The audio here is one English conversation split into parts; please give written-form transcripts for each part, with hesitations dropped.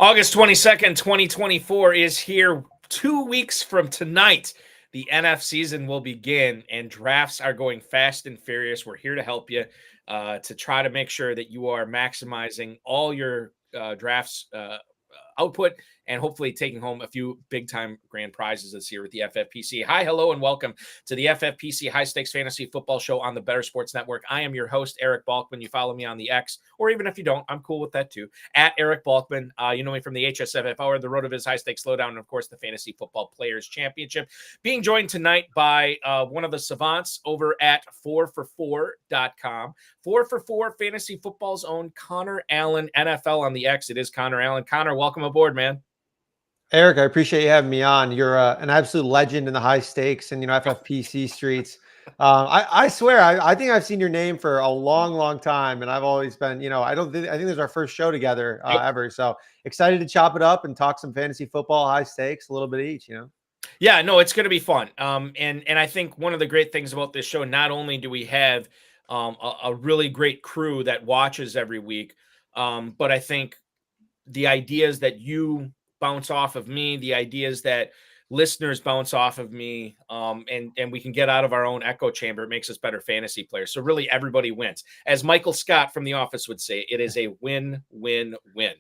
August 22nd, 2024 is here. 2 weeks from tonight, the NFL season will begin, and drafts are going fast and furious. We're here to help you to try to make sure that you are maximizing all your drafts output and hopefully taking home a few big-time grand prizes this year with the FFPC. Hi, hello, and welcome to the FFPC High Stakes Fantasy Football Show on the Better Sports Network. I am your host, Eric Balkman. You follow me on the X, or even if you don't, I'm cool with that too. At Eric Balkman, you know me from the HSFF Hour, the Road of His High Stakes Slowdown, and of course, the Fantasy Football Players Championship. Being joined tonight by one of the savants over at 4for4.com. 4for4 Fantasy Football's own Connor Allen, NFL on the X. It is Connor Allen. Connor, welcome aboard, man. Eric, I appreciate you having me on. You're an absolute legend in the high stakes and, FFPC streets. I swear, I think I've seen your name for a long, long time. And I've always been, I think this is our first show together ever. So excited to chop it up and talk some fantasy football, high stakes, a little bit each, Yeah, no, it's going to be fun. And I think one of the great things about this show, not only do we have a really great crew that watches every week, but I think the ideas that you bounce off of me, the ideas that listeners bounce off of me, and we can get out of our own echo chamber. It makes us better fantasy players. So really everybody wins. As Michael Scott from The Office would say, it is a win-win-win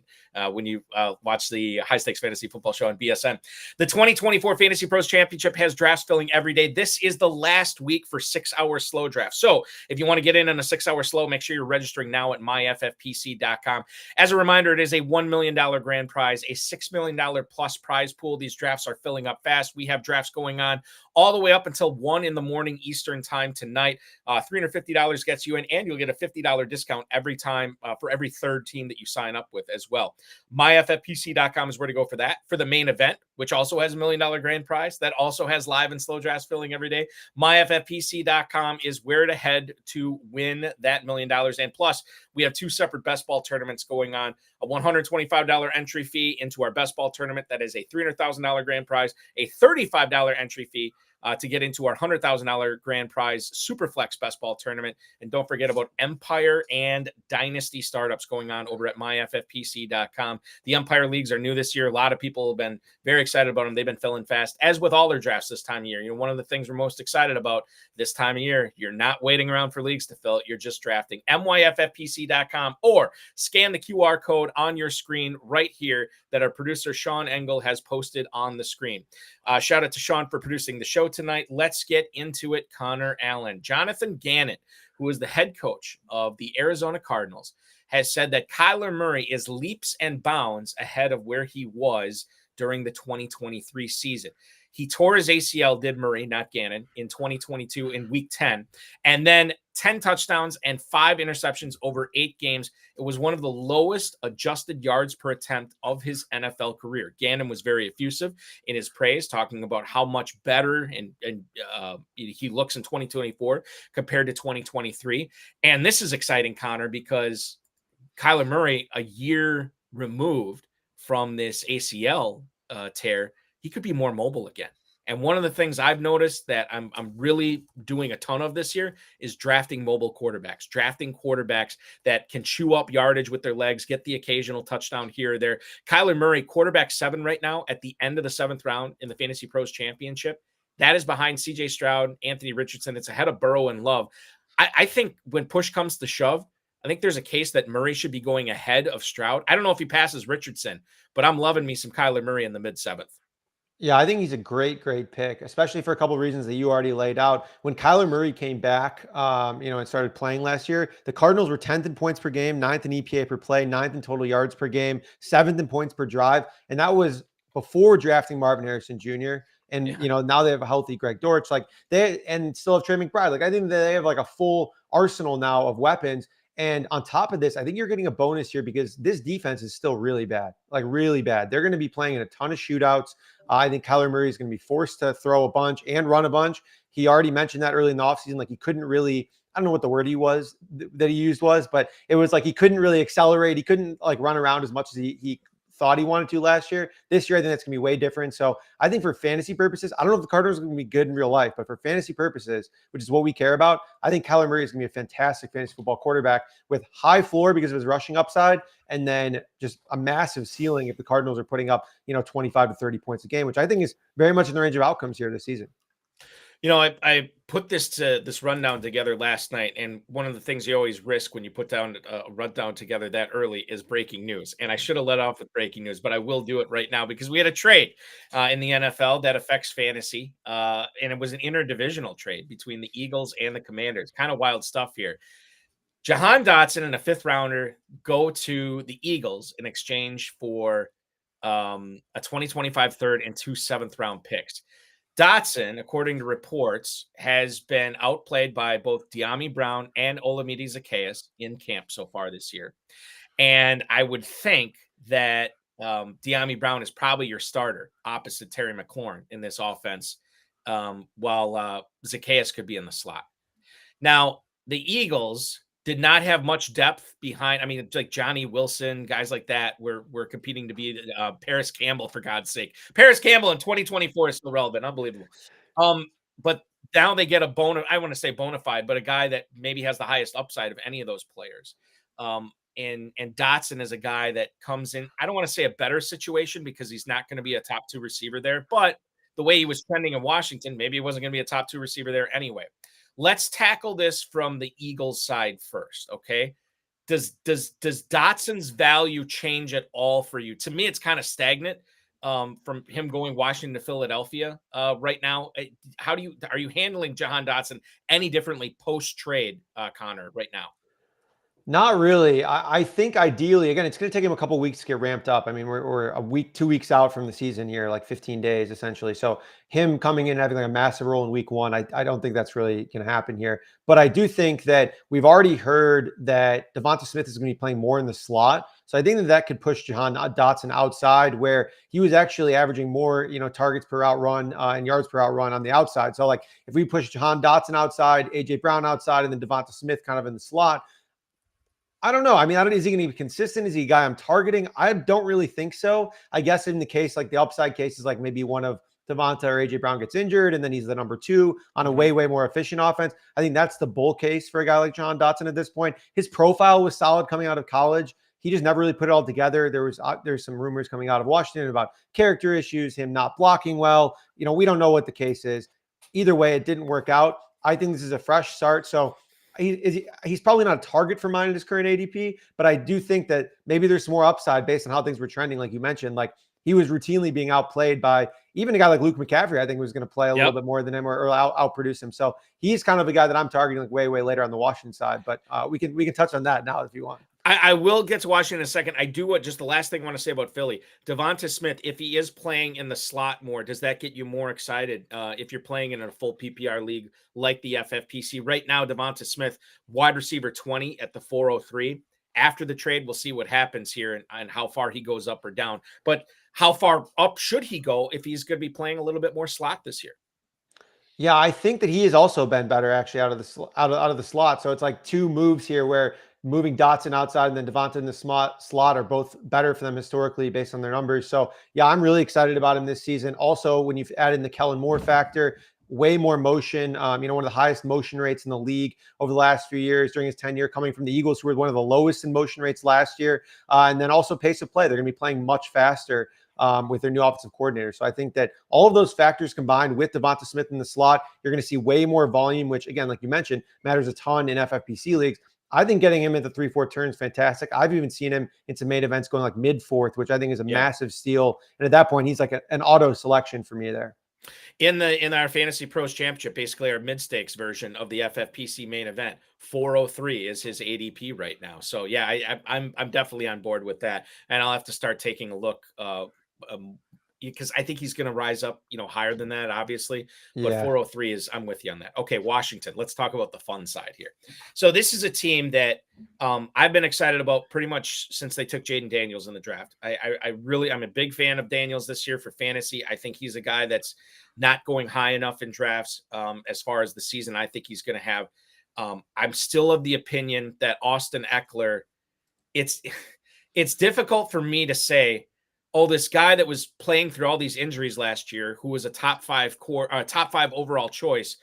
when you watch the High Stakes Fantasy Football Show on BSN. The 2024 Fantasy Pros Championship has drafts filling every day. This is the last week for 6-hour slow drafts. So if you want to get in on a 6-hour slow, make sure you're registering now at myffpc.com. As a reminder, it is a $1 million grand prize, a $6 million plus prize pool. These drafts are filling up fast. We have drafts going on all the way up until 1 a.m. Eastern time tonight. $350 gets you in, and you'll get a $50 discount every time for every third team that you sign up with as well. MyFFPC.com is where to go for that. For the main event, which also has $1 million grand prize, that also has live and slow drafts filling every day. MyFFPC.com is where to head to win that $1 million. And plus, we have 2 separate best ball tournaments going on. A $125 entry fee into our best ball tournament. That is a $300,000 grand prize. A $35 entry fee to get into our $100,000 grand prize Superflex Best Ball Tournament. And don't forget about Empire and Dynasty startups going on over at myffpc.com. The Empire Leagues are new this year. A lot of people have been very excited about them. They've been filling fast, as with all their drafts this time of year. One of the things we're most excited about this time of year, you're not waiting around for leagues to fill. You're just drafting. myffpc.com, or scan the QR code on your screen right here that our producer Sean Engel has posted on the screen. Shout out to Sean for producing the show tonight. Let's get into it. Connor Allen. Jonathan Gannon, who is the head coach of the Arizona Cardinals, has said that Kyler Murray is leaps and bounds ahead of where he was during the 2023 season. He tore his ACL, did Murray, not Gannon, in 2022 in week 10, and then 10 touchdowns and 5 interceptions over 8 games. It was one of the lowest adjusted yards per attempt of his NFL career. Gannon was very effusive in his praise, talking about how much better and he looks in 2024 compared to 2023. And this is exciting, Connor, because Kyler Murray, a year removed from this ACL tear, he could be more mobile again. And one of the things I've noticed that I'm really doing a ton of this year is drafting mobile quarterbacks, drafting quarterbacks that can chew up yardage with their legs, get the occasional touchdown here or there. Kyler Murray, quarterback 7 right now at the end of the 7th round in the Fantasy Pros Championship. That is behind C.J. Stroud, Anthony Richardson. It's ahead of Burrow and Love. I think when push comes to shove, I think there's a case that Murray should be going ahead of Stroud. I don't know if he passes Richardson, but I'm loving me some Kyler Murray in the mid-7th. Yeah, I think he's a great pick, especially for a couple of reasons that you already laid out. When Kyler Murray came back, and started playing last year, the Cardinals were 10th in points per game, 9th in EPA per play, 9th in total yards per game, 7th in points per drive. And that was before drafting Marvin Harrison Jr. And, now they have a healthy Greg Dortch, and still have Trey McBride. I think they have a full arsenal now of weapons. And on top of this, I think you're getting a bonus here because this defense is still really bad, really bad. They're going to be playing in a ton of shootouts. I think Kyler Murray is going to be forced to throw a bunch and run a bunch. He already mentioned that early in the offseason, he couldn't really, I don't know what the word that he used was, but it was he couldn't really accelerate. He couldn't run around as much as he thought he wanted to last year. This year, I think that's going to be way different. So I think for fantasy purposes, I don't know if the Cardinals are going to be good in real life, but for fantasy purposes, which is what we care about, I think Kyler Murray is going to be a fantastic fantasy football quarterback with high floor because of his rushing upside, and then just a massive ceiling if the Cardinals are putting up, 25 to 30 points a game, which I think is very much in the range of outcomes here this season. I put this rundown together last night, and one of the things you always risk when you put down a rundown together that early is breaking news. And I should have let off with breaking news, but I will do it right now because we had a trade in the NFL that affects fantasy, and it was an interdivisional trade between the Eagles and the Commanders. Kind of wild stuff here. Jahan Dotson and a 5th rounder go to the Eagles in exchange for a 2025 third and 2 7th-round picks. Dotson, according to reports, has been outplayed by both Dyami Brown and Olamide Zaccheaus in camp so far this year. And I would think that Dyami Brown is probably your starter opposite Terry McLaurin in this offense, while Zaccheaus could be in the slot. Now, the Eagles did not have much depth behind. I mean, it's like Johnny Wilson, guys like that. We're competing to be Paris Campbell, for God's sake. Paris Campbell in 2024 is still relevant. Unbelievable. But now they get I want to say bona fide, but a guy that maybe has the highest upside of any of those players. And Dotson is a guy that comes in, I don't want to say a better situation because he's not going to be a top 2 receiver there, but the way he was trending in Washington, maybe he wasn't going to be a top 2 receiver there anyway. Let's tackle this from the Eagles side first, okay? Does Dotson's value change at all for you? To me, it's kind of stagnant from him going Washington to Philadelphia right now. Are you handling Jahan Dotson any differently post-trade, Connor, right now? Not really. I think ideally, again, it's going to take him a couple weeks to get ramped up. I mean, we're a week, 2 weeks out from the season here, like 15 days essentially. So him coming in and having like a massive role in week 1, I don't think that's really going to happen here. But I do think that we've already heard that Devonta Smith is going to be playing more in the slot. So I think that could push Jahan Dotson outside, where he was actually averaging more, targets per out run and yards per out run on the outside. So like if we push Jahan Dotson outside, AJ Brown outside, and then Devonta Smith kind of in the slot, I don't know. I mean, is he going to be consistent? Is he a guy I'm targeting? I don't really think so. I guess in the case, like the upside case is like maybe one of Devonta or AJ Brown gets injured and then he's the number 2 on a way more efficient offense. I think that's the bull case for a guy like Jahan Dotson at this point. His profile was solid coming out of college. He just never really put it all together. There's some rumors coming out of Washington about character issues, him not blocking well. We don't know what the case is. Either way, it didn't work out. I think this is a fresh start. So he's probably not a target for mine in his current ADP, but I do think that maybe there's some more upside based on how things were trending. Like you mentioned, like he was routinely being outplayed by even a guy like Luke McCaffrey. I think was going to play a little bit more than him or outproduce him. So he's kind of a guy that I'm targeting like way later on the Washington side, but we can touch on that now if you want. I will get to Washington in a second. Just the last thing I want to say about Philly. Devonta Smith, if he is playing in the slot more, does that get you more excited if you're playing in a full PPR league like the FFPC? Right now, Devonta Smith, wide receiver 20 at the 403. After the trade, we'll see what happens here and how far he goes up or down. But how far up should he go if he's going to be playing a little bit more slot this year? Yeah, I think that he has also been better actually out of the slot. So it's like 2 moves here where moving Dotson outside and then Devonta in the slot are both better for them historically based on their numbers. So yeah, I'm really excited about him this season. Also, when you've added in the Kellen Moore factor, way more motion, one of the highest motion rates in the league over the last few years during his tenure, coming from the Eagles, who were one of the lowest in motion rates last year. And then also pace of play. They're going to be playing much faster with their new offensive coordinator. So I think that all of those factors combined with Devonta Smith in the slot, you're going to see way more volume, which again, like you mentioned, matters a ton in FFPC leagues. I think getting him into 3-4 turns is fantastic. I've even seen him into main events going like mid-4th, which I think is a massive steal. And at that point, he's like an auto selection for me there. In our Fantasy Pros Championship, basically our mid-stakes version of the FFPC main event, 403 is his ADP right now. So yeah, I'm definitely on board with that, and I'll have to start taking a look because I think he's going to rise up, higher than that, obviously. But 403 I'm with you on that. Okay, Washington. Let's talk about the fun side here. So this is a team that I've been excited about pretty much since they took Jayden Daniels in the draft. I'm a big fan of Daniels this year for fantasy. I think he's a guy that's not going high enough in drafts as far as the season. I think he's going to have. I'm still of the opinion that Austin Eckler. It's difficult for me to say oh, this guy that was playing through all these injuries last year, who was a top 5 overall choice.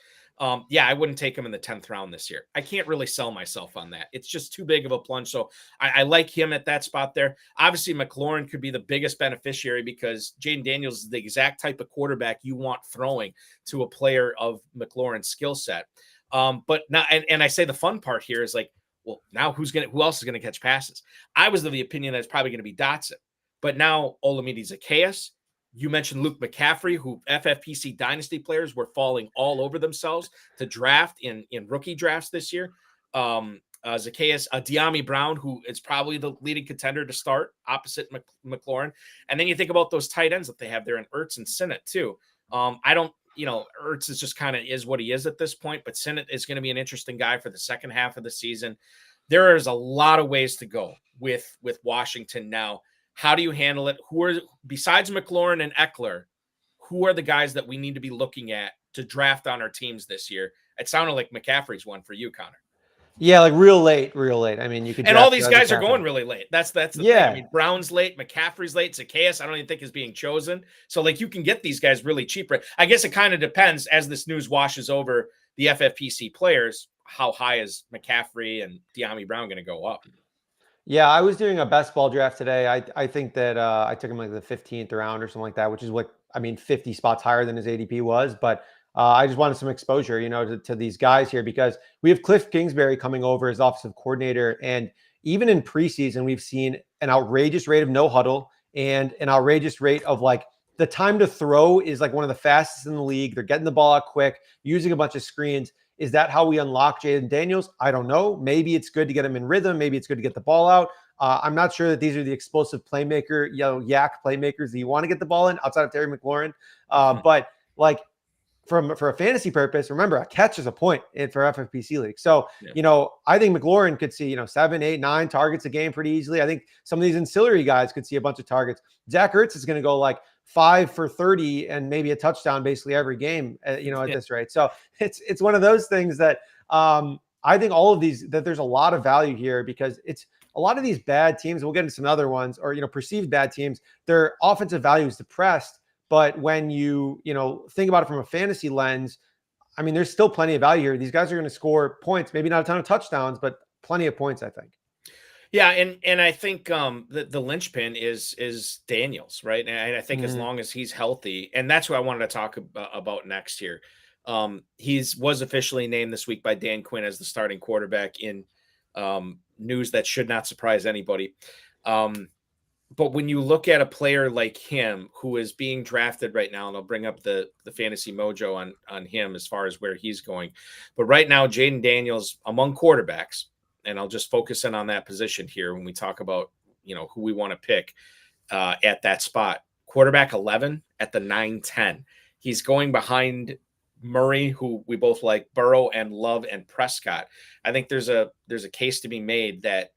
Yeah, I wouldn't take him in the 10th round this year. I can't really sell myself on that. It's just too big of a plunge. So I like him at that spot there. Obviously, McLaurin could be the biggest beneficiary because Jayden Daniels is the exact type of quarterback you want throwing to a player of McLaurin's skill set. But now, and I say the fun part here is like, well, now who else is going to catch passes? I was of the opinion that it's probably going to be Dotson. But now Olamide Zaccheaus, you mentioned Luke McCaffrey, who FFPC dynasty players were falling all over themselves to draft in rookie drafts this year. Zaccheaus, De'Ami Brown, who is probably the leading contender to start opposite McLaurin. And then you think about those tight ends that they have there in Ertz and Sinnott too. Ertz is just kind of is what he is at this point, but Sinnott is going to be an interesting guy for the second half of the season. There is a lot of ways to go with Washington now. How do you handle it? Who are, besides McLaurin and Eckler, who are the guys that we need to be looking at to draft on our teams this year? It sounded like McCaffrey's one for you, Connor. Yeah, like real late. I mean, you could. And all these guys are going really late. That's the thing. I mean, Brown's late, McCaffrey's late, Zaccheaus, I don't even think is being chosen. So, like, you can get these guys really cheap. I guess it kind of depends as this news washes over the FFPC players. How high is McCaffrey and De'Ami Brown going to go up? Yeah, I was doing a best ball draft today. I think that I took him like the 15th round or something like that, which is 50 spots higher than his ADP was. But I just wanted some exposure, to these guys here because we have Cliff Kingsbury coming over as offensive coordinator. And even in preseason, we've seen an outrageous rate of no huddle and an outrageous rate of like the time to throw is like one of the fastest in the league. They're getting the ball out quick, using a bunch of screens. Is that how we unlock Jayden Daniels? I don't know. Maybe it's good to get him in rhythm. Maybe it's good to get the ball out. I'm not sure that these are the explosive playmaker, yak playmakers that you want to get the ball in outside of Terry McLaurin. But like for a fantasy purpose, remember a catch is a point for FFPC league. So, I think McLaurin could see, 7, 8, 9 targets a game pretty easily. I think some of these ancillary guys could see a bunch of targets. Zach Ertz is going to go like 5 for 30 and maybe a touchdown basically every game, at this rate. So it's one of those things that I think all of these, that there's a lot of value here because it's a lot of these bad teams. We'll get into some other ones or, perceived bad teams. Their offensive value is depressed. But when you think about it from a fantasy lens, I mean, there's still plenty of value here. These guys are going to score points, maybe not a ton of touchdowns, but plenty of points, I think. Yeah, and I think the linchpin is Daniels, right? And I think as long as he's healthy, and that's what I wanted to talk about next here. He was officially named this week by Dan Quinn as the starting quarterback in news that should not surprise anybody. But when you look at a player like him who is being drafted right now, and I'll bring up the fantasy mojo on him as far as where he's going. But right now, Jayden Daniels among quarterbacks, and I'll just focus in on that position here when we talk about, who we want to pick at that spot. Quarterback 11 at the 9-10. He's going behind Murray, who we both like, Burrow and Love and Prescott. I think there's a case to be made that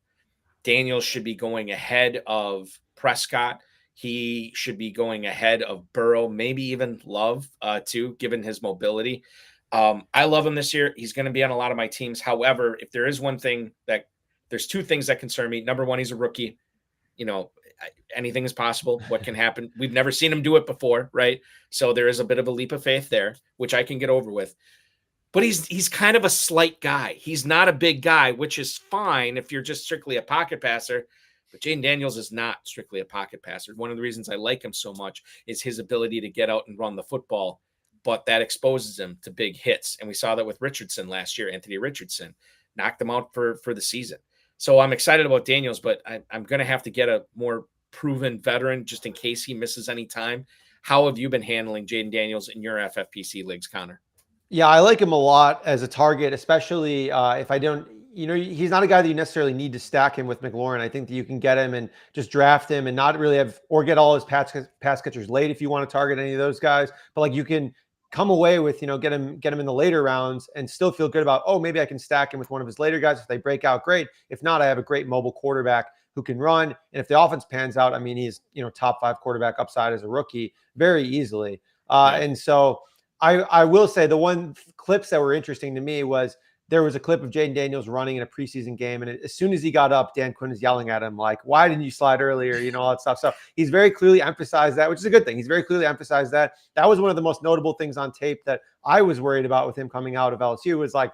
Daniels should be going ahead of Prescott. He should be going ahead of Burrow, maybe even Love too, given his mobility. I love him this year. He's going to be on a lot of my teams. However, if there is there's two things that concern me. Number one, he's a rookie. Anything is possible. What can happen? We've never seen him do it before, right? So there is a bit of a leap of faith there, which I can get over with. But he's kind of a slight guy. He's not a big guy, which is fine if you're just strictly a pocket passer. But Jayden Daniels is not strictly a pocket passer. One of the reasons I like him so much is his ability to get out and run the football, but that exposes him to big hits. And we saw that with Richardson last year. Anthony Richardson knocked him out for the season. So I'm excited about Daniels, but I'm going to have to get a more proven veteran just in case he misses any time. How have you been handling Jayden Daniels in your FFPC leagues, Connor? Yeah, I like him a lot as a target, especially if I don't, he's not a guy that you necessarily need to stack him with McLaurin. I think that you can get him and just draft him and not really get all his pass catchers late if you want to target any of those guys. But like you can come away with, get him in the later rounds and still feel good about, maybe I can stack him with one of his later guys. If they break out, great. If not, I have a great mobile quarterback who can run. And if the offense pans out, I mean, he's, top 5 quarterback upside as a rookie very easily. And so I will say the one clips that were interesting to me was there was a clip of Jayden Daniels running in a preseason game. And as soon as he got up, Dan Quinn is yelling at him, like, why didn't you slide earlier? You know, all that stuff. So he's very clearly emphasized that, which is a good thing. He's very clearly emphasized that. That was one of the most notable things on tape that I was worried about with him coming out of LSU, was like,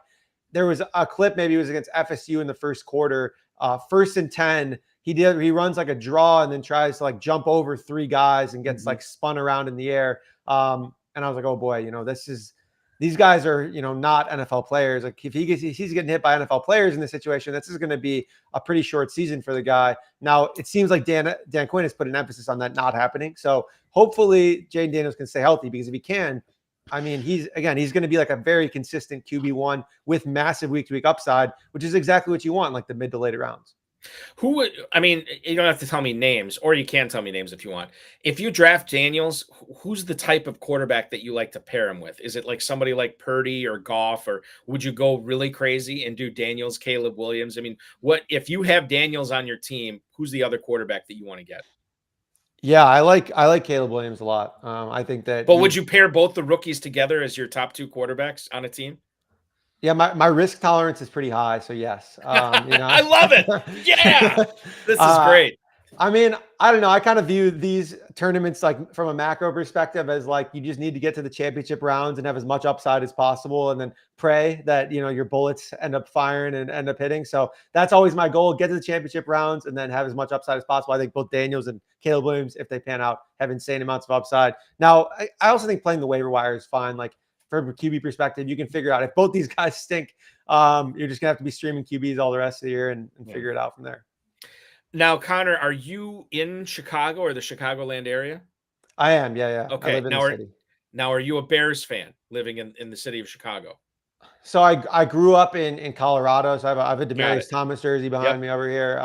there was a clip, maybe it was against FSU in the first quarter, 1st and 10. He runs like a draw and then tries to like jump over 3 guys and gets like spun around in the air. And I was like, oh boy, you know, these guys are, you know, not NFL players. Like if he's getting hit by NFL players in this situation, this is going to be a pretty short season for the guy. Now it seems like Dan Quinn has put an emphasis on that not happening. So hopefully Jayden Daniels can stay healthy, because if he can, I mean, he's going to be like a very consistent QB1 with massive week-to-week upside, which is exactly what you want, like the mid to later rounds. I mean, you don't have to tell me names, or you can tell me names if you want. If you draft Daniels, who's the type of quarterback that you like to pair him with? Is it like somebody like Purdy or Goff, or would you go really crazy and do Daniels, Caleb Williams? I mean, what if you have Daniels on your team, who's the other quarterback that you want to get? Yeah, I like Caleb Williams a lot. I think that. But would you pair both the rookies together as your top 2 quarterbacks on a team? Yeah, my risk tolerance is pretty high, so yes. You know, I love it. Yeah, this is great. I mean, I don't know. I kind of view these tournaments like from a macro perspective as like you just need to get to the championship rounds and have as much upside as possible, and then pray that, you know, your bullets end up firing and end up hitting. So that's always my goal: get to the championship rounds and then have as much upside as possible. I think both Daniels and Caleb Williams, if they pan out, have insane amounts of upside. Now, I also think playing the waiver wire is fine. Like, from a QB perspective, you can figure out if both these guys stink, you're just gonna have to be streaming QBs all the rest of the year and figure it out from there. Now, Connor, are you in Chicago or the Chicagoland area? I am. Yeah. Okay. I live in the city. Now, are you a Bears fan living in the city of Chicago? So I grew up in Colorado. So I have a Demaryius Thomas jersey behind me over here.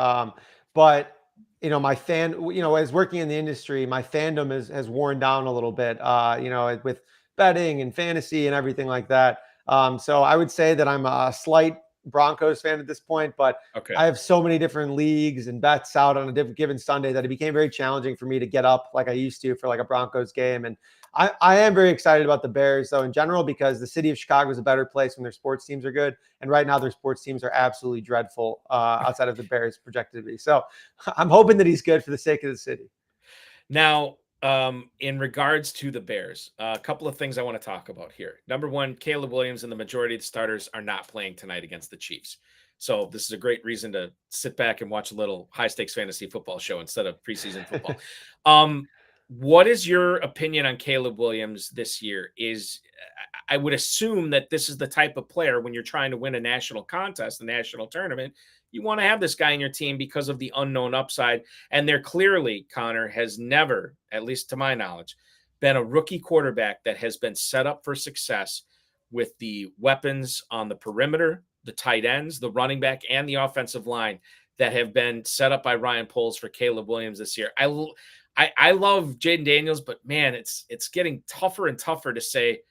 But you know, as working in the industry, my fandom has worn down a little bit, you know, with betting and fantasy and everything like that. So I would say that I'm a slight Broncos fan at this point, but I have so many different leagues and bets out on a given Sunday that it became very challenging for me to get up like I used to for like a Broncos game. And I am very excited about the Bears though in general, because the city of Chicago is a better place when their sports teams are good. And right now their sports teams are absolutely dreadful outside of the Bears projected to be. So I'm hoping that he's good for the sake of the city. Now, in regards to the Bears, a couple of things I want to talk about here. Number one, Caleb Williams and the majority of the starters are not playing tonight against the Chiefs. So this is a great reason to sit back and watch a little high stakes fantasy football show instead of preseason football. What is your opinion on Caleb Williams this year? I would assume that this is the type of player when you're trying to win a national contest, a national tournament, you want to have this guy in your team because of the unknown upside. And there clearly, Connor, has never, at least to my knowledge, been a rookie quarterback that has been set up for success with the weapons on the perimeter, the tight ends, the running back, and the offensive line that have been set up by Ryan Poles for Caleb Williams this year. I love Jayden Daniels, but man, it's getting tougher and tougher to say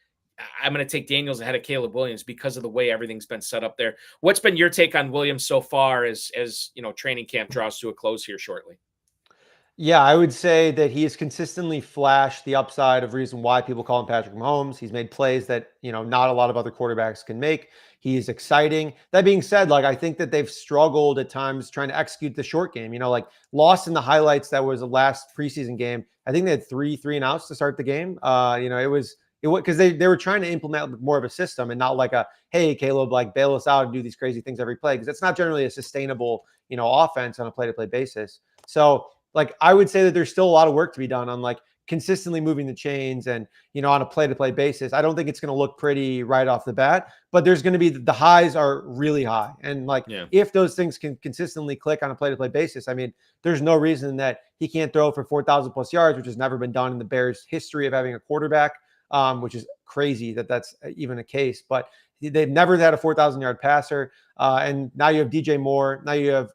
I'm going to take Daniels ahead of Caleb Williams because of the way everything's been set up there. What's been your take on Williams so far as you know, training camp draws to a close here shortly? Yeah, I would say that he has consistently flashed the upside of reason why people call him Patrick Mahomes. He's made plays that, you know, not a lot of other quarterbacks can make. He is exciting. That being said, like, I think that they've struggled at times trying to execute the short game, you know, like lost in the highlights. That was the last preseason game. I think they had three and outs to start the game. You know, it was because they were trying to implement more of a system and not like a, hey, Caleb, like bail us out and do these crazy things every play, because it's not generally a sustainable, you know, offense on a play-to-play basis. So like, I would say that there's still a lot of work to be done on like consistently moving the chains and, you know, on a play-to-play basis. I don't think it's going to look pretty right off the bat, but there's going to be, the highs are really high. And like, if those things can consistently click on a play-to-play basis, I mean, there's no reason that he can't throw for 4,000 plus yards, which has never been done in the Bears' history of having a quarterback, which is crazy that that's even a case. But they've never had a 4,000 yard passer. And now you have DJ Moore. Now you have,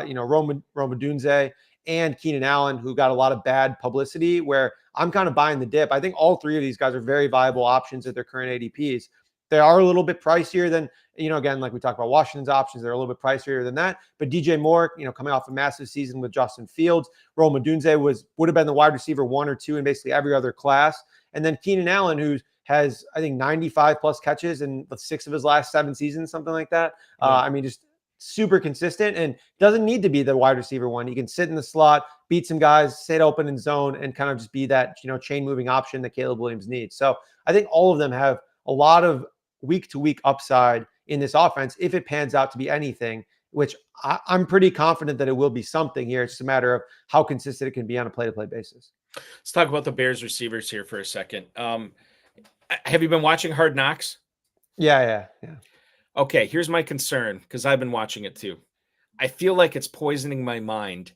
you know, Roma Dunze and Keenan Allen, who got a lot of bad publicity, where I'm kind of buying the dip. I think all three of these guys are very viable options at their current ADPs. They are a little bit pricier than, you know, again, like we talked about Washington's options, they're a little bit pricier than that. But DJ Moore, you know, coming off a massive season with Justin Fields, Roma Dunze would have been the wide receiver 1 or 2 in basically every other class. And then Keenan Allen, who's has, I think, 95 plus catches in 6 of his last 7 seasons, something like that. I mean, just super consistent and doesn't need to be the wide receiver one. He can sit in the slot, beat some guys, sit open in zone, and kind of just be that, chain moving option that Caleb Williams needs. So I think all of them have a lot of week to week upside in this offense if it pans out to be anything, which I'm pretty confident that it will be something here. It's just a matter of how consistent it can be on a play-to-play basis. Let's talk about the Bears receivers here for a second. Have you been watching Hard Knocks? Yeah. Okay, here's my concern, because I've been watching it too. I feel like it's poisoning my mind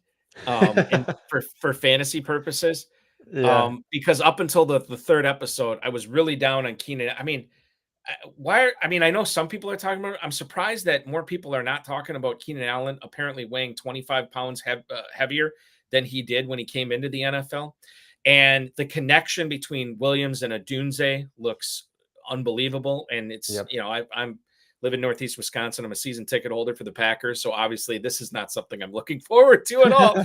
and for fantasy purposes. Yeah. Because up until the third episode, I was really down on Keenan. I mean, I know some people are talking about it. I'm surprised that more people are not talking about Keenan Allen apparently weighing 25 pounds heavier than he did when he came into the NFL. And the connection between Williams and Odunze looks unbelievable. And it's, I'm live in Northeast Wisconsin. I'm a season ticket holder for the Packers. So obviously this is not something I'm looking forward to at all.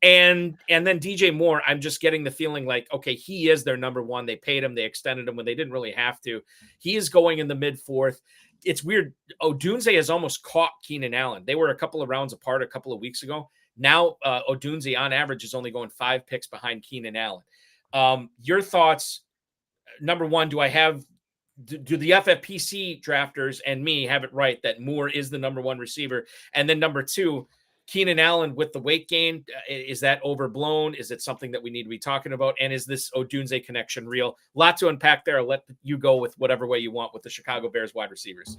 And then DJ Moore, I'm just getting the feeling like, okay, he is their number one. They paid him. They extended him when they didn't really have to. He is going in the mid-4th. It's weird. Odunze has almost caught Keenan Allen. They were a couple of rounds apart a couple of weeks ago. Now Odunze on average is only going 5 picks behind Keenan Allen. Your thoughts? Number one, do the FFPC drafters and me have it right that Moore is the number one receiver? And then number two, Keenan Allen with the weight gain, is that overblown? Is it something that we need to be talking about? And is this Odunze connection real? A lot to unpack there. I'll let you go with whatever way you want with the Chicago Bears wide receivers.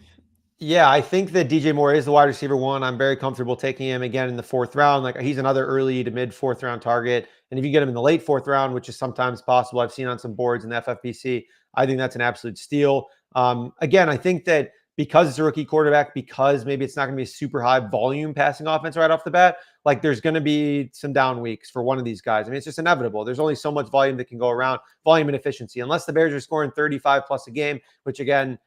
Yeah, I think that DJ Moore is the wide receiver one. I'm very comfortable taking him again in the 4th round. Like, he's another early to mid 4th round target. And if you get him in the late 4th round, which is sometimes possible, I've seen on some boards in the FFPC, I think that's an absolute steal. Again, I think that because it's a rookie quarterback, because maybe it's not going to be a super high volume passing offense right off the bat, like there's going to be some down weeks for one of these guys. I mean, it's just inevitable. There's only so much volume that can go around, volume and efficiency, unless the Bears are scoring 35 plus a game, which again,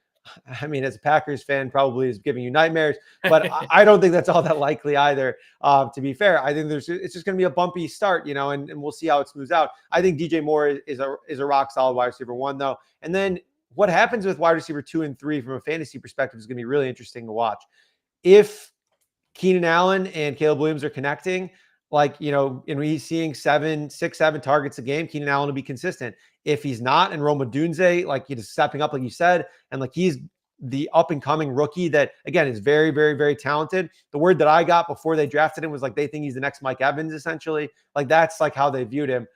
I mean, as a Packers fan, probably is giving you nightmares, but I don't think that's all that likely either. To be fair, I think it's just going to be a bumpy start, and we'll see how it smooths out. I think DJ Moore is a rock solid wide receiver one, though. And then what happens with wide receiver 2 and 3 from a fantasy perspective is going to be really interesting to watch. If Keenan Allen and Caleb Williams are connecting, and he's seeing 6, 7 targets a game, Keenan Allen will be consistent. If he's not, and Rome Odunze, he's stepping up, like you said, and he's the up and coming rookie that, again, is very, very, very talented. The word that I got before they drafted him was they think he's the next Mike Evans, essentially. That's how they viewed him.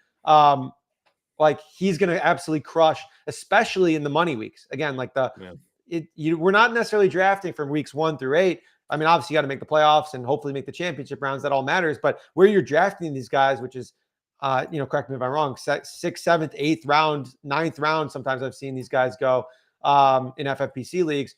He's going to absolutely crush, especially in the money weeks. Again, we're not necessarily drafting from weeks 1 through 8. I mean, obviously you got to make the playoffs and hopefully make the championship rounds. That all matters. But where you're drafting these guys, which is, correct me if I'm wrong, 6th, 7th, 8th round, 9th round. Sometimes I've seen these guys go in FFPC leagues.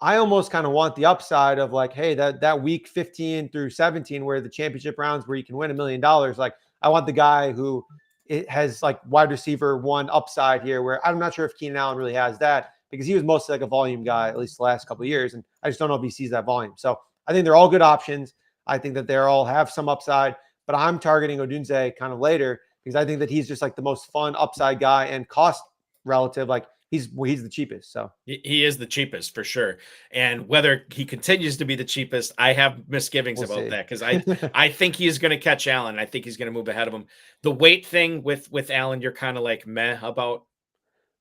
I almost kind of want the upside of hey, that week 15 through 17, where the championship rounds where you can win $1 million. I want the guy who it has wide receiver one upside here, where I'm not sure if Keenan Allen really has that, because he was mostly a volume guy, at least the last couple of years. And I just don't know if he sees that volume. So I think they're all good options. I think that they all have some upside, but I'm targeting Odunze kind of later because I think that he's just the most fun upside guy and cost relative. He's the cheapest. So he is the cheapest for sure. And whether he continues to be the cheapest, I have misgivings about that, because I think he is going to catch Allen. I think he's going to move ahead of him. The weight thing with Allen, you're kind of meh about.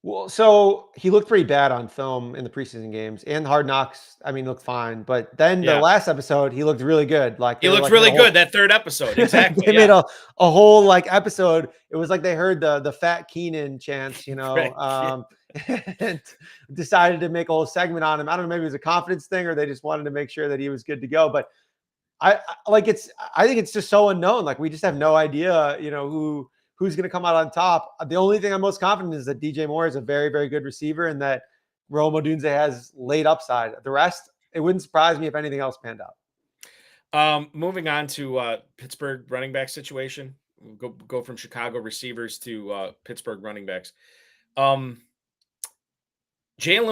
Well, so he looked pretty bad on film in the preseason games, and Hard Knocks. I mean, looked fine, but then the last episode, he looked really good. He looked really good. That third episode, exactly. They made a whole episode. It was they heard the Fat Keenan chants, and decided to make a whole segment on him. I don't know, maybe it was a confidence thing, or they just wanted to make sure that he was good to go. But I think it's just so unknown. We just have no idea, who's going to come out on top. The only thing I'm most confident is that DJ Moore is a very, very good receiver, and that Rome Odunze has late upside. The rest, it wouldn't surprise me if anything else panned out. Moving on to Pittsburgh running back situation. We'll go from Chicago receivers to Pittsburgh running backs. Jaylen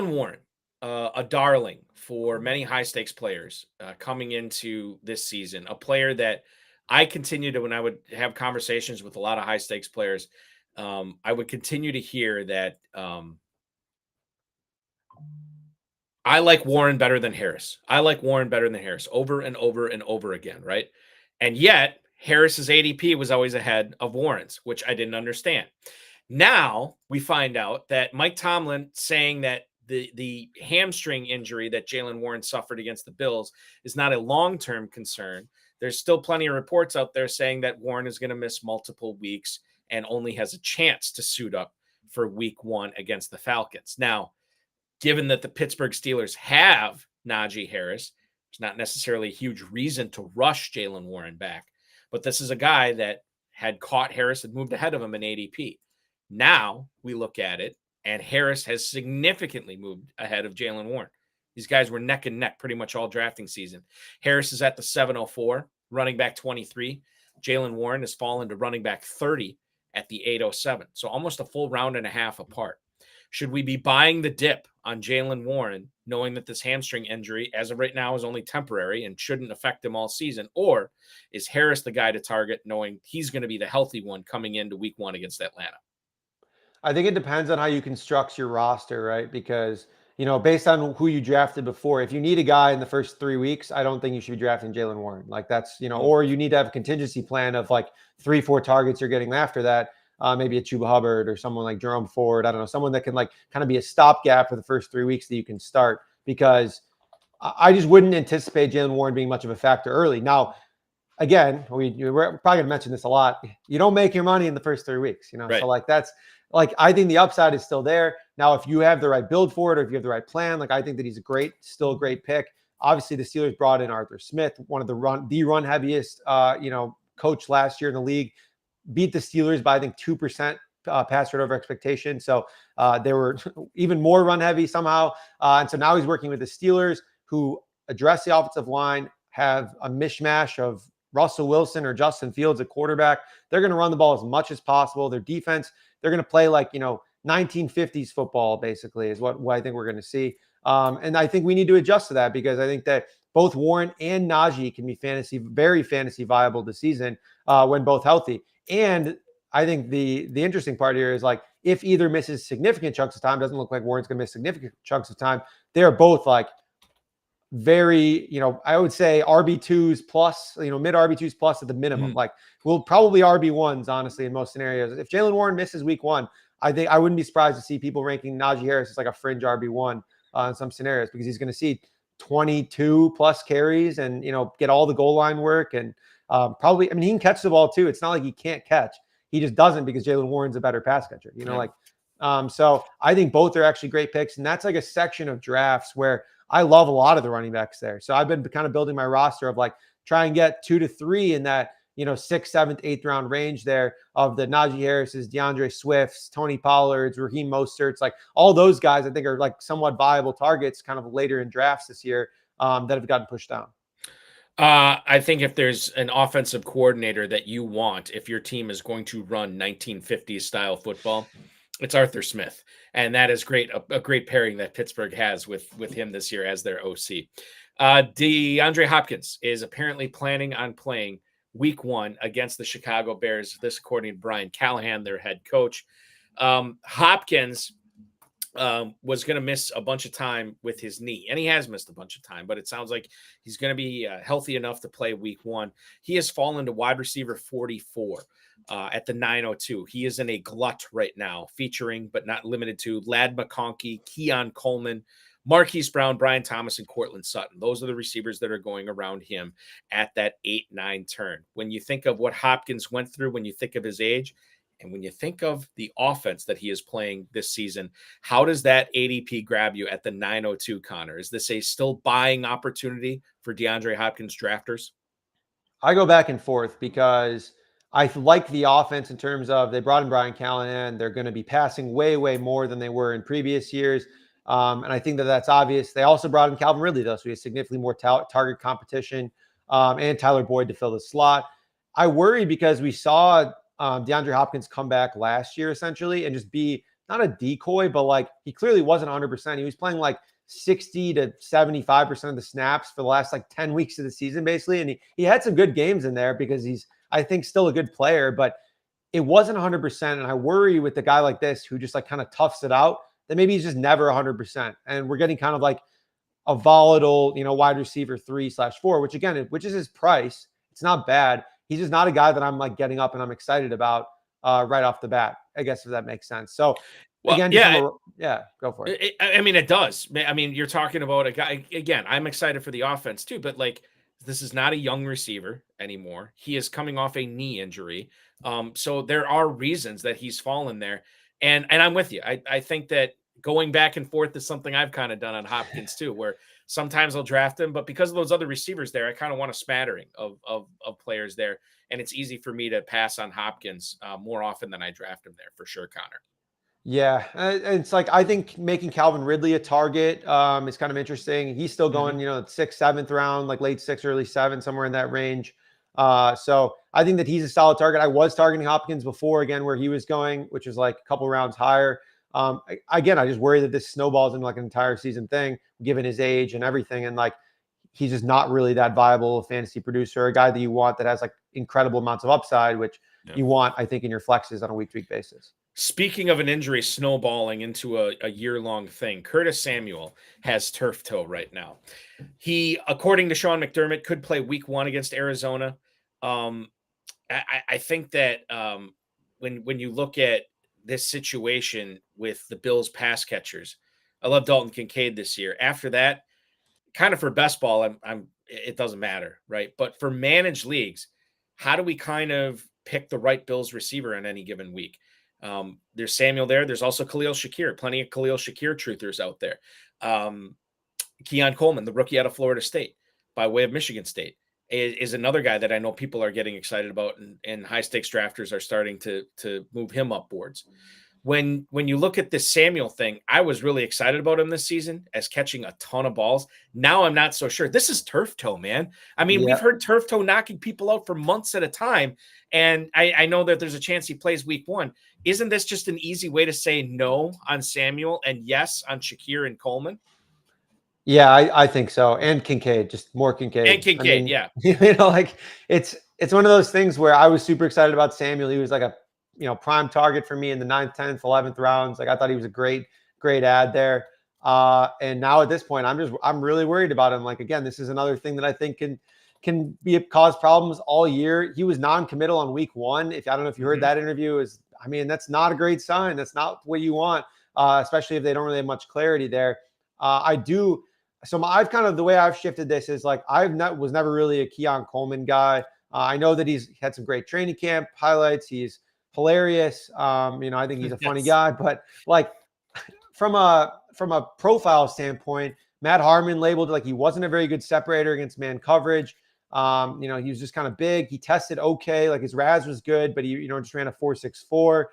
Warren, a darling for many high stakes players coming into this season, a player that I continue to, when I would have conversations with a lot of high stakes players, I would continue to hear that I like Warren better than Harris. I like Warren better than Harris over and over and over again, right? And yet, Harris's ADP was always ahead of Warren's, which I didn't understand. Now we find out that Mike Tomlin saying that the hamstring injury that Jaylen Warren suffered against the Bills is not a long-term concern. There's still plenty of reports out there saying that Warren is going to miss multiple weeks and only has a chance to suit up for week 1 against the Falcons. Now, given that the Pittsburgh Steelers have Najee Harris, there's not necessarily a huge reason to rush Jaylen Warren back. But this is a guy that had caught Harris and moved ahead of him in ADP. Now we look at it, and Harris has significantly moved ahead of Jaylen Warren. These guys were neck and neck pretty much all drafting season. Harris is at the 704, running back 23. Jaylen Warren has fallen to running back 30 at the 807. So almost a full round and a half apart. Should we be buying the dip on Jaylen Warren, knowing that this hamstring injury, as of right now, is only temporary and shouldn't affect him all season? Or is Harris the guy to target, knowing he's going to be the healthy one coming into week 1 against Atlanta? I think it depends on how you construct your roster, right? Because, based on who you drafted before, if you need a guy in the first 3 weeks, I don't think you should be drafting Jaylen Warren. Like that's, or you need to have a contingency plan of like 3-4 targets you're getting after that. Maybe a Chuba Hubbard or someone like Jerome Ford. I don't know, someone that can like kind of be a stopgap for the first 3 weeks that you can start, because I just wouldn't anticipate Jaylen Warren being much of a factor early. Now, again, we're probably going to mention this a lot. You don't make your money in the first 3 weeks, Right. So like that's like, I think the upside is still there. Now, if you have the right build for it, or if you have the right plan, like I think that he's still a great pick. Obviously, the Steelers brought in Arthur Smith, one of the run heaviest, coach last year in the league. Beat the Steelers by, I think, 2% pass rate over expectation. So they were even more run heavy somehow. And so now he's working with the Steelers, who address the offensive line, have a mishmash of Russell Wilson or Justin Fields at quarterback. They're going to run the ball as much as possible. Their defense, they're going to play like, 1950s football, basically, is what I think we're going to see. And I think we need to adjust to that, because I think that both Warren and Najee can be very fantasy viable this season when both healthy. And I think the interesting part here is like, if either misses significant chunks of time, doesn't look like Warren's going to miss significant chunks of time. They're both like very, I would say RB2s plus, mid RB2s plus at the minimum. Mm-hmm. Like we'll probably RB1s, honestly, in most scenarios. If Jaylen Warren misses week 1, I think I wouldn't be surprised to see people ranking Najee Harris as like a fringe RB1 in some scenarios, because he's going to see 22 plus carries and, get all the goal line work. And probably, he can catch the ball too. It's not like he can't catch. He just doesn't, because Jaylen Warren's a better pass catcher, so I think both are actually great picks. And that's like a section of drafts where I love a lot of the running backs there. So I've been kind of building my roster of like, try and get 2 to 3 in that, 6th, 7th, 8th round range there of the Najee Harris's, DeAndre Swift's, Tony Pollard's, Raheem Mostert's, like all those guys I think are like somewhat viable targets kind of later in drafts this year that have gotten pushed down. I think if there's an offensive coordinator that you want, if your team is going to run 1950s style football, it's Arthur Smith. And that is great. A great pairing that Pittsburgh has with him this year as their OC. DeAndre Hopkins is apparently planning on playing week 1 against the Chicago Bears. This, according to Brian Callahan, their head coach. Hopkins was going to miss a bunch of time with his knee, and he has missed a bunch of time, but it sounds like he's going to be healthy enough to play week 1. He has fallen to wide receiver 44 at the 902. He is in a glut right now, featuring but not limited to Ladd McConkey, Keon Coleman, Marquise Brown, Brian Thomas, and Courtland Sutton. Those are the receivers that are going around him at that 8-9 turn. When you think of what Hopkins went through, when you think of his age, and when you think of the offense that he is playing this season, how does that ADP grab you at the 902, Connor? Is this a still buying opportunity for DeAndre Hopkins drafters? I go back and forth, because I like the offense in terms of they brought in Brian Callahan. They're going to be passing way, way more than they were in previous years. And I think that that's obvious. They also brought in Calvin Ridley, though, so we have significantly more target competition and Tyler Boyd to fill the slot. I worry because we saw DeAndre Hopkins come back last year, essentially, and just be not a decoy, but like he clearly wasn't 100%. He was playing like 60 to 75% of the snaps for the last like 10 weeks of the season, basically. And he had some good games in there, because he's, I think, still a good player, but it wasn't 100%. And I worry with a guy like this who just like kind of toughs it out, that maybe he's just never 100%. And we're getting kind of like a volatile, wide receiver 3/4, which is his price. It's not bad. He's just not a guy that I'm like getting up and I'm excited about right off the bat, I guess, if that makes sense. So Well, again, yeah, go for it. I mean, it does. I mean, you're talking about a guy, again, I'm excited for the offense too, but like, this is not a young receiver anymore. He is coming off a knee injury. So there are reasons that he's fallen there. And I'm with you. I think that going back and forth is something I've kind of done on Hopkins too, where sometimes I'll draft him, but because of those other receivers there, I kind of want a smattering of players there. And it's easy for me to pass on Hopkins more often than I draft him there for sure, Connor. Yeah, it's like I think making Calvin Ridley a target is kind of interesting. He's still going, 6th, 7th round, like late 6, early 7, somewhere in that range. So I think that he's a solid target. I was targeting Hopkins before, again, where he was going, which is like a couple rounds higher. Again, I just worry that this snowballs into like an entire season thing, given his age and everything. And like, he's just not really that viable fantasy producer, a guy that you want that has like incredible amounts of upside, which you want, I think, in your flexes on a week-to-week basis. Speaking of an injury snowballing into a year-long thing, Curtis Samuel has turf toe right now. He, according to Sean McDermott, could play week 1 against Arizona. I think that when you look at this situation with the Bills pass catchers, I love Dalton Kincaid this year. After that, kind of for best ball, it doesn't matter, right? But for managed leagues, how do we kind of pick the right Bills receiver on any given week? There's Samuel there. There's also Khalil Shakir, plenty of Khalil Shakir truthers out there. Keon Coleman, the rookie out of Florida State by way of Michigan State, is another guy that I know people are getting excited about, and high stakes drafters are starting to move him up boards. When you look at this Samuel thing, I was really excited about him this season as catching a ton of balls. Now I'm not so sure. This is turf toe, man. I mean, we've heard turf toe knocking people out for months at a time. And I know that there's a chance he plays week 1. Isn't this just an easy way to say no on Samuel and yes on Shakir and Coleman? Yeah, I think so. And Kincaid, just more Kincaid. And Kincaid, yeah. Like it's one of those things where I was super excited about Samuel. He was like a prime target for me in the 9th, 10th, 11th rounds. Like I thought he was a great ad there. And now at this point, I'm really worried about him. Like, again, this is another thing that I think can cause problems all year. He was non-committal on week 1. I don't know if you heard that interview, that's not a great sign. That's not what you want, especially if they don't really have much clarity there. I've kind of, the way I've shifted this is like, was never really a Keon Coleman guy. I know that he's had some great training camp highlights. He's hilarious. I think he's a funny guy, but like from a profile standpoint, Matt Harmon labeled like he wasn't a very good separator against man coverage. He was just kind of big. He tested okay. Like his RAS was good, but he, just ran a 4.64.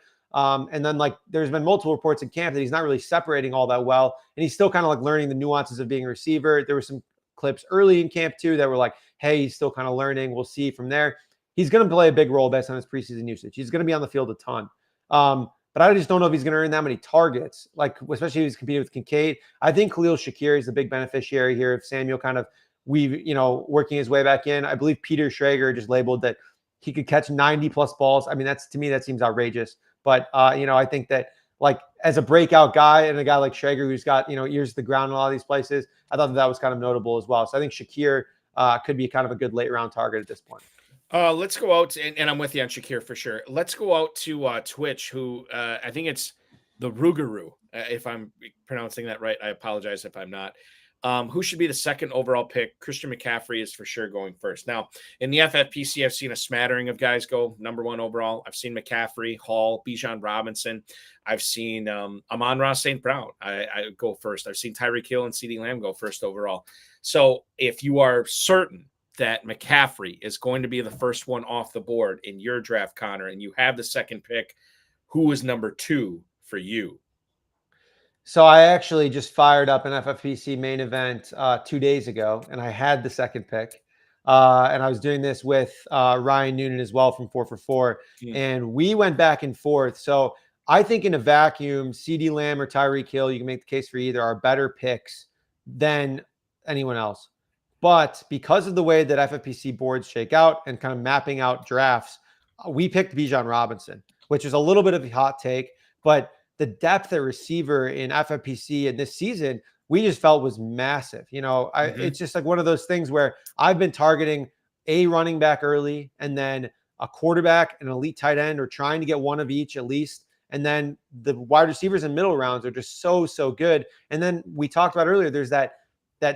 And then like there's been multiple reports in camp that he's not really separating all that well. And he's still kind of like learning the nuances of being a receiver. There were some clips early in camp too that were like, hey, he's still kind of learning. We'll see from there. He's going to play a big role based on his preseason usage. He's going to be on the field a ton. But I just don't know if he's going to earn that many targets, like especially if he's competing with Kincaid. I think Khalil Shakir is the big beneficiary here if Samuel kind of working his way back in. I believe Peter Schrager just labeled that he could catch 90+ balls. I mean, to me, that seems outrageous. But, I think that like as a breakout guy and a guy like Schrager who's got, ears to the ground in a lot of these places, I thought that was kind of notable as well. So I think Shakir could be kind of a good late round target at this point. Let's go out, and I'm with you on Shakir for sure. Let's go out to Twitch, who I think it's the Rougarou. If I'm pronouncing that right, I apologize if I'm not. Who should be the second overall pick? Christian McCaffrey is for sure going first. Now, in the FFPC, I've seen a smattering of guys go number 1 overall. I've seen McCaffrey, Hall, Bijan Robinson. I've seen Amon-Ra St. Brown. I go first. I've seen Tyreek Hill and CeeDee Lamb go first overall. So if you are certain that McCaffrey is going to be the first one off the board in your draft, Connor, and you have the second pick, who is number 2 for you? So I actually just fired up an FFPC main event 2 days ago, and I had the second pick. And I was doing this with Ryan Noonan as well from 4 for 4. And we went back and forth. So I think in a vacuum, CeeDee Lamb or Tyreek Hill, you can make the case for either, are better picks than anyone else. But because of the way that FFPC boards shake out and kind of mapping out drafts, we picked Bijan Robinson, which is a little bit of a hot take, but the depth at receiver in FFPC in this season we just felt was massive. It's just like one of those things where I've been targeting a running back early and then a quarterback and an elite tight end, or trying to get one of each at least. And then the wide receivers in middle rounds are just so good. And then we talked about earlier, there's that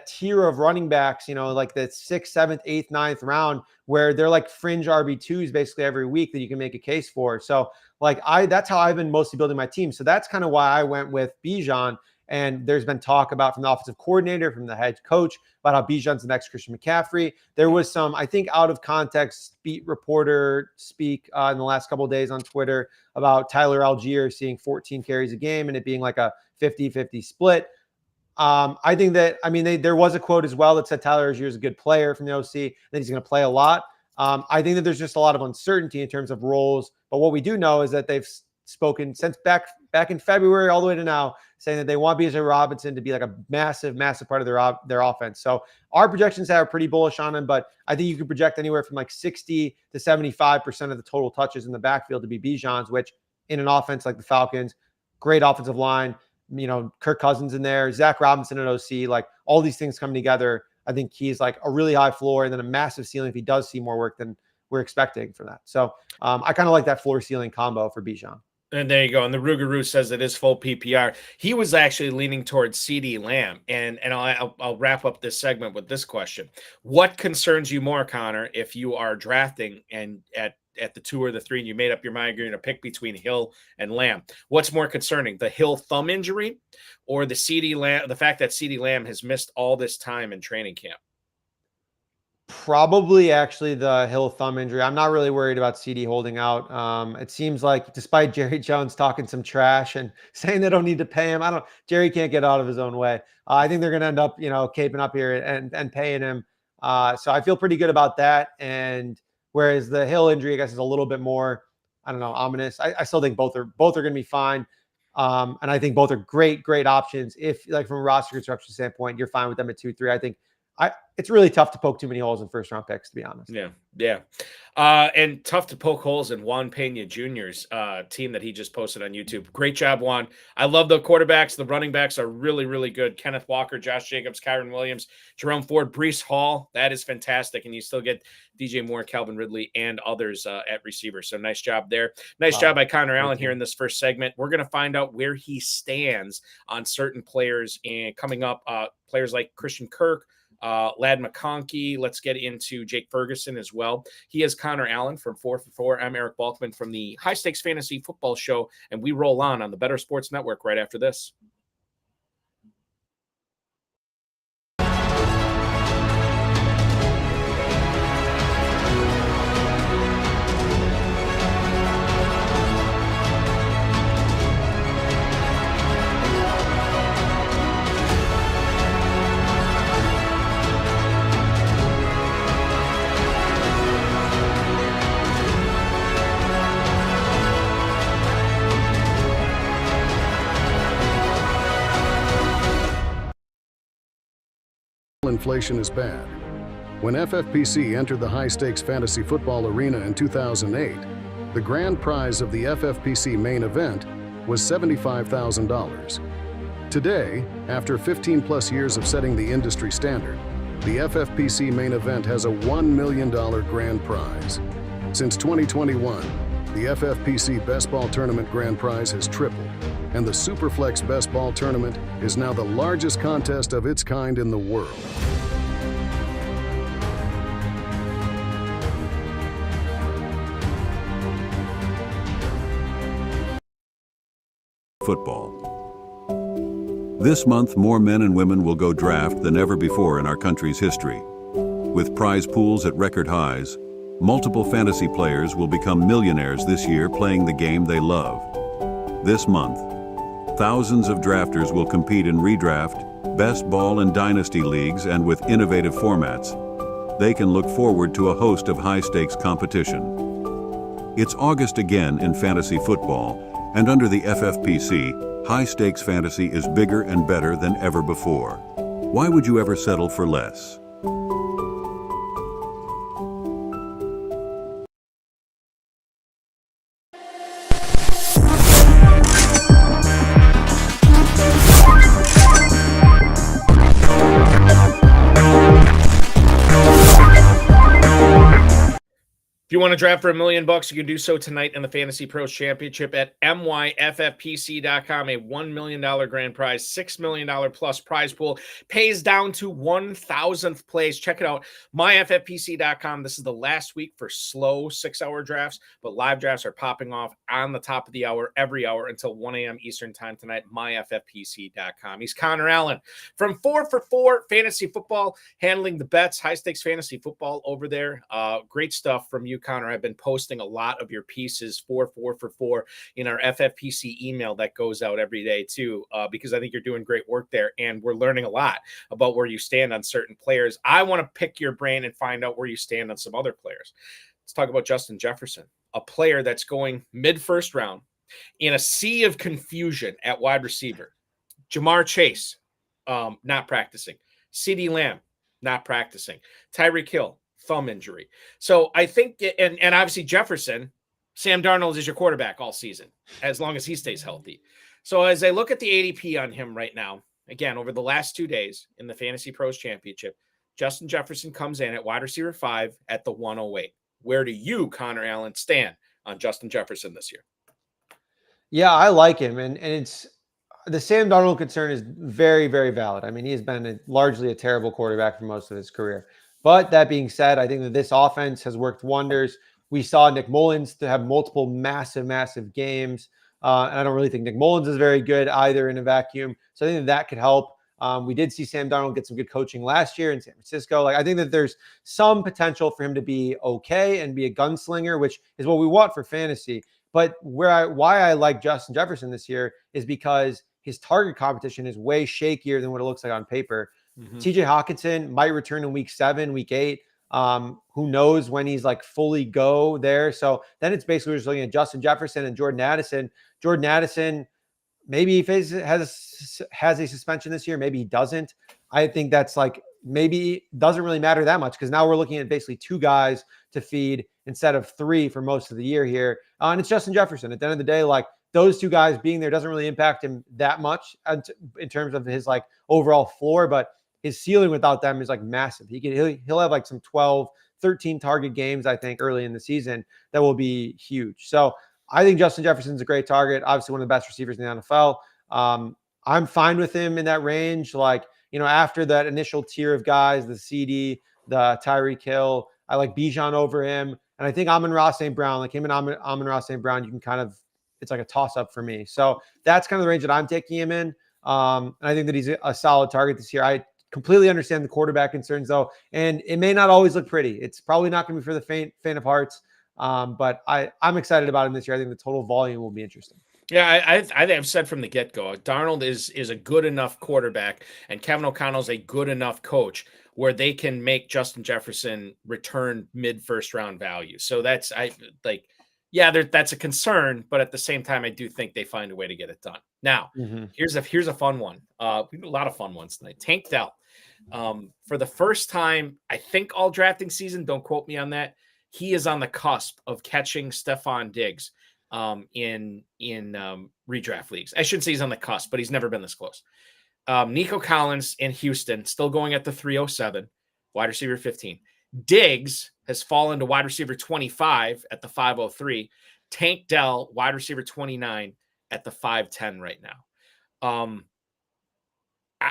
tier of running backs, like the 6th, 7th, 8th, 9th round, where they're like fringe RB2s basically every week that you can make a case for. So that's how I've been mostly building my team. So that's kind of why I went with Bijan. And there's been talk about from the offensive coordinator, from the head coach, about how Bijan's the next Christian McCaffrey. There was some, I think, out of context beat reporter speak in the last couple of days on Twitter about Tyler Algier seeing 14 carries a game and it being like a 50-50 split. I think that, there was a quote as well that said Tyler Algier is a good player from the OC, that he's going to play a lot. I think that there's just a lot of uncertainty in terms of roles. But what we do know is that they've spoken since back in February all the way to now, saying that they want Bijan Robinson to be like a massive part of their offense. So our projections are pretty bullish on him, but I think you could project anywhere from like 60 to 75% of the total touches in the backfield to be Bijan's, which in an offense like the Falcons, great offensive line, Kirk Cousins in there, Zach Robinson at OC, like all these things coming together. I think he's like a really high floor and then a massive ceiling if he does see more work than we're expecting for that. So I kind of like that floor ceiling combo for Bijan. And there you go. And the Rougarou says it is full PPR. He was actually leaning towards CeeDee Lamb. And I'll wrap up this segment with this question. What concerns you more, Connor, if you are drafting and at the 2 or the 3 and you made up your mind you're going to pick between Hill and Lamb? What's more concerning, the Hill thumb injury or the fact that CeeDee Lamb has missed all this time in training camp? Probably actually the Hill thumb injury. I'm not really worried about CD holding out. It seems like despite Jerry Jones talking some trash and saying they don't need to pay him, Jerry can't get out of his own way. I think they're going to end up, caping up here and paying him. So I feel pretty good about that. And whereas the Hill injury, I guess, is a little bit more, ominous. I still think both are going to be fine. And I think both are great options. If like from a roster construction standpoint, you're fine with them at 2-3. I think it's really tough to poke too many holes in first round picks, to be honest. Yeah. And tough to poke holes in Juan Pena Jr.'s team that he just posted on YouTube. Great job, Juan. I love the quarterbacks. The running backs are really, really good. Kenneth Walker, Josh Jacobs, Kyron Williams, Jerome Ford, Breece Hall. That is fantastic. And you still get DJ Moore, Calvin Ridley, and others at receiver. So nice job there. Nice job by Connor Allen here in this first segment. We're going to find out where he stands on certain players, and coming up, players like Christian Kirk, Lad McConkey. Let's get into Jake Ferguson as well. He is Connor Allen from 4 for 4. I'm Eric Balkman from the High Stakes Fantasy Football Show, and we roll on the Better Sports Network right after this. Inflation is bad. When FFPC entered the high-stakes fantasy football arena in 2008, the grand prize of the FFPC main event was $75,000. Today, after 15-plus years of setting the industry standard, the FFPC main event has a $1 million grand prize. Since 2021, the FFPC Best Ball Tournament grand prize has tripled, and the Superflex Best Ball Tournament is now the largest contest of its kind in the world. Football. This month, more men and women will go draft than ever before in our country's history. With prize pools at record highs, multiple fantasy players will become millionaires this year playing the game they love. This month, thousands of drafters will compete in redraft, best ball and dynasty leagues, and with innovative formats, they can look forward to a host of high-stakes competition. It's August again in fantasy football, and under the FFPC, high-stakes fantasy is bigger and better than ever before. Why would you ever settle for less? you want to draft for $1 million, you can do so tonight in the Fantasy Pros Championship at myffpc.com. A $1 million grand prize, $6 million plus prize pool, pays down to 1,000th place. Check it out, myffpc.com. This is the last week for slow 6-hour drafts, but live drafts are popping off on the top of the hour every hour until 1 a.m. Eastern time tonight. myffpc.com. He's Connor Allen from 4 for 4 Fantasy Football, handling the bets, high stakes fantasy football over there. Great stuff from you, Connor. I've been posting a lot of your pieces for 4 for 4 in our FFPC email that goes out every day too, because I think you're doing great work there, and we're learning a lot about where you stand on certain players. I want to pick your brain and find out where you stand on some other players. Let's talk about Justin Jefferson, a player that's going mid-first round in a sea of confusion at wide receiver. Ja'Marr Chase, not practicing. CeeDee Lamb, not practicing. Tyreek Hill, thumb injury. So I think, and obviously Jefferson, Sam Darnold is your quarterback all season, as long as he stays healthy. So as I look at the ADP on him right now, again, over the last 2 days in the Fantasy Pros Championship, Justin Jefferson comes in at wide receiver 5 at the 108. Where do you, Connor Allen, stand on Justin Jefferson this year? Yeah, I like him. And it's the Sam Darnold concern is very, very valid. I mean, he has been largely a terrible quarterback for most of his career. But that being said, I think that this offense has worked wonders. We saw Nick Mullins to have multiple massive games. And I don't really think Nick Mullins is very good either in a vacuum. So I think that could help. We did see Sam Darnold get some good coaching last year in San Francisco. Like, I think that there's some potential for him to be okay and be a gunslinger, which is what we want for fantasy. But why I like Justin Jefferson this year is because his target competition is way shakier than what it looks like on paper. TJ Hawkinson might return in week 7, week 8. Who knows when he's like fully go there. So then it's basically just looking at Justin Jefferson and Jordan Addison. Jordan Addison, maybe he has a suspension this year. Maybe he doesn't. I think that's like, maybe it doesn't really matter that much, because now we're looking at basically 2 guys to feed instead of 3 for most of the year here. And it's Justin Jefferson. At the end of the day, like, those 2 guys being there doesn't really impact him that much in terms of his like overall floor, but his ceiling without them is like massive. He'll have like some 12, 13 target games, I think, early in the season that will be huge. So I think Justin Jefferson's a great target. Obviously one of the best receivers in the NFL. I'm fine with him in that range. Like, you know, after that initial tier of guys, the CD, the Tyreek Hill, I like Bijan over him. And I think Amon-Ra St. Brown, like him and Amon-Ra St. Brown, you can kind of, it's like a toss-up for me. So that's kind of the range that I'm taking him in. And I think that he's a solid target this year. I completely understand the quarterback concerns, though, and it may not always look pretty. It's probably not going to be for the faint of hearts, but I'm excited about him this year. I think the total volume will be interesting. Yeah, I think I've said from the get-go, Darnold is a good enough quarterback, and Kevin O'Connell's a good enough coach where they can make Justin Jefferson return mid-first round value. So that's that's a concern, but at the same time, I do think they find a way to get it done. Now, here's a fun one. We do a lot of fun ones tonight. Tank Dell, for the first time, I think all drafting season. Don't quote me on that. He is on the cusp of catching Stephon Diggs in redraft leagues. I shouldn't say he's on the cusp, but he's never been this close. Nico Collins in Houston, still going at the 307, wide receiver 15. Diggs has fallen to wide receiver 25 at the 503. Tank Dell, wide receiver 29 at the 510 right now.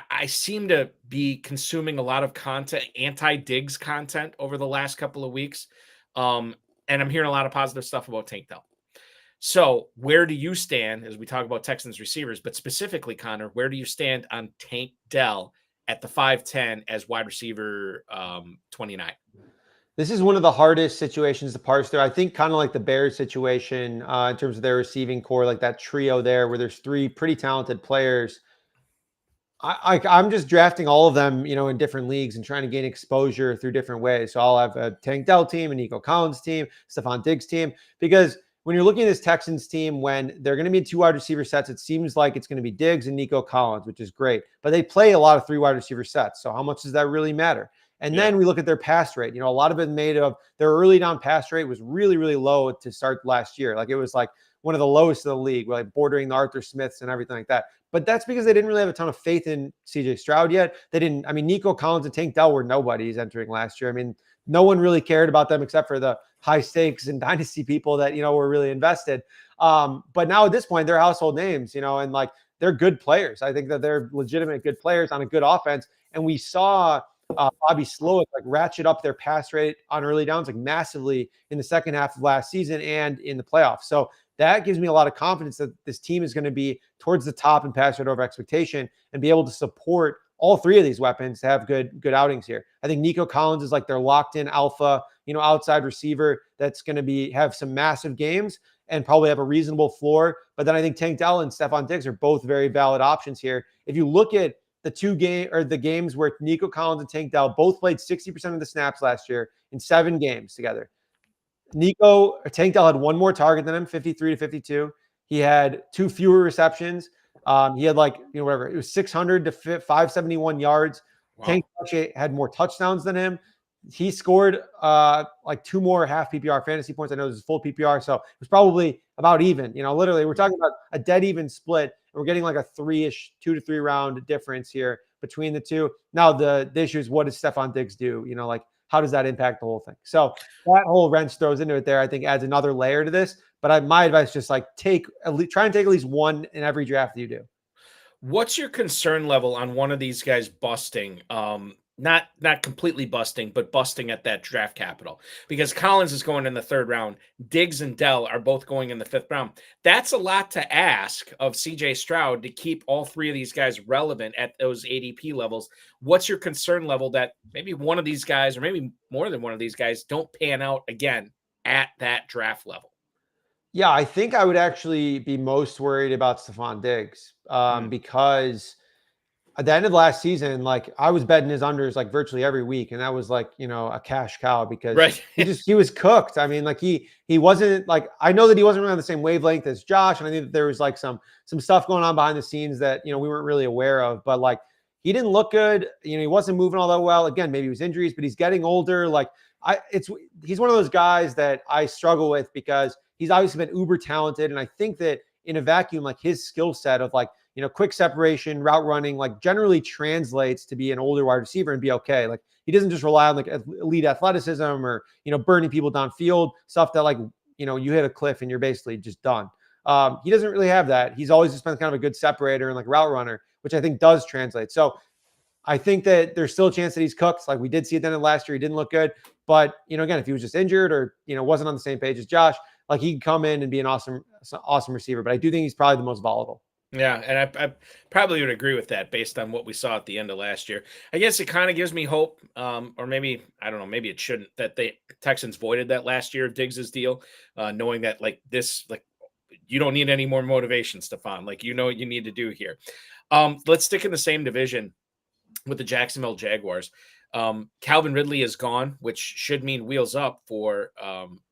I seem to be consuming a lot of content, anti-Diggs content over the last couple of weeks. And I'm hearing a lot of positive stuff about Tank Dell. So where do you stand as we talk about Texans receivers, but specifically, Connor, where do you stand on Tank Dell at the 510 as wide receiver 29? This is one of the hardest situations to parse through. I think kind of like the Bears situation in terms of their receiving core, like that trio there where there's 3 pretty talented players. I'm just drafting all of them, you know, in different leagues and trying to gain exposure through different ways. So I'll have a Tank Dell team, a Nico Collins team, Stephon Diggs team, because when you're looking at this Texans team, when they're going to be 2 wide receiver sets, it seems like it's going to be Diggs and Nico Collins, which is great. But they play a lot of 3 wide receiver sets. So how much does that really matter? And then we look at their pass rate. You know, a lot of it made of their early down pass rate was really, really low to start last year. Like it was like one of the lowest in the league, like bordering the Arthur Smiths and everything like that. But that's because they didn't really have a ton of faith in CJ Stroud yet. Nico Collins and Tank Dell were nobodies entering last year. I mean, no one really cared about them except for the high stakes and dynasty people that, were really invested. But now at this point, they're household names, and like they're good players. I think that they're legitimate good players on a good offense. And we saw Bobby Slowick like ratchet up their pass rate on early downs like massively in the second half of last season and in the playoffs. So that gives me a lot of confidence that this team is going to be towards the top in pass rate over expectation and be able to support all three of these weapons to have good outings here. I think Nico Collins is like their locked in alpha, outside receiver that's going to have some massive games and probably have a reasonable floor. But then I think Tank Dell and Stephon Diggs are both very valid options here. If you look at the games where Nico Collins and Tank Dell both played 60% of the snaps last year in 7 games together. Tank Dell had one more target than him, 53 to 52. He had 2 fewer receptions. He had whatever. It was 600 to 571 yards. Wow. Tank actually had more touchdowns than him. He scored 2 more half PPR fantasy points. I know this is full PPR, so it was probably about even. Literally, we're talking about a dead even split, and we're getting like a 3-ish, 2 to 3 round difference here between the two. Now the issue is, what does Stephon Diggs do? How does that impact the whole thing? So that whole wrench throws into it there, I think adds another layer to this. But my advice is just try and take at least one in every draft that you do. What's your concern level on one of these guys busting? Not completely busting, but busting at that draft capital, because Collins is going in the 3rd round. Diggs and Dell are both going in the 5th round. That's a lot to ask of CJ Stroud to keep all 3 of these guys relevant at those ADP levels. What's your concern level that maybe one of these guys, or maybe more than one of these guys, don't pan out again at that draft level? Yeah, I think I would actually be most worried about Stephon Diggs because at the end of last season, I was betting his unders virtually every week, and that was a cash cow because he was cooked. I mean, he wasn't I know that he wasn't really on the same wavelength as Josh, and I think that there was some stuff going on behind the scenes that we weren't really aware of. But he didn't look good. He wasn't moving all that well. Again, maybe it was injuries, but he's getting older. He's one of those guys that I struggle with because he's obviously been uber talented, and I think that in a vacuum, his skill set of quick separation, route running, generally translates to be an older wide receiver and be okay. He doesn't just rely on elite athleticism or, burning people downfield, stuff that you hit a cliff and you're basically just done. He doesn't really have that. He's always just been kind of a good separator and route runner, which I think does translate. So I think that there's still a chance that he's cooked. We did see at the end of last year, he didn't look good. But, again, if he was just injured or, wasn't on the same page as Josh, he could come in and be an awesome receiver. But I do think he's probably the most volatile. Yeah, and I probably would agree with that based on what we saw at the end of last year. I guess it kind of gives me hope, or maybe, I don't know, maybe it shouldn't, that the Texans voided that last year of Diggs' deal, knowing that you don't need any more motivation, Stephon. What you need to do here. Let's stick in the same division with the Jacksonville Jaguars. Calvin Ridley is gone, which should mean wheels up for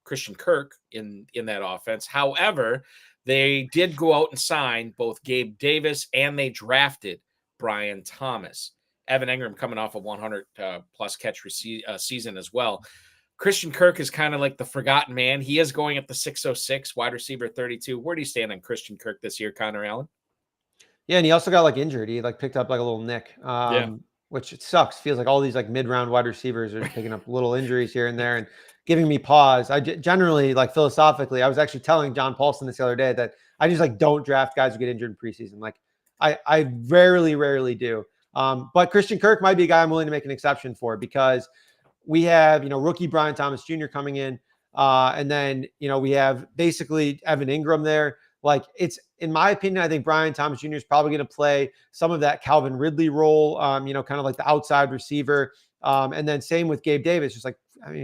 Christian Kirk in that offense. However, they did go out and sign both Gabe Davis, and they drafted Brian Thomas. Evan Engram coming off a 100 plus catch season as well. Christian Kirk is kind of like the forgotten man. He is going at the 606, wide receiver 32. Where do you stand on Christian Kirk this year, Connor Allen? Yeah, and he also got injured. He picked up a little nick, which it sucks. Feels like all these mid-round wide receivers are picking up little injuries here and there and giving me pause. I generally philosophically, I was actually telling John Paulson this the other day that I just don't draft guys who get injured in preseason. I rarely do. But Christian Kirk might be a guy I'm willing to make an exception for because we have, rookie Brian Thomas Jr. coming in. And then, we have basically Evan Engram there. It's, in my opinion, I think Brian Thomas Jr. is probably going to play some of that Calvin Ridley role, kind of the outside receiver. And then same with Gabe Davis, just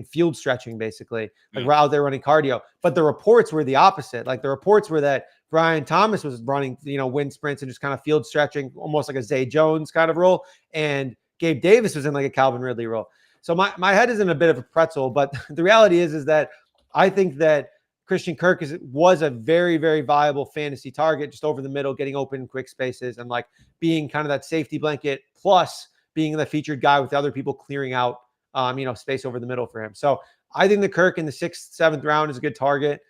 field stretching, basically, we're out there running cardio. But the reports were the opposite. The reports were that Brian Thomas was running, wind sprints and just kind of field stretching, almost like a Zay Jones kind of role. And Gabe Davis was in a Calvin Ridley role. So my head is in a bit of a pretzel, but the reality is that I think that Christian Kirk was a very, very viable fantasy target, just over the middle, getting open in quick spaces and being kind of that safety blanket, plus being the featured guy with the other people clearing out, space over the middle for him. So I think the Kirk in the 6th, 7th round is a good target,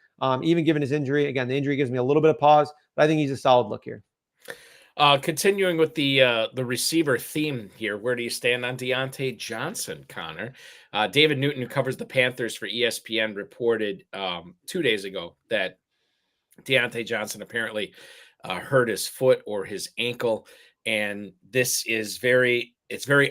even given his injury. Again, the injury gives me a little bit of pause, but I think he's a solid look here. Continuing with the receiver theme here, where do you stand on Diontae Johnson, Connor? David Newton, who covers the Panthers for ESPN, reported 2 days ago that Diontae Johnson apparently hurt his foot or his ankle, and this is very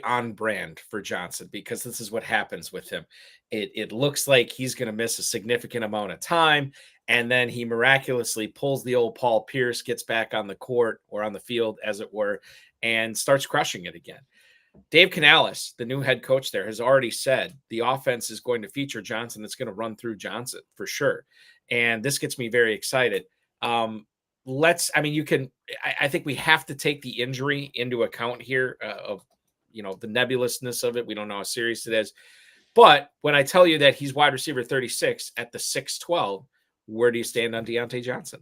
on brand for Johnson, because this is what happens with him. It looks like he's going to miss a significant amount of time, and then he miraculously pulls the old Paul Pierce, gets back on the court or on the field, as it were, and starts crushing it again. Dave Canales, the new head coach there, has already said the offense is going to feature Johnson. It's going to run through Johnson for sure. And this gets me very excited. I think we have to take the injury into account here of, the nebulousness of it. We don't know how serious it is. But when I tell you that he's wide receiver 36 at the 6'12", where do you stand on Diontae Johnson?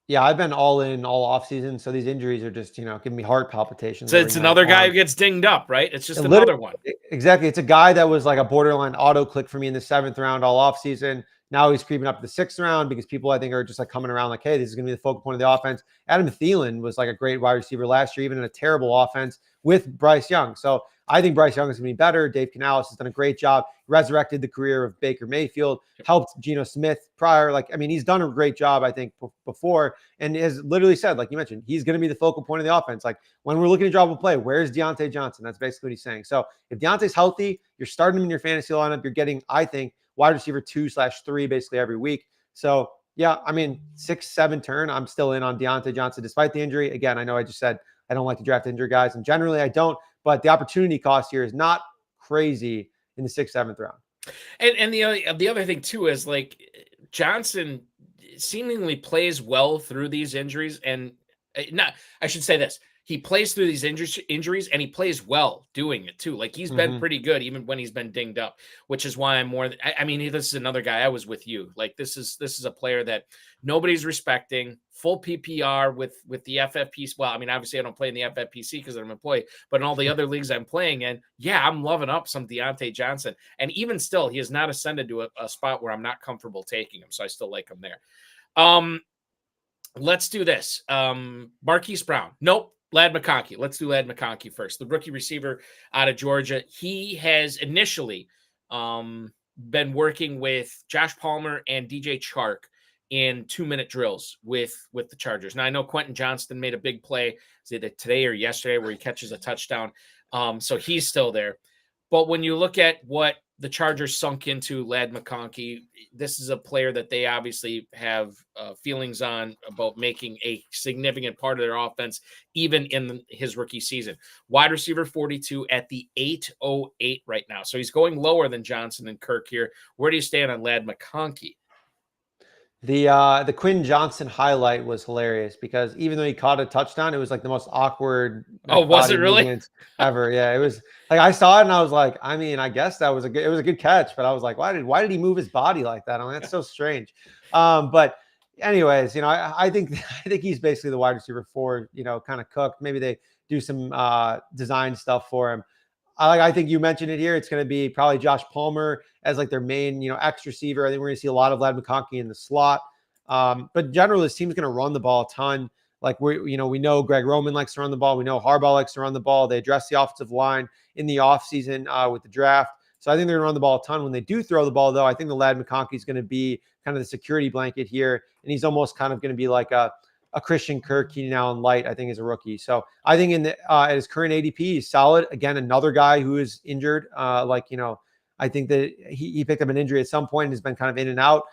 Yeah, I've been all in all offseason. So these injuries are just, giving me heart palpitations. So it's another guy who gets dinged up, right? It's just another one. Exactly. It's a guy that was like a borderline auto click for me in the 7th round all offseason. Now he's creeping up to the 6th round because people, I think, are just like coming around like, hey, this is going to be the focal point of the offense. Adam Thielen was like a great wide receiver last year, even in a terrible offense with Bryce Young. So I think Bryce Young is going to be better. Dave Canales has done a great job, resurrected the career of Baker Mayfield, helped Geno Smith prior. He's done a great job, I think, before, and has literally said, like you mentioned, he's going to be the focal point of the offense. Like when we're looking to drop a play, where's Diontae Johnson? That's basically what he's saying. So if Deontay's healthy, you're starting him in your fantasy lineup. You're getting, I think, wide receiver 2/3 basically every week. So yeah, 6-7 turn. I'm still in on Diontae Johnson despite the injury. Again, I know I just said I don't like to draft injured guys, and generally I don't, but the opportunity cost here is not crazy in the 6th, 7th round. And the other thing too is like Johnson seemingly plays well through these injuries, and I should say this. He plays through these injuries, and he plays well doing it too. Like he's been pretty good even when he's been dinged up, which is why I'm more. This is another guy. I was with you. Like this is a player that nobody's respecting. Full PPR with the FFPC. Well, obviously I don't play in the FFPC because I'm an employee, but in all the other leagues I'm playing in, yeah, I'm loving up some Diontae Johnson. And even still, he has not ascended to a spot where I'm not comfortable taking him. So I still like him there. Let's do this. Marquise Brown. Nope. Ladd McConkey. Let's do Ladd McConkey first. The rookie receiver out of Georgia. He has initially been working with Josh Palmer and DJ Chark in 2-minute drills with the Chargers. Now, I know Quentin Johnston made a big play either today or yesterday where he catches a touchdown. So he's still there. But when you look at what the Chargers sunk into Ladd McConkey, this is a player that they obviously have feelings on about making a significant part of their offense, even in his rookie season. Wide receiver 42 at the 808 right now. So he's going lower than Johnson and Kirk here. Where do you stand on Ladd McConkey? The Quinn Johnson highlight was hilarious because even though he caught a touchdown, it was like the most awkward. Was it really? Ever? Yeah, it was like I saw it and I was like, I guess it was a good catch, but I was like, why did he move his body like that? That's so strange. But anyways, I think he's basically the wide receiver 4, kind of cooked. Maybe they do some design stuff for him. I think you mentioned it here. It's going to be probably Josh Palmer as like their main, X receiver. I think we're going to see a lot of Ladd McConkey in the slot. But generally, this team's going to run the ball a ton. Like we know Greg Roman likes to run the ball. We know Harbaugh likes to run the ball. They address the offensive line in the offseason with the draft. So I think they're going to run the ball a ton. When they do throw the ball, though, I think the Ladd McConkey is going to be kind of the security blanket here. And he's almost kind of going to be like a Christian Kirk, Keenan Allen light, I think, as a rookie. So I think at his current ADP, he's solid. Again, another guy who is injured. I think that he picked up an injury at some point and has been kind of in and out.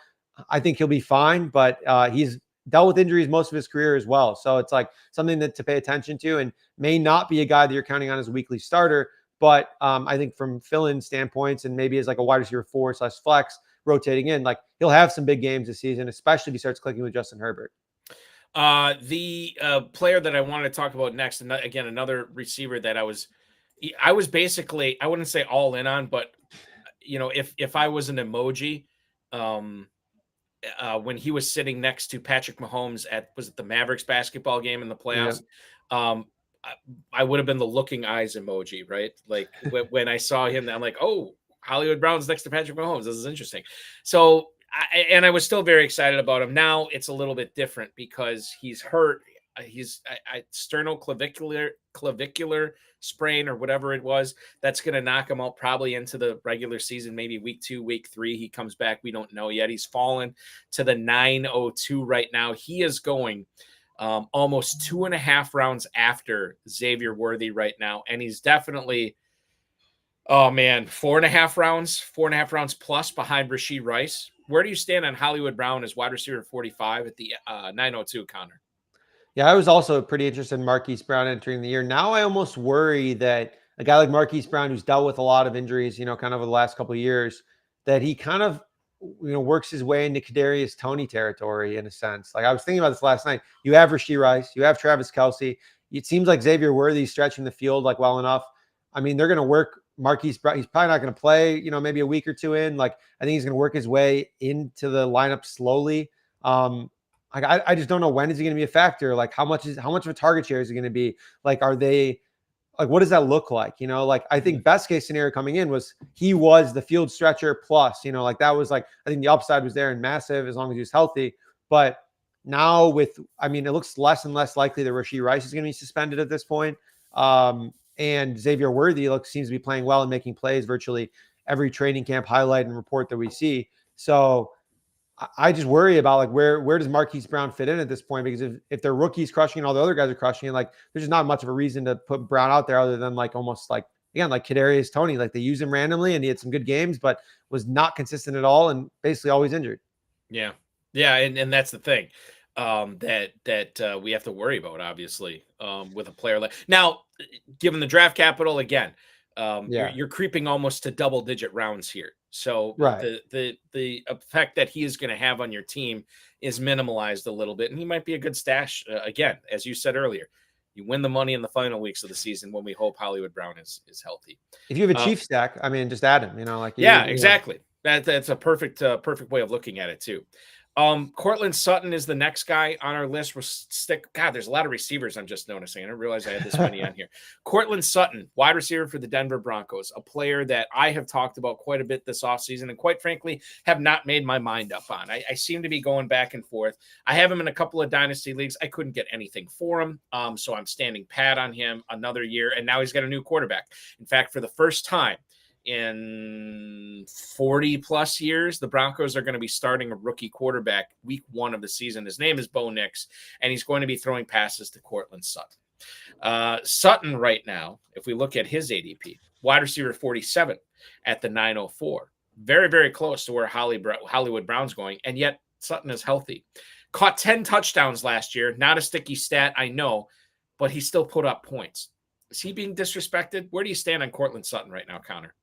I think he'll be fine, but he's dealt with injuries most of his career as well. So it's like something to pay attention to, and may not be a guy that you're counting on as a weekly starter. But I think from fill-in standpoints and maybe as like a wide receiver 4/flex rotating in, like he'll have some big games this season, especially if he starts clicking with Justin Herbert. The player that I wanted to talk about next, and again, another receiver that I was basically, I wouldn't say all in on, but if I was an emoji, when he was sitting next to Patrick Mahomes was it the Mavericks basketball game in the playoffs? Yeah. I would have been the looking eyes emoji, right? Like when I saw him, I'm like, oh, Hollywood Brown's next to Patrick Mahomes. This is interesting. So, I was still very excited about him. Now it's a little bit different because he's hurt. he's sternoclavicular sprain or whatever it was. That's going to knock him out probably into the regular season, maybe week 2, week 3. He comes back. We don't know yet. He's fallen to the 902 right now. He is going almost 2.5 rounds after Xavier Worthy right now. And he's definitely, 4.5 rounds plus behind Rashee Rice. Where do you stand on Hollywood Brown as wide receiver 45 at the 902, Connor? Yeah, I was also pretty interested in Marquise Brown entering the year. Now I almost worry that a guy like Marquise Brown, who's dealt with a lot of injuries, kind of over the last couple of years, that he kind of, works his way into Kadarius Toney territory in a sense. Like I was thinking about this last night. You have Rashee Rice, you have Travis Kelce. It seems like Xavier Worthy stretching the field like well enough. I mean, they're going to work Marquise Brown. He's probably not going to play, maybe a week or two in. Like I think he's going to work his way into the lineup slowly. I just don't know when is he going to be a factor. Like how much of a target share is he going to be? Like, what does that look like? I think best case scenario coming in was he was the field stretcher plus, that was I think the upside was there and massive as long as he was healthy. But now it looks less and less likely that Rashee Rice is going to be suspended at this point. And Xavier Worthy seems to be playing well and making plays virtually every training camp highlight and report that we see. So I just worry about where does Marquise Brown fit in at this point? Because if their rookies crushing and all the other guys are crushing it, there's just not much of a reason to put Brown out there other than almost Kadarius Toney. They use him randomly and he had some good games, but was not consistent at all and basically always injured. Yeah. Yeah. And that's the thing that we have to worry about, obviously, with a player now, given the draft capital again, you're creeping almost to double-digit rounds here. So right. the effect that he is going to have on your team is minimalized a little bit, and he might be a good stash again, as you said earlier. You win the money in the final weeks of the season when we hope Hollywood Brown is healthy. If you have a Chief stack, just add him. Exactly. That's a perfect way of looking at it too. Courtland Sutton is the next guy on our list. There's a lot of receivers I'm just noticing. I didn't realize I had this many on here. Courtland Sutton, wide receiver for the Denver Broncos, a player that I have talked about quite a bit this offseason and quite frankly have not made my mind up on. I seem to be going back and forth. I have him in a couple of dynasty leagues. I couldn't get anything for him. So I'm standing pat on him another year. And now he's got a new quarterback. In fact, for the first time in 40 plus years, the Broncos are going to be starting a rookie quarterback week 1 of the season. His name is Bo Nix, and he's going to be throwing passes to Courtland Sutton. Sutton right now, if we look at his ADP, wide receiver 47 at the 904, very, very close to where Hollywood Brown's going. And yet Sutton is healthy, caught 10 touchdowns last year. Not a sticky stat, I know, but he still put up points. Is he being disrespected? Where do you stand on Courtland Sutton right now, Connor?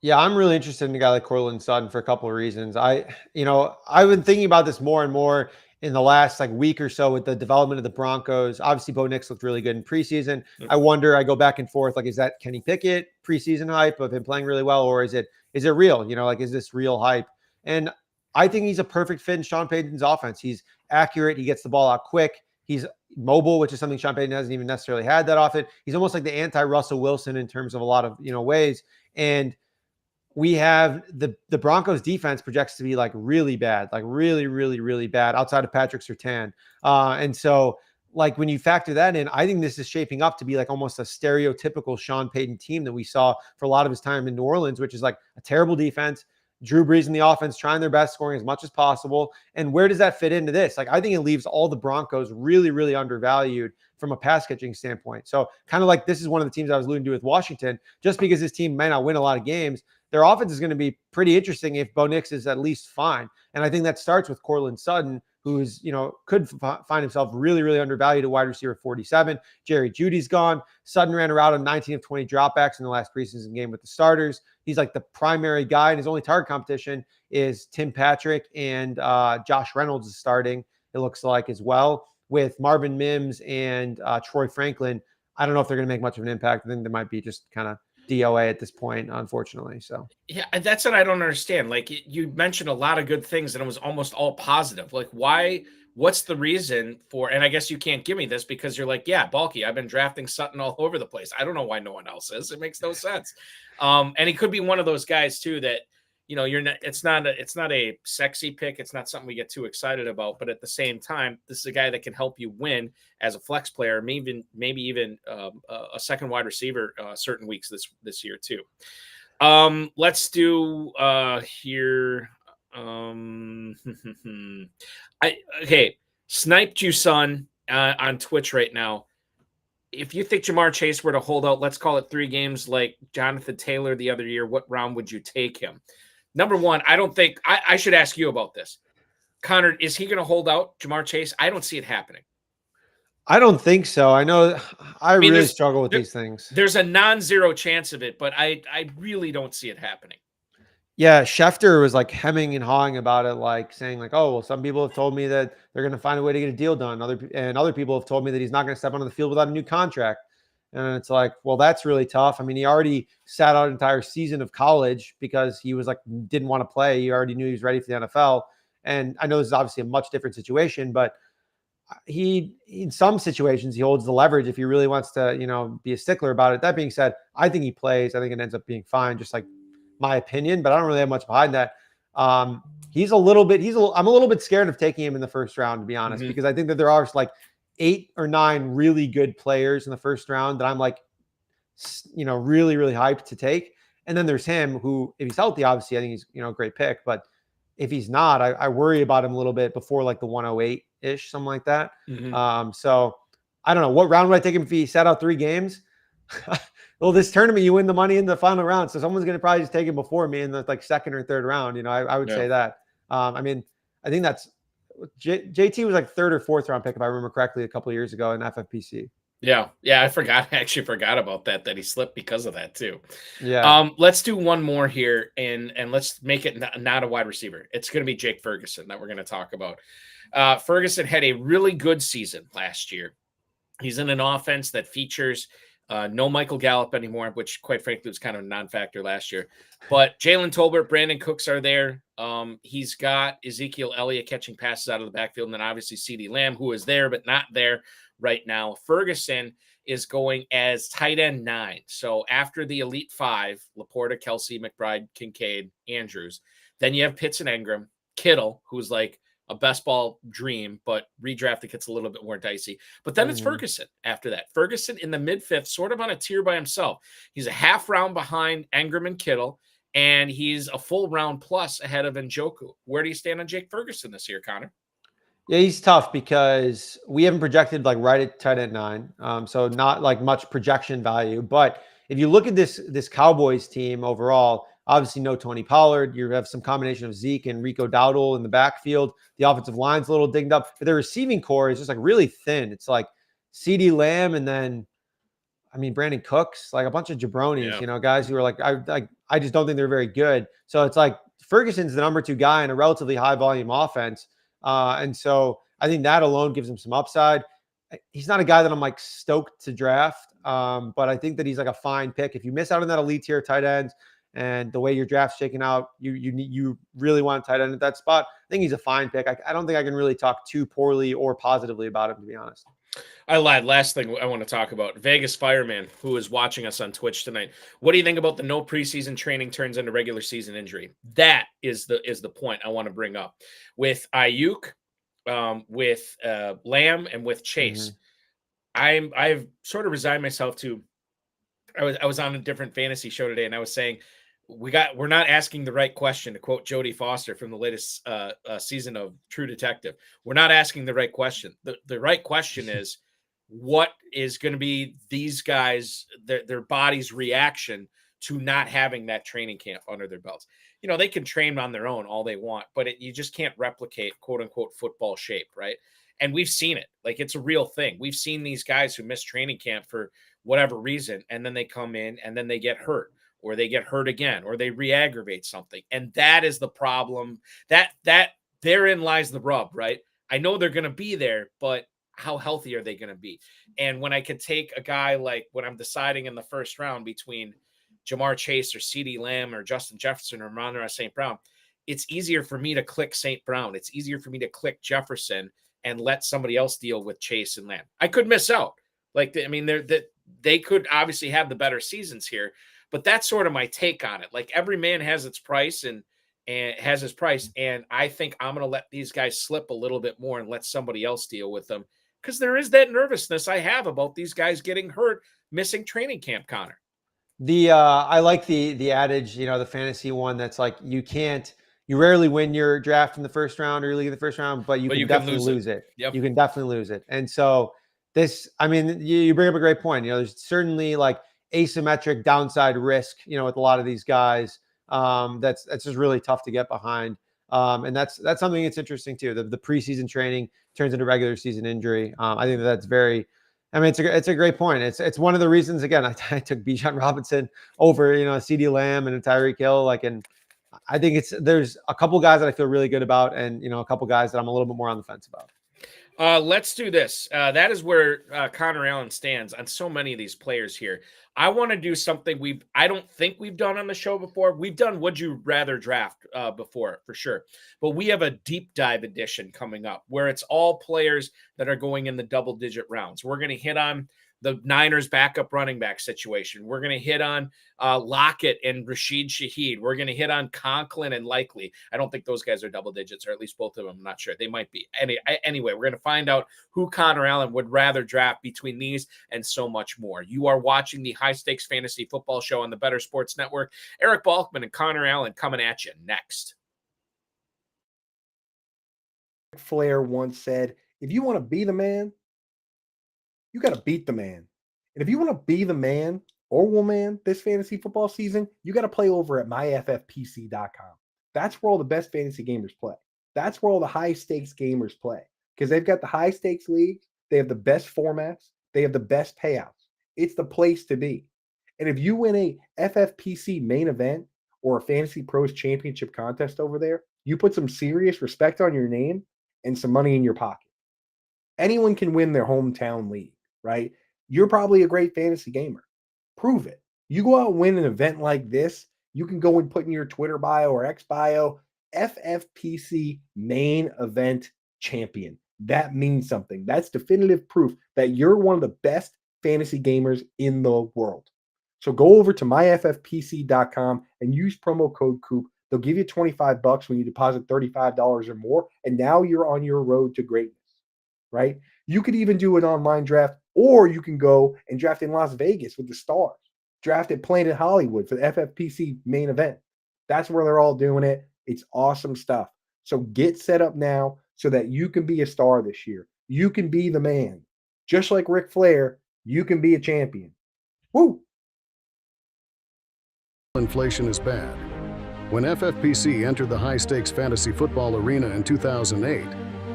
Yeah, I'm really interested in a guy like Courtland Sutton for a couple of reasons. I've been thinking about this more and more in the last week or so with the development of the Broncos. Obviously, Bo Nix looked really good in preseason. Mm-hmm. I go back and forth. Is that Kenny Pickett preseason hype of him playing really well, or is it real? Is this real hype? And I think he's a perfect fit in Sean Payton's offense. He's accurate. He gets the ball out quick. He's mobile, which is something Sean Payton hasn't even necessarily had that often. He's almost like the anti-Russell Wilson in terms of a lot of ways. And we have the Broncos defense projects to be really bad, really, really, really bad outside of Patrick Surtain. And so when you factor that in, I think this is shaping up to be almost a stereotypical Sean Payton team that we saw for a lot of his time in New Orleans, which is a terrible defense. Drew Brees in the offense trying their best, scoring as much as possible. And where does that fit into this? I think it leaves all the Broncos really, really undervalued from a pass catching standpoint. So kind of this is one of the teams I was alluding to with Washington, just because this team may not win a lot of games. Their offense is going to be pretty interesting if Bo Nix is at least fine. And I think that starts with Courtland Sutton, who's, could find himself really, really undervalued at wide receiver 47. Jerry Jeudy's gone. Sutton ran a route on 19 of 20 dropbacks in the last preseason game with the starters. He's the primary guy, and his only target competition is Tim Patrick and Josh Reynolds is starting, it looks like, as well, with Marvin Mims and Troy Franklin. I don't know if they're going to make much of an impact. I think they might be just kind of DOA at this point, unfortunately. So yeah, that's what I don't understand. You mentioned a lot of good things and it was almost all positive. Why? What's the reason for? And I guess you can't give me this because you're yeah, Balky, I've been drafting Sutton all over the place. I don't know why no one else is. It makes no sense. And he could be one of those guys too that it's not a sexy pick. It's not something we get too excited about, but at the same time, this is a guy that can help you win as a flex player, maybe even a second wide receiver certain weeks this year too. Let's do here. Okay, sniped you, son, on Twitch right now. If you think Ja'Marr Chase were to hold out, let's call it 3 games like Jonathan Taylor the other year, what round would you take him? Number one, I don't think I should ask you about this. Connor, is he going to hold out Ja'Marr Chase? I don't see it happening. I don't think so. I know I really struggle with these things. There's a non-zero chance of it, but I really don't see it happening. Yeah, Schefter was like hemming and hawing about it, like saying like, oh, well, some people have told me that they're going to find a way to get a deal done. Other people have told me that he's not going to step onto the field without a new contract. And it's like, well, that's really tough. I mean, he already sat out an entire season of college because he was like, didn't want to play. He already knew he was ready for the NFL. And I know this is obviously a much different situation, but in some situations, he holds the leverage if he really wants to, be a stickler about it. That being said, I think he plays. I think it ends up being fine, just like my opinion, but I don't really have much behind that. I'm a little bit scared of taking him in the first round, to be honest, because I think that there are like 8 or 9 really good players in the first round that I'm like, really, really hyped to take. And then there's him who, if he's healthy, obviously I think he's, a great pick, but if he's not, I worry about him a little bit before like the 108-ish, something like that. So I don't know. What round would I take him if he sat out 3 games? Well, this tournament, you win the money in the final round. So someone's going to probably just take him before me in the like 2nd or 3rd round. I would say that. I mean, I think that's JT was like 3rd or 4th round pick, if I remember correctly, a couple of years ago in FFPC. Yeah. I actually forgot about that he slipped because of that too. Yeah. Let's do one more here and let's make it not a wide receiver. It's going to be Jake Ferguson that we're going to talk about. Ferguson had a really good season last year. He's in an offense that features no Michael Gallup anymore, which quite frankly was kind of a non-factor last year. But Jalen Tolbert, Brandon Cooks are there. He's got Ezekiel Elliott catching passes out of the backfield, and then obviously CeeDee Lamb, who is there but not there right now. Ferguson is going as tight end 9. So after the Elite 5, Laporta, Kelsey, McBride, Kincaid, Andrews, then you have Pitts and Ingram, Kittle, who's like a best ball dream, but redraft gets a little bit more dicey. But then it's Ferguson after that. Ferguson in the mid-5th, sort of on a tier by himself. He's a half round behind Ingram and Kittle, and he's a full round plus ahead of Njoku. Where do you stand on Jake Ferguson this year, Connor? Yeah, he's tough because we haven't projected like right at tight end 9. So not like much projection value. But if you look at this Cowboys team overall, obviously no Tony Pollard. You have some combination of Zeke and Rico Dowdle in the backfield. The offensive line's a little dinged up, but the receiving core is just like really thin. It's like CeeDee Lamb and then, Brandon Cooks, like a bunch of jabronis, guys who are like, I just don't think they're very good. So it's like Ferguson's the number 2 guy in a relatively high volume offense. And so I think that alone gives him some upside. He's not a guy that I'm like stoked to draft. But I think that he's like a fine pick. If you miss out on that elite tier tight ends, and the way your draft's shaking out, you really want a tight end at that spot. I think he's a fine pick. I don't think I can really talk too poorly or positively about him, to be honest. I lied. Last thing I want to talk about, Vegas Fireman, who is watching us on Twitch tonight. What do you think about the no preseason training turns into regular season injury? That is the point I want to bring up. With Ayuk, with Lamb, and with Chase, I've sort of resigned myself to. I was on a different fantasy show today, and I was saying we're not asking the right question, to quote Jodie Foster from the latest season of True Detective. We're not asking the right question. The right question is, what is going to be these guys, their body's reaction to not having that training camp under their belts? They can train on their own all they want, but you just can't replicate quote unquote football shape, right? And we've seen it. Like, it's a real thing. We've seen these guys who miss training camp for whatever reason, and then they come in and then they get hurt, or they get hurt again, or they re-aggravate something. And that is the problem. That therein lies the rub, right? I know they're going to be there, but how healthy are they going to be? And when I could take a guy like, when I'm deciding in the first round between Ja'Marr Chase or CeeDee Lamb or Justin Jefferson or Amon-Ra St. Brown, it's easier for me to click St. Brown. It's easier for me to click Jefferson and let somebody else deal with Chase and Lamb. I could miss out. They could obviously have the better seasons here, but that's sort of my take on it. Like, every man has its price, and and has his price. And I think I'm going to let these guys slip a little bit more and let somebody else deal with them, because there is that nervousness I have about these guys getting hurt, missing training camp, Connor. I like the adage, the fantasy one that's like, you rarely win your draft in the first round or your league in the first round, but you can definitely lose it. Yep. You can definitely lose it. And so you bring up a great point. There's certainly like asymmetric downside risk, with a lot of these guys. That's just really tough to get behind. And that's something that's interesting too. The preseason training turns into regular season injury. I think that's very, it's a great point. It's one of the reasons, again, I took Bijan Robinson over, CeeDee Lamb and Tyreek Hill. And I think there's a couple guys that I feel really good about, and, a couple guys that I'm a little bit more on the fence about. Let's do this. That is where Connor Allen stands on so many of these players here. I want to do something I don't think we've done on the show before. We've done Would You Rather Draft before, for sure. But we have a deep dive edition coming up where it's all players that are going in the double-digit rounds. We're going to hit on the Niners backup running back situation. We're going to hit on Lockett and Rashid Shaheed. We're going to hit on Conklin and Likely. I don't think those guys are double digits, or at least both of them. I'm not sure. They might be. Anyway, we're going to find out who Connor Allen would rather draft between these and so much more. You are watching the High Stakes Fantasy Football Show on the Better Sports Network. Eric Balkman and Connor Allen coming at you next. Flair once said, if you want to be the man, you got to beat the man. And if you want to be the man or woman this fantasy football season, you got to play over at myffpc.com. That's where all the best fantasy gamers play. That's where all the high stakes gamers play, because they've got the high stakes leagues. They have the best formats. They have the best payouts. It's the place to be. And if you win a FFPC main event or a Fantasy Pros Championship contest over there, you put some serious respect on your name and some money in your pocket. Anyone can win their hometown league, right? You're probably a great fantasy gamer. Prove it. You go out and win an event like this, you can go and put in your Twitter bio or X bio, FFPC main event champion. That means something. That's definitive proof that you're one of the best fantasy gamers in the world. So go over to myffpc.com and use promo code COOP. They'll give you $25 when you deposit $35 or more. And now you're on your road to greatness, right? You could even do an online draft, or you can go and draft in Las Vegas with the stars. Draft at Planet Hollywood for the FFPC main event. That's where they're all doing it. It's awesome stuff. So get set up now so that you can be a star this year. You can be the man. Just like Ric Flair, you can be a champion. Woo! Inflation is bad. When FFPC entered the high-stakes fantasy football arena in 2008,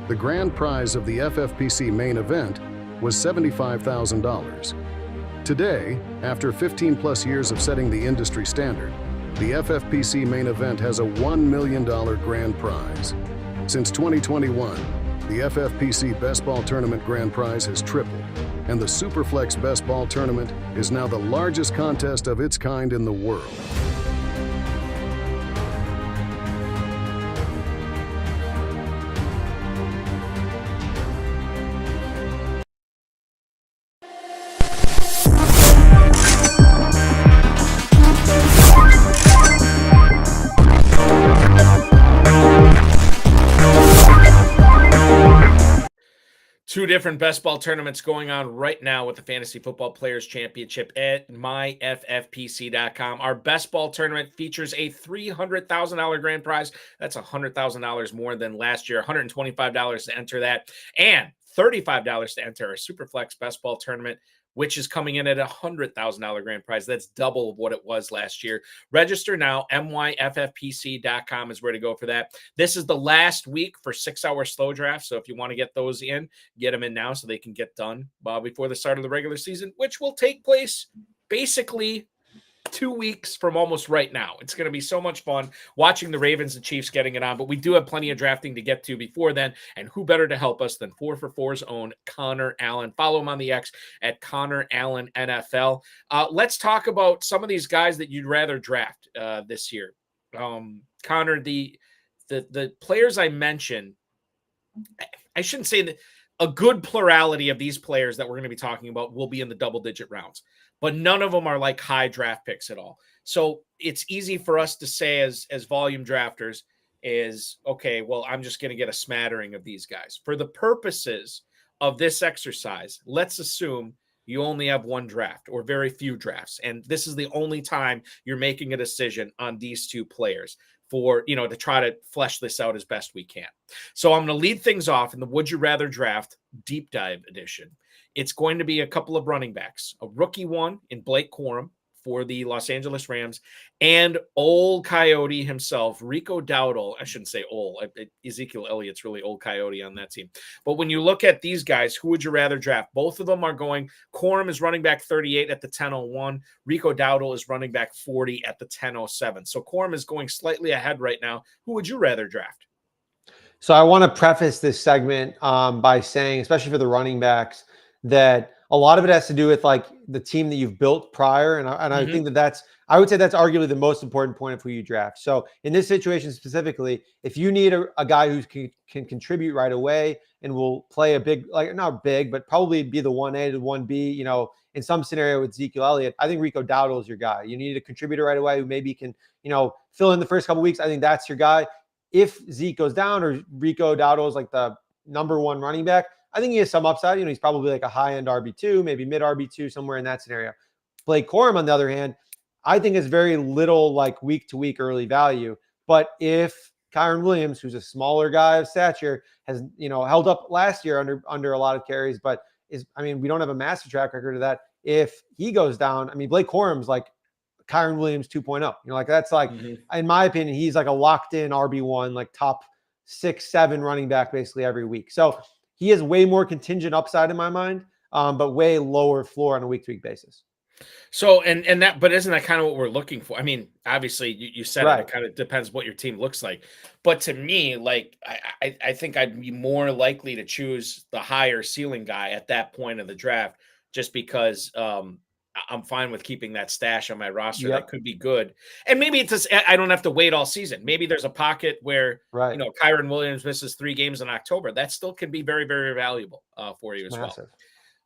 the grand prize of the FFPC main event was $75,000. Today, after 15-plus years of setting the industry standard, the FFPC main event has a $1 million grand prize. Since 2021, the FFPC Best Ball Tournament grand prize has tripled, and the Superflex Best Ball Tournament is now the largest contest of its kind in the world. Two different best ball tournaments going on right now with the Fantasy Football Players Championship at myffpc.com. Our best ball tournament features a $300,000 grand prize. That's $100,000 more than last year. $125 to enter that, and $35 to enter our Superflex best ball tournament, which is coming in at a $100,000 grand prize. That's double of what it was last year. Register now. myffpc.com is where to go for that. This is the last week for 6-hour slow drafts. So if you want to get those in, get them in now so they can get done before the start of the regular season, which will take place basically 2 weeks from almost right now. It's going to be so much fun watching the Ravens and Chiefs getting it on, but we do have plenty of drafting to get to before then, and who better to help us than 4for4's own Connor Allen. Follow him on the X at Connor Allen NFL. Let's talk about some of these guys that you'd rather draft this year. Connor, the players I mentioned, I shouldn't say that a good plurality of these players that we're going to be talking about will be in the double-digit rounds. but none of them are like high draft picks at all. So it's easy for us to say as volume drafters is, okay, well, I'm just going to get a smattering of these guys. For the purposes of this exercise, let's assume you only have one draft or very few drafts. And this is the only time you're making a decision on these two players for, to try to flesh this out as best we can. So I'm going to lead things off in the Would You Rather Draft Deep Dive Edition. It's going to be a couple of running backs, a rookie one in Blake Corum for the Los Angeles Rams, and old Coyote himself, Rico Dowdle. I shouldn't say old. Ezekiel Elliott's really old Coyote on that team. But when you look at these guys, who would you rather draft? Both of them are going. Corum is running back 38 at the 10:01. Rico Dowdle is running back 40 at the 10:07. So Corum is going slightly ahead right now. Who would you rather draft? So I want to preface this segment by saying, especially for the running backs, that a lot of it has to do with like the team that you've built prior. And I think I would say that's arguably the most important point of who you draft. So in this situation specifically, if you need a guy who can contribute right away and will play a big, like not big, but probably be the 1A to 1B, in some scenario with Ezekiel Elliott, I think Rico Dowdle is your guy. You need a contributor right away who maybe can, fill in the first couple of weeks. I think that's your guy. If Zeke goes down or Rico Dowdle is like the number one running back, I think he has some upside. He's probably like a high-end RB2, maybe mid RB2, somewhere in that scenario. Blake Corum, on the other hand, I think is very little like week-to-week early value. But if Kyren Williams, who's a smaller guy of stature, has held up last year under a lot of carries, but we don't have a massive track record of that. If he goes down, Blake Corum's like Kyren Williams 2.0. That's like, in my opinion, he's like a locked-in RB1, like top 6-7 running back basically every week. So he has way more contingent upside in my mind, but way lower floor on a week-to-week basis. So, but isn't that kind of what we're looking for? Obviously you said right. It kind of depends what your team looks like. But to me, like, I think I'd be more likely to choose the higher ceiling guy at that point of the draft, just because I'm fine with keeping that stash on my roster. That could be good. And maybe it's just, I don't have to wait all season. Maybe there's a pocket where, Kyren Williams misses 3 games in October. That still can be very, very valuable for you as massive.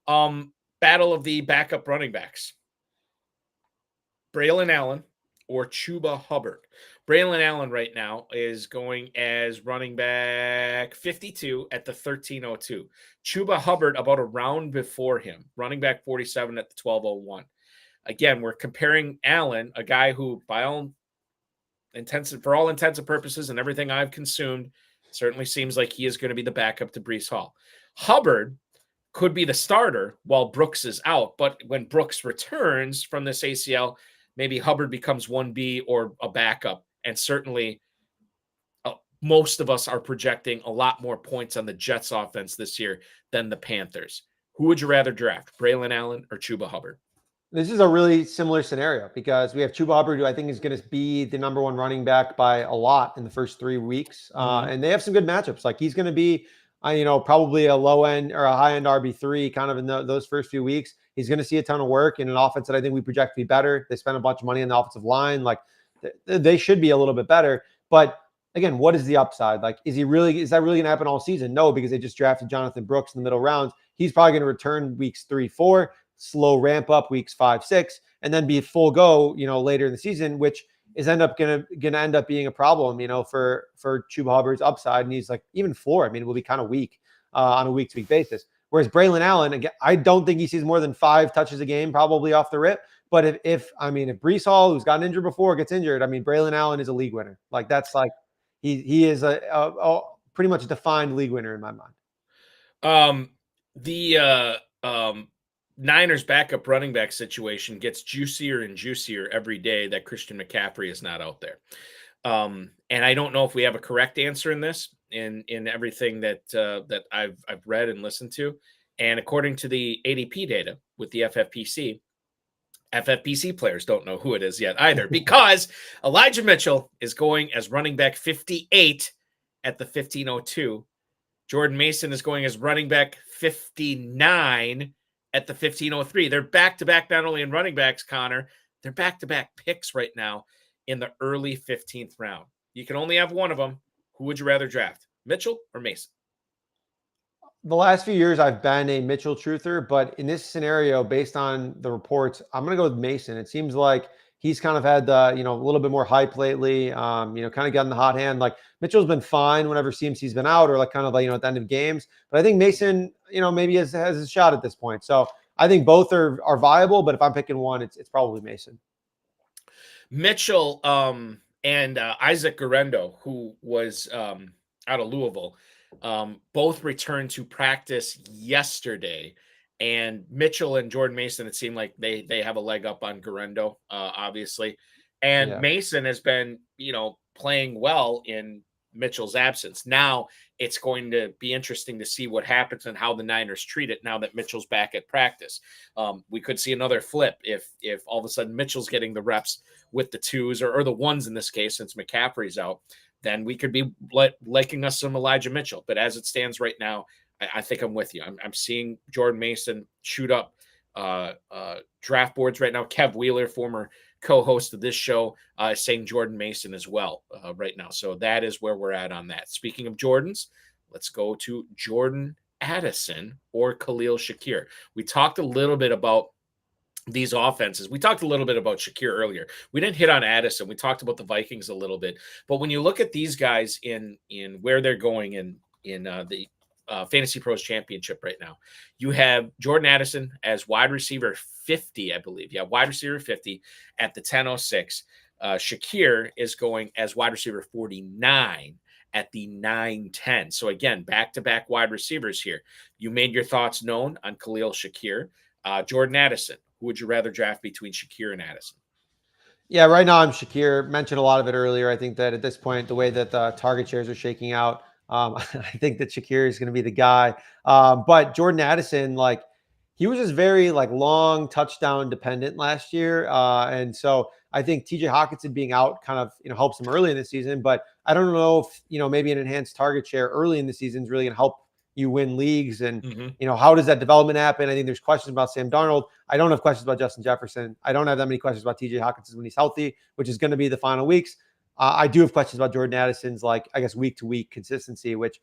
Well. Battle of the backup running backs. Braelon Allen or Chuba Hubbard. Braelon Allen right now is going as running back 52 at the 13:02. Chuba Hubbard about a round before him, running back 47 at the 12:01. Again, we're comparing Allen, a guy who, for all intents and purposes and everything I've consumed, certainly seems like he is going to be the backup to Breece Hall. Hubbard could be the starter while Brooks is out, but when Brooks returns from this ACL, maybe Hubbard becomes 1B or a backup. And certainly most of us are projecting a lot more points on the Jets offense this year than the Panthers. Who would you rather draft, Braelon Allen or Chuba Hubbard? This is a really similar scenario because we have Chuba Hubbard, who I think is going to be the number one running back by a lot in the first 3 weeks. And they have some good matchups. Like he's going to be, probably a low end or a high end RB3 kind of in those first few weeks. He's going to see a ton of work in an offense that I think we project to be better. They spent a bunch of money on the offensive line. Like they should be a little bit better. But again, what is the upside? Like, is that really going to happen all season? No, because they just drafted Jonathan Brooks in the middle rounds. He's probably going to return weeks 3, 4, slow ramp up weeks 5, 6, and then be full go, later in the season, which is going to end up being a problem, for Chuba Hubbard's upside. And he's like, even floor, it will be kind of weak on a week-to-week basis. Whereas Braelon Allen, again, I don't think he sees more than 5 touches a game, probably off the rip. But if Breece Hall, who's gotten injured before, gets injured, Braelon Allen is a league winner. Like that's like he is a pretty much a defined league winner in my mind. The Niners backup running back situation gets juicier and juicier every day that Christian McCaffrey is not out there. And I don't know if we have a correct answer in this in everything that I've read and listened to. And according to the ADP data with the FFPC players don't know who it is yet either, because Elijah Mitchell is going as running back 58 at the 15:02. Jordan Mason is going as running back 59 at the 15:03. They're back-to-back not only in running backs, Connor, they're back-to-back picks right now in the early 15th round. You can only have one of them. Who would you rather draft, Mitchell or Mason? the last few years I've been a Mitchell truther, but in this scenario, based on the reports, I'm going to go with Mason. It seems like he's kind of had the, a little bit more hype lately, kind of gotten the hot hand. Like Mitchell's been fine whenever CMC's been out or like kind of like, at the end of games. But I think Mason, maybe has a shot at this point. So I think both are viable, but if I'm picking one, it's probably Mason. Mitchell and Isaac Guerrero, who was out of Louisville, both returned to practice yesterday. And Mitchell and Jordan Mason, it seemed like they have a leg up on Guerrero, obviously. And Mason has been, playing well in Mitchell's absence. Now it's going to be interesting to see what happens and how the Niners treat it now that Mitchell's back at practice. We could see another flip if all of a sudden Mitchell's getting the reps with the twos or the ones in this case, since McCaffrey's out, then we could be liking us some Elijah Mitchell. But as it stands right now, I think I'm with you. I'm seeing Jordan Mason shoot up draft boards right now. Kev Wheeler, former co-host of this show, is saying Jordan Mason as well right now. So that is where we're at on that. Speaking of Jordans, let's go to Jordan Addison or Khalil Shakir. We talked a little bit about these offenses. We talked a little bit about Shakir earlier. We didn't hit on Addison. We talked about the Vikings a little bit. But when you look at these guys in where they're going in the Fantasy Pros Championship right now, you have Jordan Addison as wide receiver 50, I believe. Yeah, wide receiver 50 at the 10:06. Shakir is going as wide receiver 49 at the 9:10. So again, back-to-back wide receivers here. You made your thoughts known on Khalil Shakir. Jordan Addison, who would you rather draft between Shakir and Addison? Yeah, right now I'm Shakir. Mentioned a lot of it earlier. I think that at this point, the way that the target shares are shaking out, I think that Shakir is going to be the guy. But Jordan Addison, like, he was just very like long touchdown dependent last year. And so I think TJ Hawkinson being out kind of, helps him early in the season, but I don't know if, maybe an enhanced target share early in the season is really going to help you win leagues. And, how does that development happen? I think there's questions about Sam Darnold. I don't have questions about Justin Jefferson. I don't have that many questions about TJ Hawkinson when he's healthy, which is going to be the final weeks. I do have questions about Jordan Addison's, like, I guess, week-to-week consistency, which,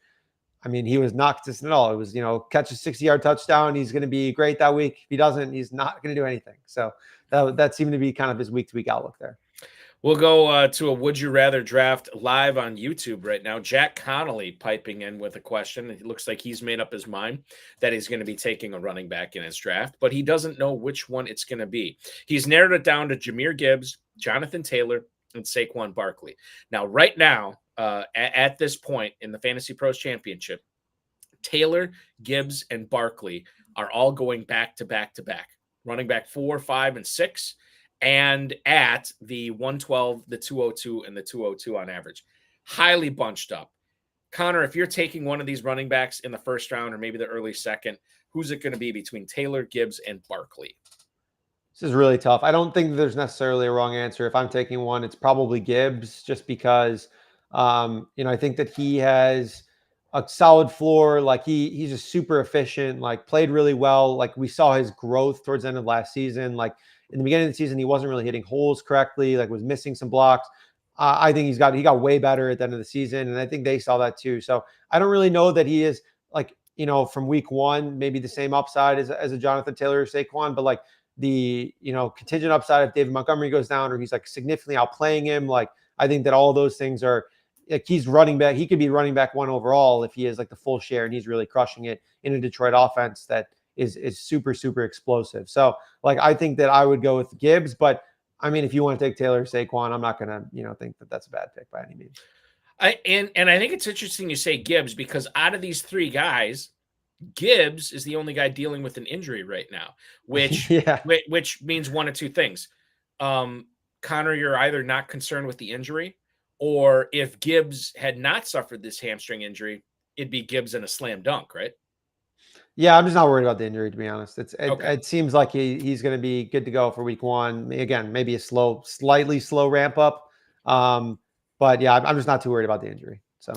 I mean, he was not consistent at all. It was, catch a 60-yard touchdown. He's going to be great that week. If he doesn't, he's not going to do anything. So that seemed to be kind of his week-to-week outlook there. We'll go to a Would You Rather draft live on YouTube right now. Jack Connolly piping in with a question. It looks like he's made up his mind that he's going to be taking a running back in his draft, but he doesn't know which one it's going to be. He's narrowed it down to Jahmyr Gibbs, Jonathan Taylor, and Saquon Barkley. Now, right now, at this point in the Fantasy Pros Championship, Taylor, Gibbs, and Barkley are all going back to back to back. Running back 4, 5, and 6. And at the 112, the 202, and the 202 on average. Highly bunched up. Connor, if you're taking one of these running backs in the first round or maybe the early second, who's it going to be between Taylor, Gibbs, and Barkley? This is really tough. I don't think there's necessarily a wrong answer. If I'm taking one, it's probably Gibbs, just because, I think that he has a solid floor. Like he's just super efficient, like played really well. Like we saw his growth towards the end of last season. Like in the beginning of the season, he wasn't really hitting holes correctly, like was missing some blocks. I think he got way better at the end of the season. And I think they saw that too. So I don't really know that he is like, from week one, maybe the same upside as a Jonathan Taylor or Saquon, but like the, contingent upside if David Montgomery goes down or he's like significantly outplaying him. Like, I think that all those things are, like, he's running back. He could be running back 1 overall if he is like the full share and he's really crushing it in a Detroit offense that is super, super explosive. So like, I think that I would go with Gibbs, but I mean, if you want to take Taylor or Saquon, I'm not going to, think that that's a bad pick by any means. And I think it's interesting you say Gibbs, because out of these 3 guys, Gibbs is the only guy dealing with an injury right now, which which means one of two things. Connor, you're either not concerned with the injury, or if Gibbs had not suffered this hamstring injury, it'd be Gibbs in a slam dunk, right? Yeah, I'm just not worried about the injury, to be honest. It seems like he's going to be good to go for week 1. Again, maybe a slightly slow ramp up. But yeah, I'm just not too worried about the injury. So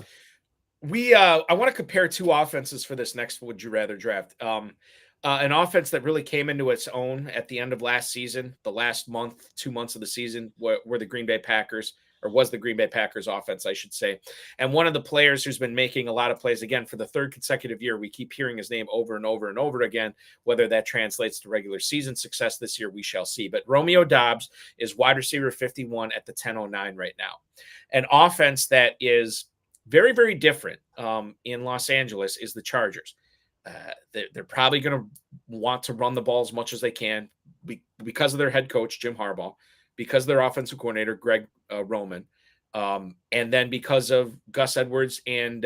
I want to compare 2 offenses for this next Would You Rather draft. An offense that really came into its own at the end of last season, the last 2 months of the season were the Green Bay Packers. or was the Green Bay Packers offense, I should say. And one of the players who's been making a lot of plays, again, for the third consecutive year, we keep hearing his name over and over and over again. Whether that translates to regular season success this year, we shall see. But Romeo Doubs is wide receiver 51 at the 1009 right now. An offense that is very, very different in Los Angeles is the Chargers. They're probably going to want to run the ball as much as they can because of their head coach, Jim Harbaugh, because of their offensive coordinator, Greg Roman, and then because of Gus Edwards and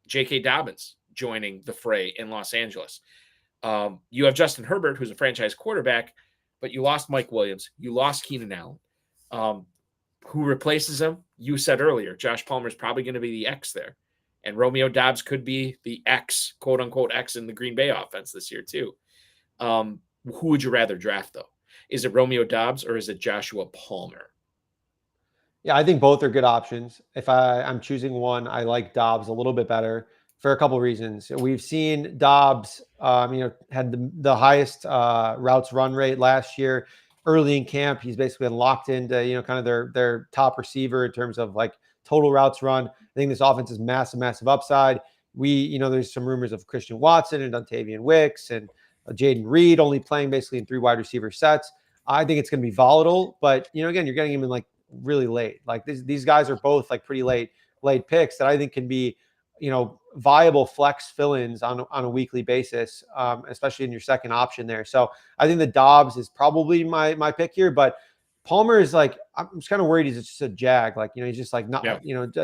J.K. Dobbins joining the fray in Los Angeles. You have Justin Herbert, who's a franchise quarterback, but you lost Mike Williams. You lost Keenan Allen. Who replaces him? You said earlier, Josh Palmer is probably going to be the X there. And Romeo Doubs could be the X, quote unquote, X in the Green Bay offense this year, too. Who would you rather draft, though? Is it Romeo Doubs or is it Joshua Palmer? Yeah, I think both are good options. If I'm choosing one, I like Doubs a little bit better for a couple of reasons. We've seen Doubs, had the highest routes run rate last year. Early in camp, he's basically been locked into, kind of their top receiver in terms of like total routes run. I think this offense is massive upside. There's some rumors of Christian Watson and Dontavian Wicks and Jayden Reed only playing basically in 3 wide receiver sets. I think it's going to be volatile, but again, you're getting him in like really late. Like these guys are both like pretty late picks that I think can be, viable flex fill-ins on a weekly basis, especially in your second option there. So I think the Doubs is probably my pick here, but Palmer is like, I'm just kind of worried he's just a jag. Like, he's just like not,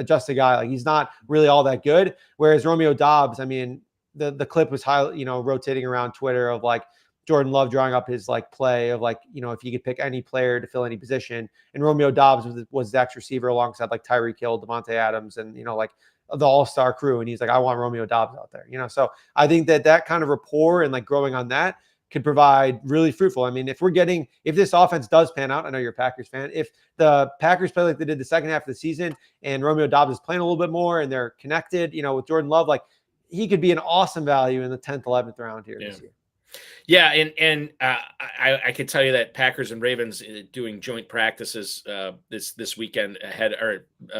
just a guy. Like he's not really all that good. Whereas Romeo Doubs, I mean, the clip was rotating around Twitter of like Jordan Love drawing up his like play of like, if you could pick any player to fill any position, and Romeo Doubs was Zach's receiver alongside like Tyreek Hill, Devontae Adams, and like the all-star crew. And he's like, I want Romeo Doubs out there, So I think that kind of rapport and like growing on that could provide really fruitful. I mean, if this offense does pan out, I know you're a Packers fan. If the Packers play like they did the second half of the season and Romeo Doubs is playing a little bit more and they're connected, with Jordan Love, like he could be an awesome value in the 10th, 11th round here this year. Yeah, and I can tell you that Packers and Ravens doing joint practices this weekend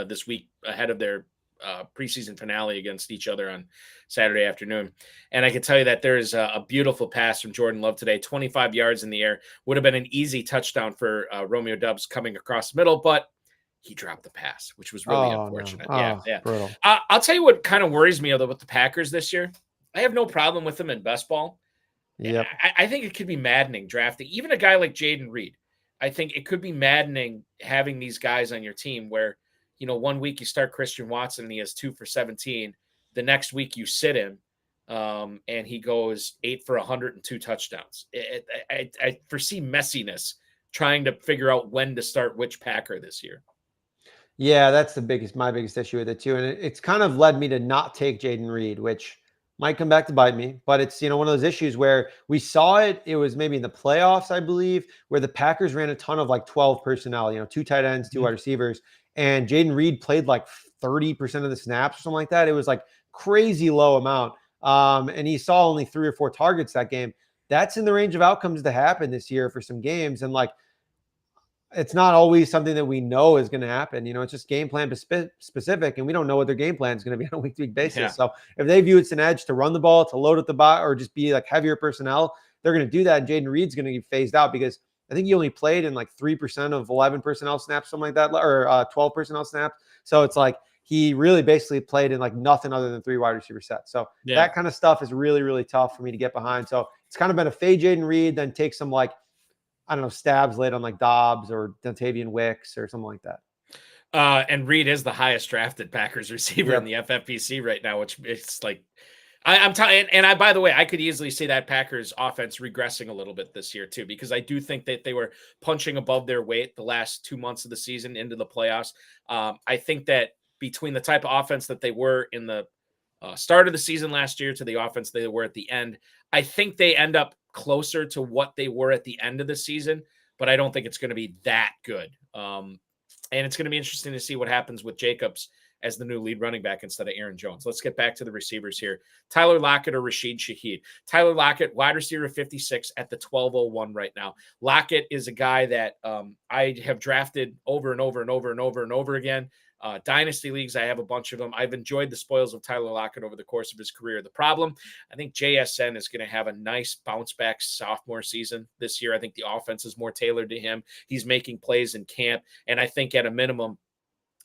this week ahead of their preseason finale against each other on Saturday afternoon. And I can tell you that there is a beautiful pass from Jordan Love today, 25 yards in the air. Would have been an easy touchdown for Romeo Doubs coming across the middle, but he dropped the pass, which was really unfortunate. No. Yeah. Brutal. I'll tell you what kind of worries me with the Packers this year. I have no problem with them in best ball. Yeah, I think it could be maddening drafting even a guy like Jayden Reed. I think it could be maddening having these guys on your team where, 1 week you start Christian Watson and he has 2 for 17. The next week you sit him and he goes 8 for 102 touchdowns. I foresee messiness trying to figure out when to start which Packer this year. Yeah, that's my biggest issue with it too. And it's kind of led me to not take Jayden Reed, which might come back to bite me, but it's, one of those issues where we saw it was maybe in the playoffs, I believe, where the Packers ran a ton of like 12 personnel, 2 tight ends, 2 wide receivers, and Jayden Reed played like 30% of the snaps or something like that. It was like crazy low amount. And he saw only 3 or 4 targets that game. That's in the range of outcomes to happen this year for some games. And like, it's not always something that we know is going to happen. It's just game plan specific, and we don't know what their game plan is going to be on a week-to-week basis. Yeah. So if they view it's an edge to run the ball, to load at the bot, or just be like heavier personnel, they're going to do that. And Jayden Reed's going to get phased out because I think he only played in like 3% of 11 personnel snaps, something like that, or 12 personnel snaps. So it's like he really basically played in like nothing other than 3 wide receiver sets. So that kind of stuff is really, really tough for me to get behind. So it's kind of been a fade Jayden Reed, then take some like, I don't know, stabs late on like Dobbs or Dontavian Wicks or something like that. And Reed is the highest drafted Packers receiver in the FFPC right now, which it's like, I'm telling. And by the way, I could easily see that Packers offense regressing a little bit this year too, because I do think that they were punching above their weight the last 2 months of the season into the playoffs. I think that between the type of offense that they were in the start of the season last year to the offense they were at the end, I think they end up closer to what they were at the end of the season, but I don't think it's going to be that good. And it's going to be interesting to see what happens with Jacobs as the new lead running back instead of Aaron Jones. Let's get back to the receivers here. Tyler Lockett or Rashid Shaheed. Tyler Lockett, wide receiver 56 at the 1201 right now. Lockett is a guy that I have drafted over and over and over and over and over again. Dynasty leagues, I have a bunch of them. I've enjoyed the spoils of Tyler Lockett over the course of his career. The problem, I think JSN is going to have a nice bounce back sophomore season this year. I think the offense is more tailored to him. He's making plays in camp, and I think at a minimum,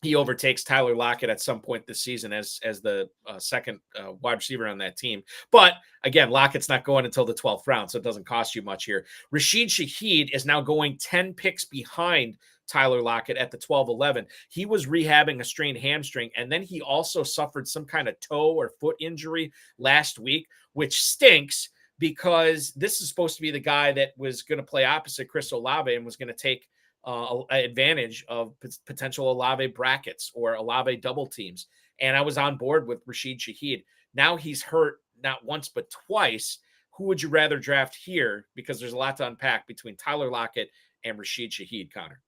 he overtakes Tyler Lockett at some point this season as the second wide receiver on that team. But again, Lockett's not going until the 12th round, so it doesn't cost you much here. Rashid Shaheed is now going 10 picks behind Tyler Lockett at the 12-11. He was rehabbing a strained hamstring, and then he also suffered some kind of toe or foot injury last week, which stinks because this is supposed to be the guy that was going to play opposite Chris Olave and was going to take advantage of potential Olave brackets or Olave double teams. And I was on board with Rashid Shaheed. Now he's hurt not once, but twice. Who would you rather draft here? Because there's a lot to unpack between Tyler Lockett and Rashid Shaheed, Connor.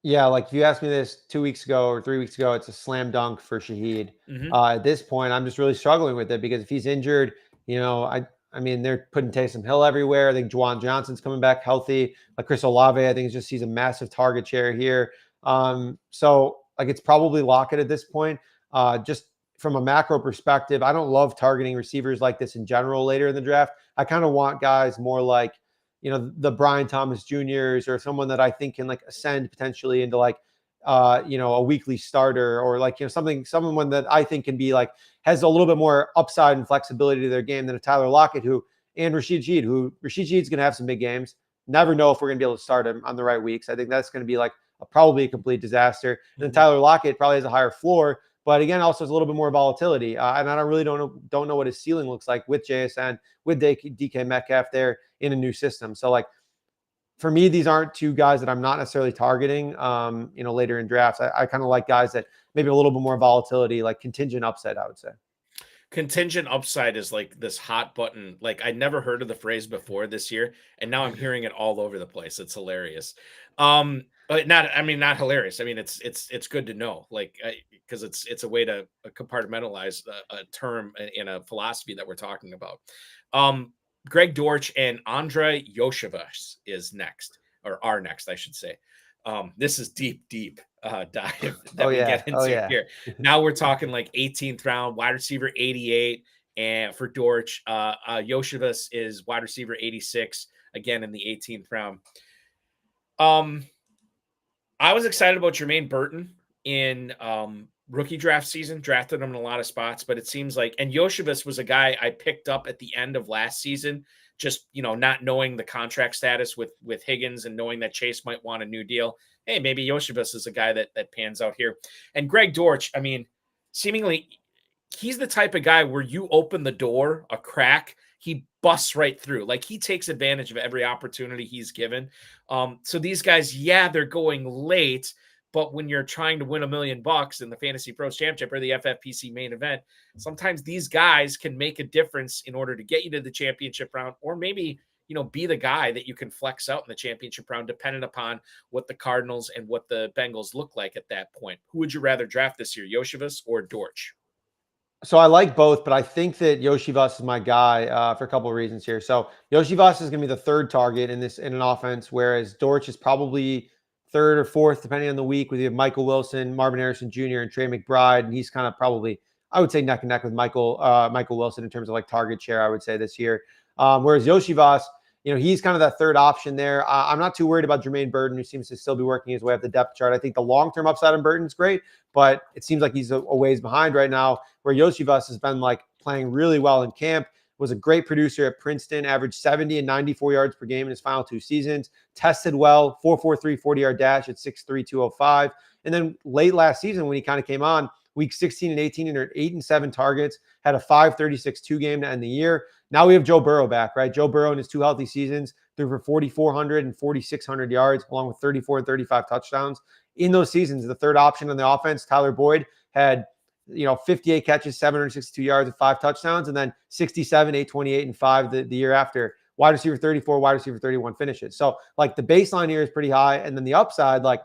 Yeah, like if you asked me this 2 weeks ago or 3 weeks ago, it's a slam dunk for Shaheed. At this point, I'm just really struggling with it because if he's injured, I mean, they're putting Taysom Hill everywhere. I think Juwan Johnson's coming back healthy. Like Chris Olave, I think just sees a massive target share here. So like it's probably Lockett at this point. Just from a macro perspective, I don't love targeting receivers like this in general later in the draft. I kind of want guys more like, the Brian Thomas Juniors or someone that I think can like ascend potentially into like, a weekly starter or like, someone that I think can be like, has a little bit more upside and flexibility to their game than a Tyler Lockett and Rashid Shaheed, Rashid Shaheed's going to have some big games. Never know if we're going to be able to start him on the right weeks. I think that's going to be like probably a complete disaster. And then Tyler Lockett probably has a higher floor, but again, also has a little bit more volatility. And I really don't know what his ceiling looks like with JSN, with DK Metcalf there in a new system. So like, for me, these aren't two guys that I'm not necessarily targeting, later in drafts. I kind of like guys that maybe a little bit more volatility, like contingent upside, I would say. Contingent upside is like this hot button. Like I never heard of the phrase before this year, and now I'm hearing it all over the place. It's hilarious. But not hilarious. I mean, it's good to know, like, because it's a way to compartmentalize a term in a philosophy that we're talking about. Greg Dortch and Andre Yoshevas is next, or are next, I should say. This is deep dive that we get into here. Now we're talking like 18th round, wide receiver 88, and for Dortch, Yoshevas is wide receiver 86, again in the 18th round. I was excited about Jermaine Burton in rookie draft season, drafted him in a lot of spots, but it seems like, and Yoshevas was a guy I picked up at the end of last season, just, not knowing the contract status with Higgins and knowing that Chase might want a new deal. Hey, maybe Yoshevas is a guy that pans out here. And Greg Dortch, I mean, seemingly he's the type of guy where you open the door, a crack, he busts right through. Like he takes advantage of every opportunity he's given. So these guys, they're going late, but when you're trying to win $1 million in the Fantasy Pros Championship or the FFPC main event, sometimes these guys can make a difference in order to get you to the championship round, or maybe, be the guy that you can flex out in the championship round, depending upon what the Cardinals and what the Bengals look like at that point. Who would you rather draft this year, Yoshevas or Dortch? So I like both, but I think that Yoshevas is my guy for a couple of reasons here. So Yoshevas is going to be the third target in an offense, whereas Dortch is probably third or fourth, depending on the week, with you have Michael Wilson, Marvin Harrison Jr., and Trey McBride. And he's kind of probably, I would say, neck and neck with Michael Wilson in terms of like target share, I would say, this year. Whereas Yoshevas, he's kind of that third option there. I'm not too worried about Jermaine Burton, who seems to still be working his way up the depth chart. I think the long-term upside on Burton's great, but it seems like he's a ways behind right now, where Yoshevas has been like playing really well in camp, was a great producer at Princeton, averaged 70 and 94 yards per game in his final 2 seasons, tested well, 4.43 40-yard dash at 6'3", 205. And then late last season when he kind of came on, week 16 and 18, and 8 and 7 targets, had a 5.36-2 game to end the year. Now we have Joe Burrow back, right? Joe Burrow in his 2 healthy seasons threw for 4,400 and 4,600 yards, along with 34 and 35 touchdowns. In those seasons, the third option on the offense, Tyler Boyd, had 58 catches, 762 yards, and 5 touchdowns, and then 67, 828, and 5 the year after. Wide receiver 34, wide receiver 31 finishes. So like the baseline here is pretty high, and then the upside, like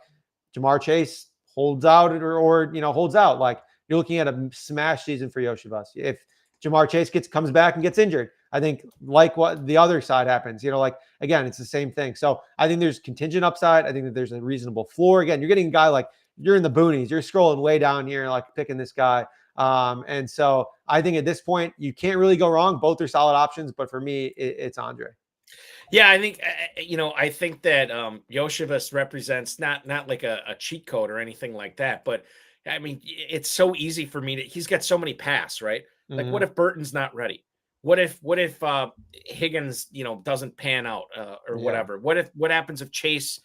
Jamar Chase holds out or holds out. Like you're looking at a smash season for Yoshibas. If Jamar Chase comes back and gets injured, I think like what the other side happens, like, again, it's the same thing. So I think there's contingent upside. I think that there's a reasonable floor. Again, you're getting a guy like, you're in the boonies, you're scrolling way down here, like picking this guy. And so I think at this point, you can't really go wrong. Both are solid options, but for me, it's Andre. Yeah, I think, I think that Yoshibas represents not like a cheat code or anything like that, but I mean, it's so easy for me he's got so many paths, right? Like, what if Burton's not ready? What if Higgins, doesn't pan out or whatever? What happens if Chase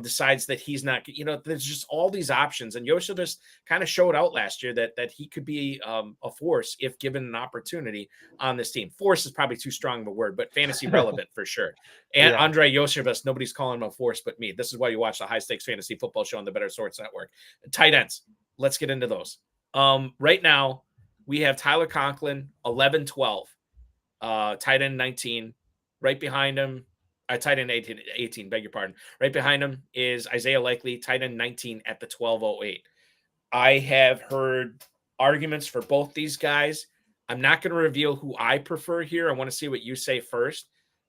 decides that he's not, there's just all these options. And Yoshibas kind of showed out last year that he could be a force if given an opportunity on this team. Force is probably too strong of a word, but fantasy relevant for sure. And Andre Yoshibas, nobody's calling him a force but me. This is why you watch the High Stakes Fantasy Football Show on the Better Sorts Network. Tight ends. Let's get into those. Right now, we have Tyler Conklin, 11-12. Tight end 19. Right behind him, tight end 18, beg your pardon. Right behind him is Isaiah Likely, tight end 19 at the 12:08. I have heard arguments for both these guys. I'm not going to reveal who I prefer here. I want to see what you say first.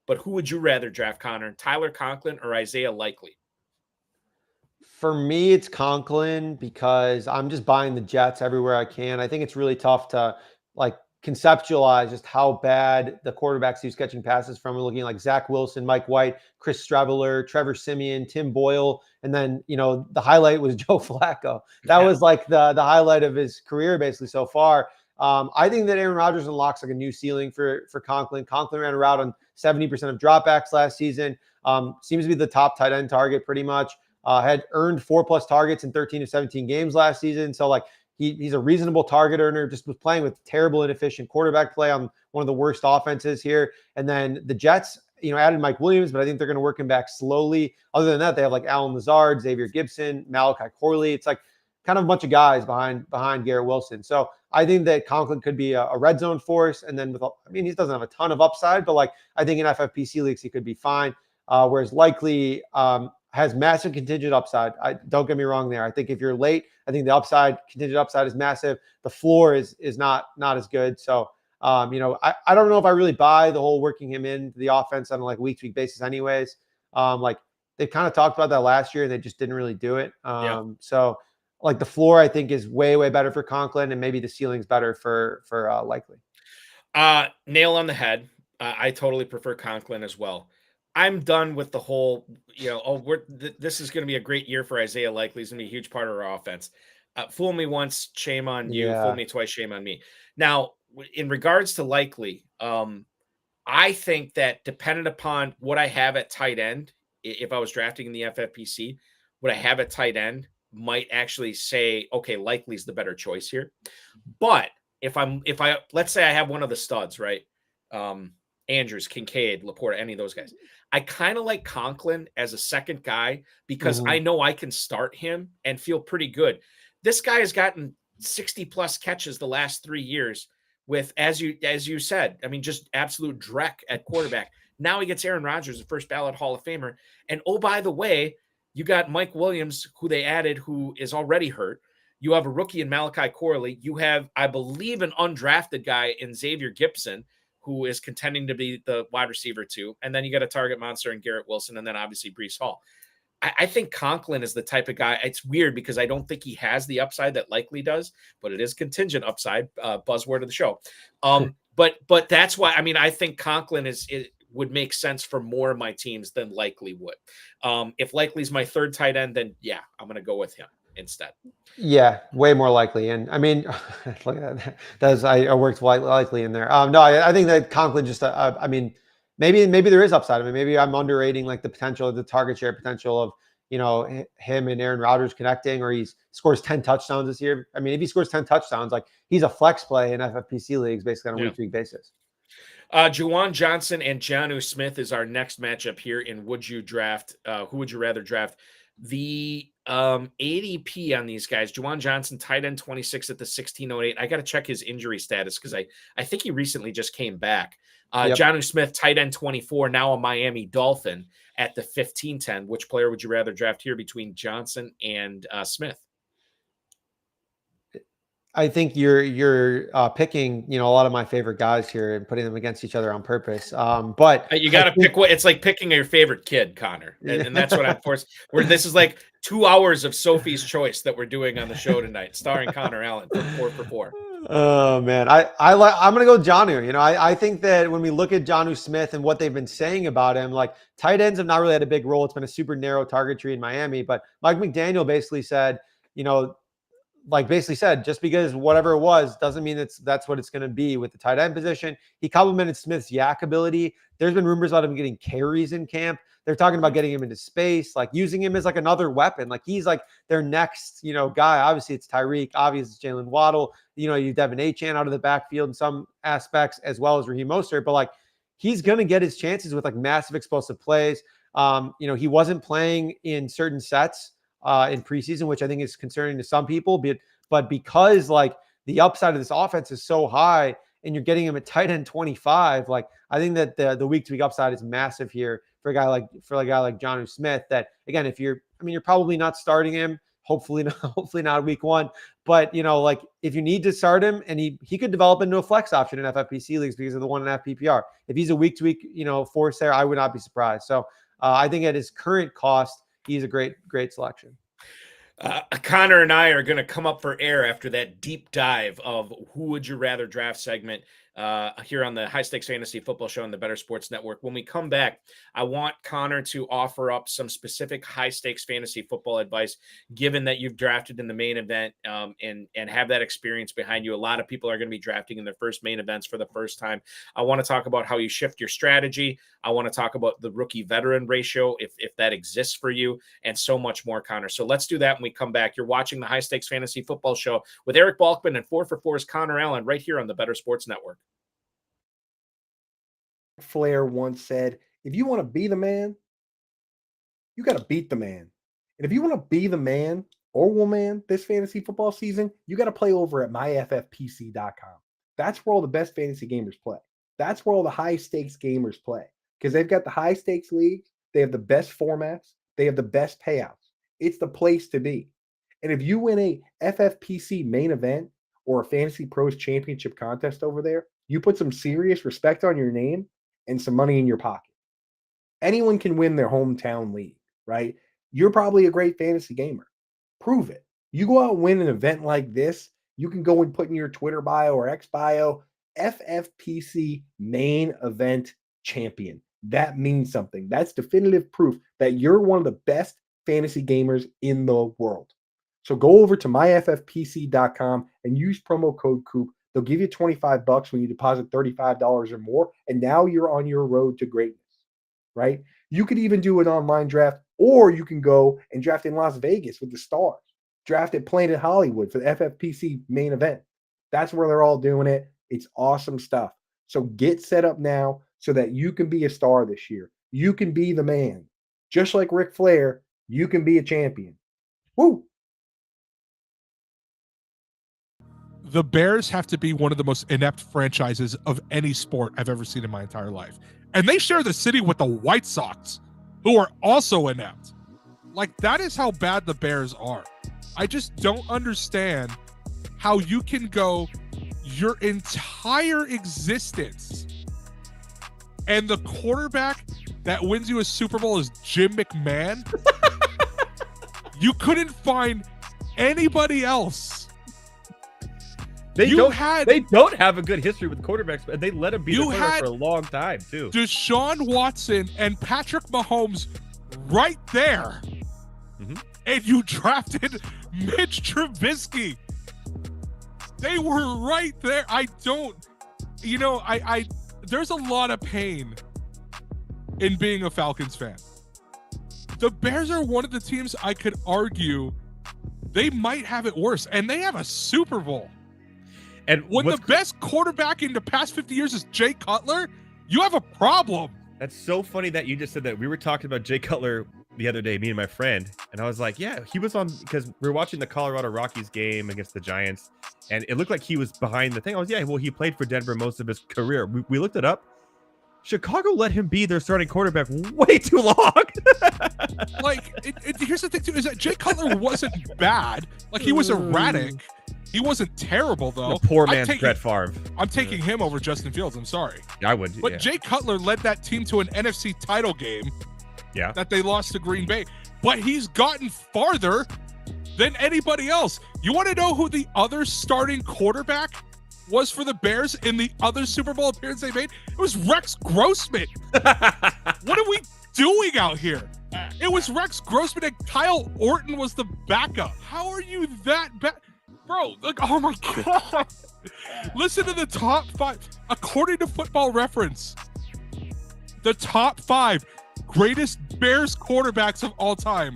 But who would you rather draft, Connor? Tyler Conklin or Isaiah Likely? For me, it's Conklin because I'm just buying the Jets everywhere I can. I think it's really tough to conceptualize just how bad the quarterbacks he was catching passes from are looking, like Zach Wilson, Mike White, Chris Streveler, Trevor Siemian, Tim Boyle. And then, the highlight was Joe Flacco. That was like the highlight of his career basically so far. I think that Aaron Rodgers unlocks like a new ceiling for Conklin. Conklin ran a route on 70% of dropbacks last season. Seems to be the top tight end target pretty much. Had earned 4+ targets in 13 of 17 games last season. So he's a reasonable target earner, just was playing with terrible, inefficient quarterback play on one of the worst offenses here. And then the Jets, added Mike Williams, but I think they're going to work him back slowly. Other than that, they have like Alan Lazard, Xavier Gibson, Malachi Corley. It's like kind of a bunch of guys behind Garrett Wilson. So I think that Conklin could be a red zone force. And then he doesn't have a ton of upside, but I think in FFPC leagues, he could be fine. Whereas Likely has massive contingent upside. Don't get me wrong there. I think if you're late, I think the contingent upside is massive. The floor is not as good. So, I don't know if I really buy the whole working him into the offense on a week-to-week basis anyways. They kind of talked about that last year and they just didn't really do it. So the floor I think is way, way better for Conklin and maybe the ceiling's better for Likely. Nail on the head. I totally prefer Conklin as well. I'm done with the whole, this is going to be a great year for Isaiah Likely. He's going to be a huge part of our offense. Fool me once, shame on you. Yeah. Fool me twice, shame on me. Now, in regards to Likely, I think that dependent upon what I have at tight end, if I was drafting in the FFPC, what I have at tight end might actually say, okay, Likely's the better choice here. But if let's say I have one of the studs, right? Andrews, Kincaid, Laporta, any of those guys. I kind of like Conklin as a second guy because I know I can start him and feel pretty good. This guy has gotten 60+ catches the last 3 years with, as you said, I mean, just absolute dreck at quarterback. Now he gets Aaron Rodgers, the first ballot Hall of Famer. And oh, by the way, you got Mike Williams, who they added, who is already hurt. You have a rookie in Malachi Corley. You have, I believe, an undrafted guy in Xavier Gibson, who is contending to be the wide receiver too. And then you got a target monster in Garrett Wilson, and then obviously Breece Hall. I think Conklin is the type of guy. It's weird because I don't think he has the upside that Likely does, but it is contingent upside, buzzword of the show. But that's why, I mean, I think Conklin would make sense for more of my teams than Likely would. If Likely's my third tight end, then yeah, I'm going to go with him instead. Yeah, way more likely. And I mean, look at that. I worked Likely in there. No, I think that Conklin just, I mean, maybe there is upside. I mean, maybe I'm underrating the potential, the target share potential of, him and Aaron Rodgers connecting, or he scores 10 touchdowns this year. I mean, if he scores 10 touchdowns, he's a flex play in FFPC leagues basically on a week-to-week basis. Juwan Johnson and Jonnu Smith is our next matchup here in Would You Draft? Who would you rather draft? The ADP on these guys, Juwan Johnson, tight end 26 at the 1608. I got to check his injury status because I think he recently just came back. Jonnu Smith, tight end 24, now a Miami Dolphin at the 1510. Which player would you rather draft here between Johnson and Smith? I think you're picking, a lot of my favorite guys here and putting them against each other on purpose. But You got to pick what it's like picking your favorite kid, Connor. And that's what I'm forced. This is like 2 hours of Sophie's Choice that we're doing on the show tonight, starring Connor Allen from 4 for 4. Oh man, I'm gonna go Jonnu. I think that when we look at Jonnu Smith and what they've been saying about him, like tight ends have not really had a big role. It's been a super narrow target tree in Miami. But Mike McDaniel basically said, just because whatever it was doesn't mean that's what it's going to be with the tight end position. He complimented Smith's yak ability. There's been rumors about him getting carries in camp. They're talking about getting him into space, like using him as like another weapon. Like he's like their next, guy. Obviously it's Tyreek. Obviously it's Jalen Waddle. You Devin Achane out of the backfield in some aspects, as well as Raheem Mostert. But like he's going to get his chances with like massive explosive plays. He wasn't playing in certain sets in preseason, which I think is concerning to some people. But because like the upside of this offense is so high, and you're getting him at tight end 25, like I think that the week to week upside is massive here for a guy like Jonnu Smith. That again, you're probably not starting him. Hopefully not week 1. But like if you need to start him, and he could develop into a flex option in FFPC leagues because of the 1.5 PPR. If he's a week to week force there, I would not be surprised. So I think at his current cost, he's a great selection. Connor and I are going to come up for air after that deep dive of who would you rather draft segment here on the High Stakes Fantasy Football Show on the Better Sports Network. When we come back, I want Connor to offer up some specific high stakes fantasy football advice, given that you've drafted in the main event and have that experience behind you. A lot of people are going to be drafting in their first main events for the first time. I want to talk about how you shift your strategy. I want to talk about the rookie veteran ratio, if that exists for you, and so much more, Connor. So let's do that when we come back. You're watching the High Stakes Fantasy Football Show with Eric Balkman and 4 for 4's Connor Allen right here on the Better Sports Network. Flair once said, if you want to be the man, you got to beat the man. And if you want to be the man or woman this fantasy football season, you got to play over at myffpc.com. That's where all the best fantasy gamers play. That's where all the high stakes gamers play, because they've got the high stakes leagues. They have the best formats. They have the best payouts. It's the place to be. And if you win a FFPC main event or a Fantasy Pros Championship contest over there, you put some serious respect on your name and some money in your pocket. Anyone can win their hometown league, right? You're probably a great fantasy gamer. Prove it. You go out and win an event like this, you can go and put in your Twitter bio or X bio, FFPC main event champion. That means something. That's definitive proof that you're one of the best fantasy gamers in the world. So go over to myffpc.com and use promo code COOP. They'll give you $25 when you deposit $35 or more. And now you're on your road to greatness, right? You could even do an online draft, or you can go and draft in Las Vegas with the stars. Draft at Planet Hollywood for the FFPC main event. That's where they're all doing it. It's awesome stuff. So get set up now so that you can be a star this year. You can be the man. Just like Ric Flair, you can be a champion. Woo! The Bears have to be one of the most inept franchises of any sport I've ever seen in my entire life. And they share the city with the White Sox, who are also inept. Like, that is how bad the Bears are. I just don't understand how you can go your entire existence and the quarterback that wins you a Super Bowl is Jim McMahon. You couldn't find anybody else. They don't have a good history with quarterbacks, and they let him be the quarterback for a long time, too. Deshaun Watson and Patrick Mahomes right there. Mm-hmm. And you drafted Mitch Trubisky. They were right there. There's a lot of pain in being a Falcons fan. The Bears are one of the teams I could argue they might have it worse, and they have a Super Bowl. And when the best quarterback in the past 50 years is Jay Cutler, you have a problem. That's so funny that you just said that. We were talking about Jay Cutler the other day, me and my friend, and I was like, yeah, he was on, because we were watching the Colorado Rockies game against the Giants, and it looked like he was behind the thing. I was, he played for Denver most of his career. We looked it up. Chicago let him be their starting quarterback way too long. Here's the thing, too, is that Jay Cutler wasn't bad. Like, he was erratic. He wasn't terrible though. The poor man's Brett Favre. I'm taking him over Justin Fields. I'm sorry. Yeah, I would. But yeah. Jay Cutler led that team to an NFC title game. Yeah. That they lost to Green Bay. But he's gotten farther than anybody else. You want to know who the other starting quarterback was for the Bears in the other Super Bowl appearance they made? It was Rex Grossman. What are we doing out here? It was Rex Grossman and Kyle Orton was the backup. How are you that bad? Bro, like, oh my God. Listen to the top 5. According to Football Reference, the top 5 greatest Bears quarterbacks of all time.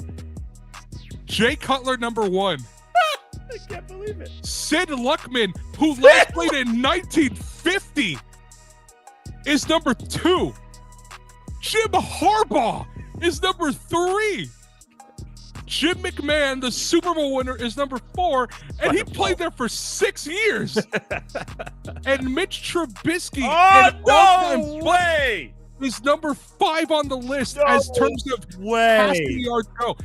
Jay Cutler, number 1. I can't believe it. Sid Luckman, who last played in 1950, is number 2. Jim Harbaugh is number 3. Jim McMahon, the Super Bowl winner, is number 4, and he played there for 6 years. And Mitch Trubisky, no way, is number 5 on the list as terms of passing yards go.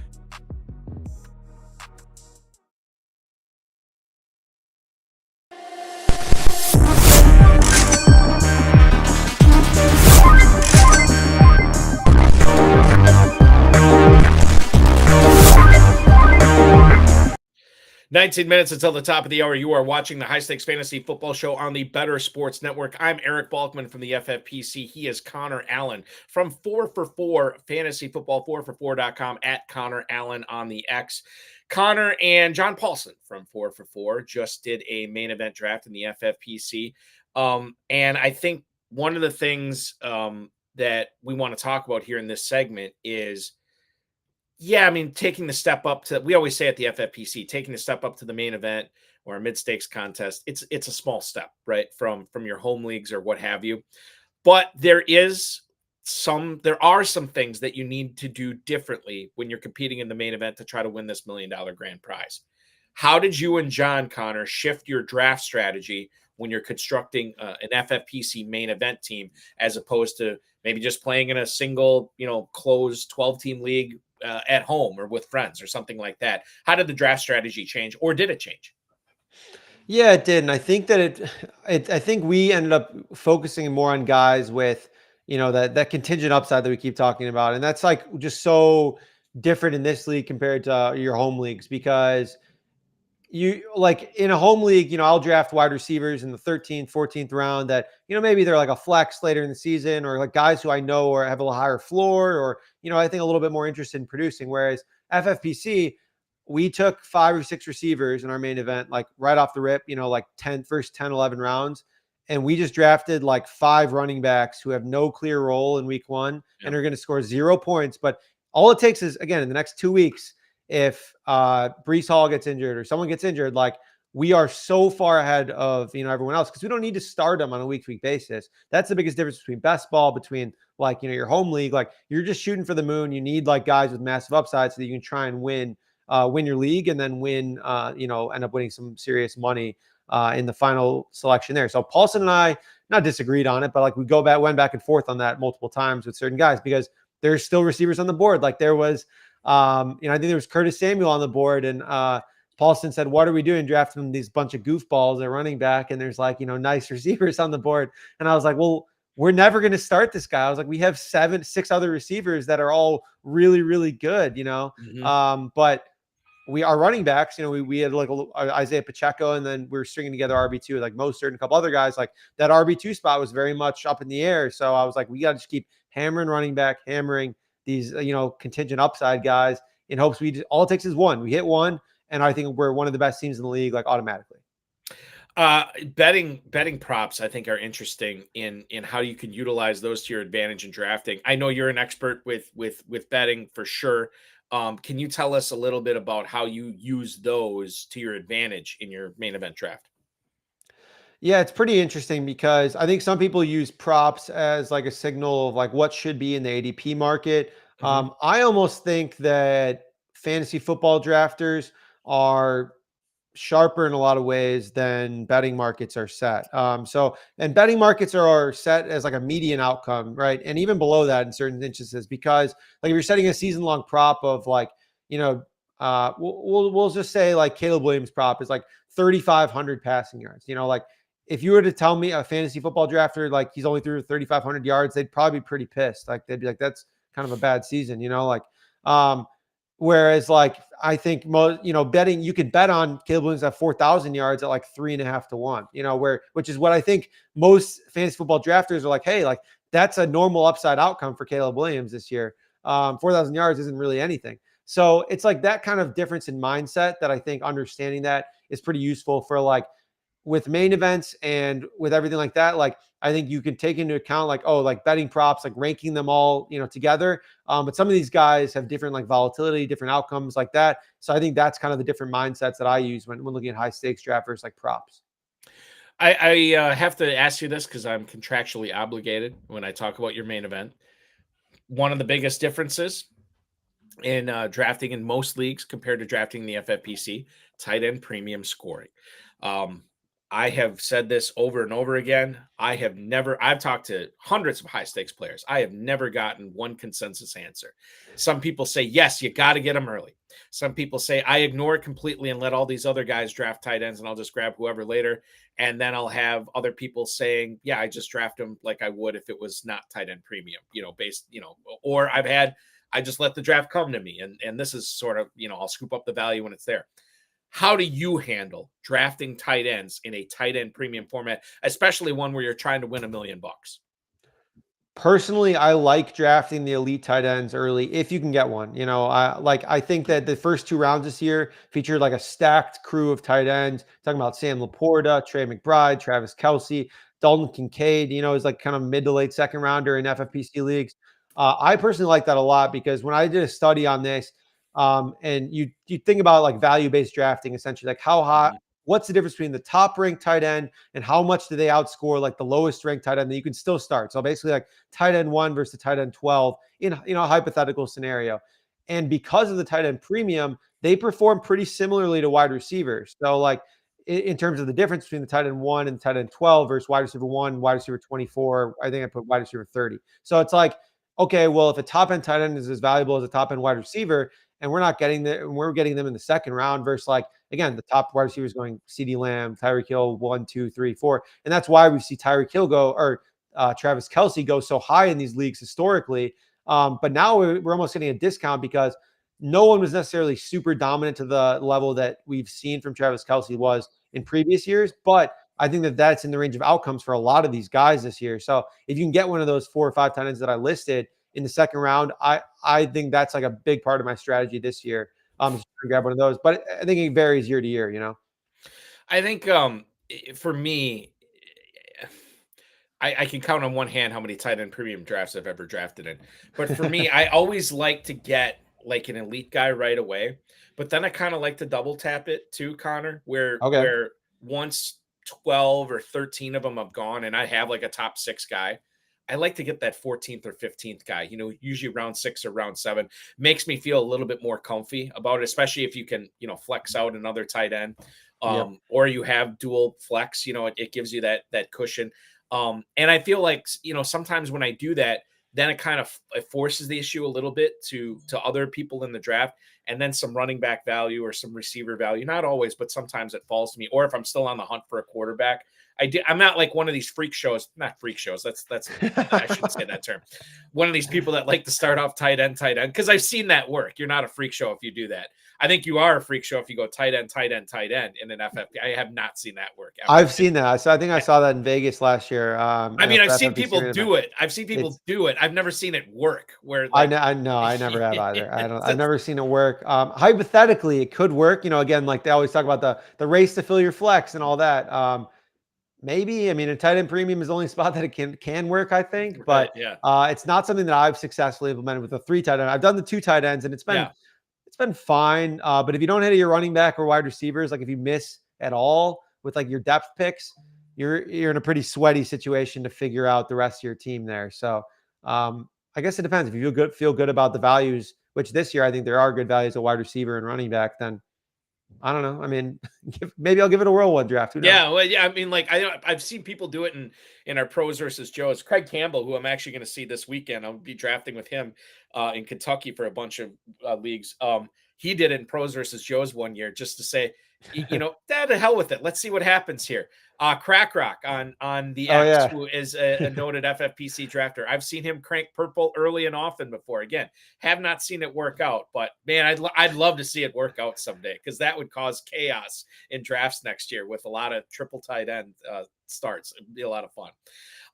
"19 minutes until the top of the hour. You are watching the High Stakes Fantasy Football Show on the Better Sports Network. I'm Eric Balkman from the FFPC. He is Connor Allen from 4for4 Fantasy Football, 4for4.com, at Connor Allen on the X. Connor and John Paulson from 4for4 just did a main event draft in the FFPC. And I think one of the things that we want to talk about here in this segment is, yeah, I mean, taking the step up to, we always say at the FFPC, taking the step up to the main event or a mid-stakes contest, it's a small step, right, from your home leagues or what have you. But there are some things that you need to do differently when you're competing in the main event to try to win this $1 million grand prize. How did you and John, Connor, shift your draft strategy when you're constructing an FFPC main event team, as opposed to maybe just playing in a single, closed 12-team league at home or with friends or something like that? How did the draft strategy change, or did it change? Yeah, it did. And I think that I think we ended up focusing more on guys with, that contingent upside that we keep talking about. And that's like just so different in this league compared to your home leagues, because you, like, in a home league, I'll draft wide receivers in the 13th, 14th round that, maybe they're like a flex later in the season, or like guys who I know or have a little higher floor, or, I think a little bit more interested in producing. Whereas FFPC, we took 5 or 6 receivers in our main event, like right off the rip, like first 10, 11 rounds. And we just drafted like 5 running backs who have no clear role in week 1 and are going to score 0 points. But all it takes is, again, in the next 2 weeks, if Breece Hall gets injured or someone gets injured, like, we are so far ahead of, everyone else, because we don't need to start them on a week-to-week basis. That's the biggest difference between best ball, between like, your home league. Like, you're just shooting for the moon. You need like guys with massive upside so that you can try and win your league, and then win, end up winning some serious money in the final selection there. So Paulson and I not disagreed on it, but like we went back and forth on that multiple times with certain guys, because there's still receivers on the board. Like there was, I think there was Curtis Samuel on the board, and Paulson said, "What are we doing drafting these bunch of goofballs at running back? And there's like, nice receivers on the board." And I was like, well, we're never going to start this guy. I was like, we have 6 other receivers that are all really, really good, but our running backs, we had like Isaiah Pacheco, and then we were stringing together RB2, like Mostert and a couple other guys. Like that RB2 spot was very much up in the air. So I was like, we got to just keep hammering running back, hammering these, contingent upside guys, in hopes all it takes is one. We hit one, and I think we're one of the best teams in the league, like automatically. Betting props, I think, are interesting in how you can utilize those to your advantage in drafting. I know you're an expert with betting for sure. Can you tell us a little bit about how you use those to your advantage in your main event draft? Yeah, it's pretty interesting, because I think some people use props as like a signal of like what should be in the ADP market. I almost think that fantasy football drafters are sharper in a lot of ways than betting markets are set. And betting markets are set as like a median outcome, right? And even below that in certain instances, because like if you're setting a season-long prop of like, we'll just say like Caleb Williams prop is like 3,500 passing yards. Like if you were to tell me a fantasy football drafter, like he's only threw 3,500 yards, they'd probably be pretty pissed. Like they'd be like, that's kind of a bad season, whereas like, I think most, betting, you could bet on Caleb Williams at 4,000 yards at like 3.5 to 1, which is what I think most fantasy football drafters are like, hey, like that's a normal upside outcome for Caleb Williams this year. 4,000 yards isn't really anything. So it's like that kind of difference in mindset that I think understanding that is pretty useful for like with main events and with everything like that. Like I think you can take into account like, oh, like betting props, like ranking them all, together. But some of these guys have different like volatility, different outcomes like that. So I think that's kind of the different mindsets that I use when looking at high stakes drafters like props. I have to ask you this because I'm contractually obligated when I talk about your main event. One of the biggest differences in drafting in most leagues compared to drafting the FFPC, tight end premium scoring. I have said this over and over again. I've talked to hundreds of high stakes players. I have never gotten one consensus answer. Some people say, yes, you got to get them early. Some people say, I ignore it completely and let all these other guys draft tight ends and I'll just grab whoever later. And then I'll have other people saying, yeah, I just draft them like I would if it was not tight end premium, or I just let the draft come to me. And this is sort of, I'll scoop up the value when it's there. How do you handle drafting tight ends in a tight end premium format, especially one where you're trying to win $1 million? Personally, I like drafting the elite tight ends early if you can get one. I think that the first 2 rounds this year featured like a stacked crew of tight ends. Talking about Sam Laporta, Trey McBride, Travis Kelce, Dalton Kincaid. Is like kind of mid to late second rounder in FFPC leagues. I personally like that a lot because when I did a study on this, and you think about like value-based drafting, essentially, like how high, what's the difference between the top ranked tight end and how much do they outscore like the lowest ranked tight end that you can still start? So basically like tight end 1 versus tight end 12 in, a hypothetical scenario. And because of the tight end premium, they perform pretty similarly to wide receivers. So like in terms of the difference between the tight end 1 and tight end 12 versus wide receiver 1, wide receiver 24, I think I put wide receiver 30. So it's like, okay, well, if a top end tight end is as valuable as a top end wide receiver, and we're not getting them, we're getting them in the second round versus like, again, the top wide receivers going CeeDee Lamb, Tyreek Hill, 1, 2, 3, 4. And that's why we see Tyreek Hill Travis Kelce go so high in these leagues historically. But now we're almost getting a discount because no one was necessarily super dominant to the level that we've seen from Travis Kelce was in previous years. But I think that that's in the range of outcomes for a lot of these guys this year. So if you can get one of those 4 or 5 tight ends that I listed in the second round, I think that's like a big part of my strategy this year. To grab one of those, but I think it varies year to year. I think for me, I can count on one hand how many tight end premium drafts I've ever drafted in. But for me, I always like to get like an elite guy right away. But then I kind of like to double tap it too, Connor, where once 12 or 13 of them have gone and I have like a top 6 guy, I like to get that 14th or 15th guy, usually round 6 or round 7. Makes me feel a little bit more comfy about it, especially if you can, flex out another tight end or you have dual flex, it gives you that cushion. And I feel like, sometimes when I do that, then it forces the issue a little bit to other people in the draft, and then some running back value or some receiver value. Not always, but sometimes it falls to me. Or if I'm still on the hunt for a quarterback, I'm not like one of these not freak shows. That's I shouldn't say that term. One of these people that like to start off tight end, because I've seen that work. You're not a freak show if you do that. I think you are a freak show if you go tight end in an FFP. I have not seen that work ever. I've seen that. So I think I saw that in Vegas last year. I've seen people do it. I've never seen it work. Where like, I never have either. I've never seen it work. Hypothetically, it could work. Again, like they always talk about the race to fill your flex and all that. Maybe, a tight end premium is the only spot that it can work, I think, but it's not something that I've successfully implemented with a 3 tight end. I've done the 2 tight ends and it's been fine. But if you don't hit your running back or wide receivers, like if you miss at all with like your depth picks, you're in a pretty sweaty situation to figure out the rest of your team there. So I guess it depends. If you feel good about the values, which this year I think there are good values at wide receiver and running back, then I don't know. Maybe I'll give it a whirlwood draft. Who knows? Yeah, well, I've seen people do it in our pros versus Joes. Craig Campbell, who I'm actually going to see this weekend, I'll be drafting with him in Kentucky for a bunch of leagues. He did it in pros versus Joes one year just to say, To hell with it. Let's see what happens here. Crack Rock on the Oh, X, yeah. who is a noted FFPC drafter. I've seen him crank purple early and often before. Again, have not seen it work out, but man, I'd love to see it work out someday, because that would cause chaos in drafts next year with a lot of triple tight end starts. It'd be a lot of fun.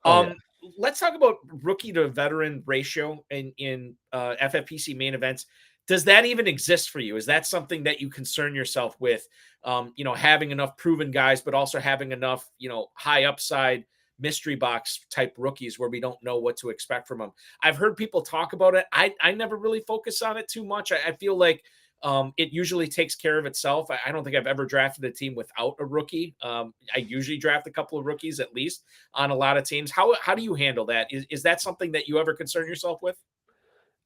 Oh, yeah. Let's talk about rookie to veteran ratio in FFPC main events. Does that even exist for you? Is that something that you concern yourself with? Having enough proven guys, but also having enough, high upside mystery box type rookies where we don't know what to expect from them. I've heard people talk about it. I never really focus on it too much. I feel like it usually takes care of itself. I don't think I've ever drafted a team without a rookie. I usually draft a couple of rookies at least on a lot of teams. How do you handle that? Is that something that you ever concern yourself with?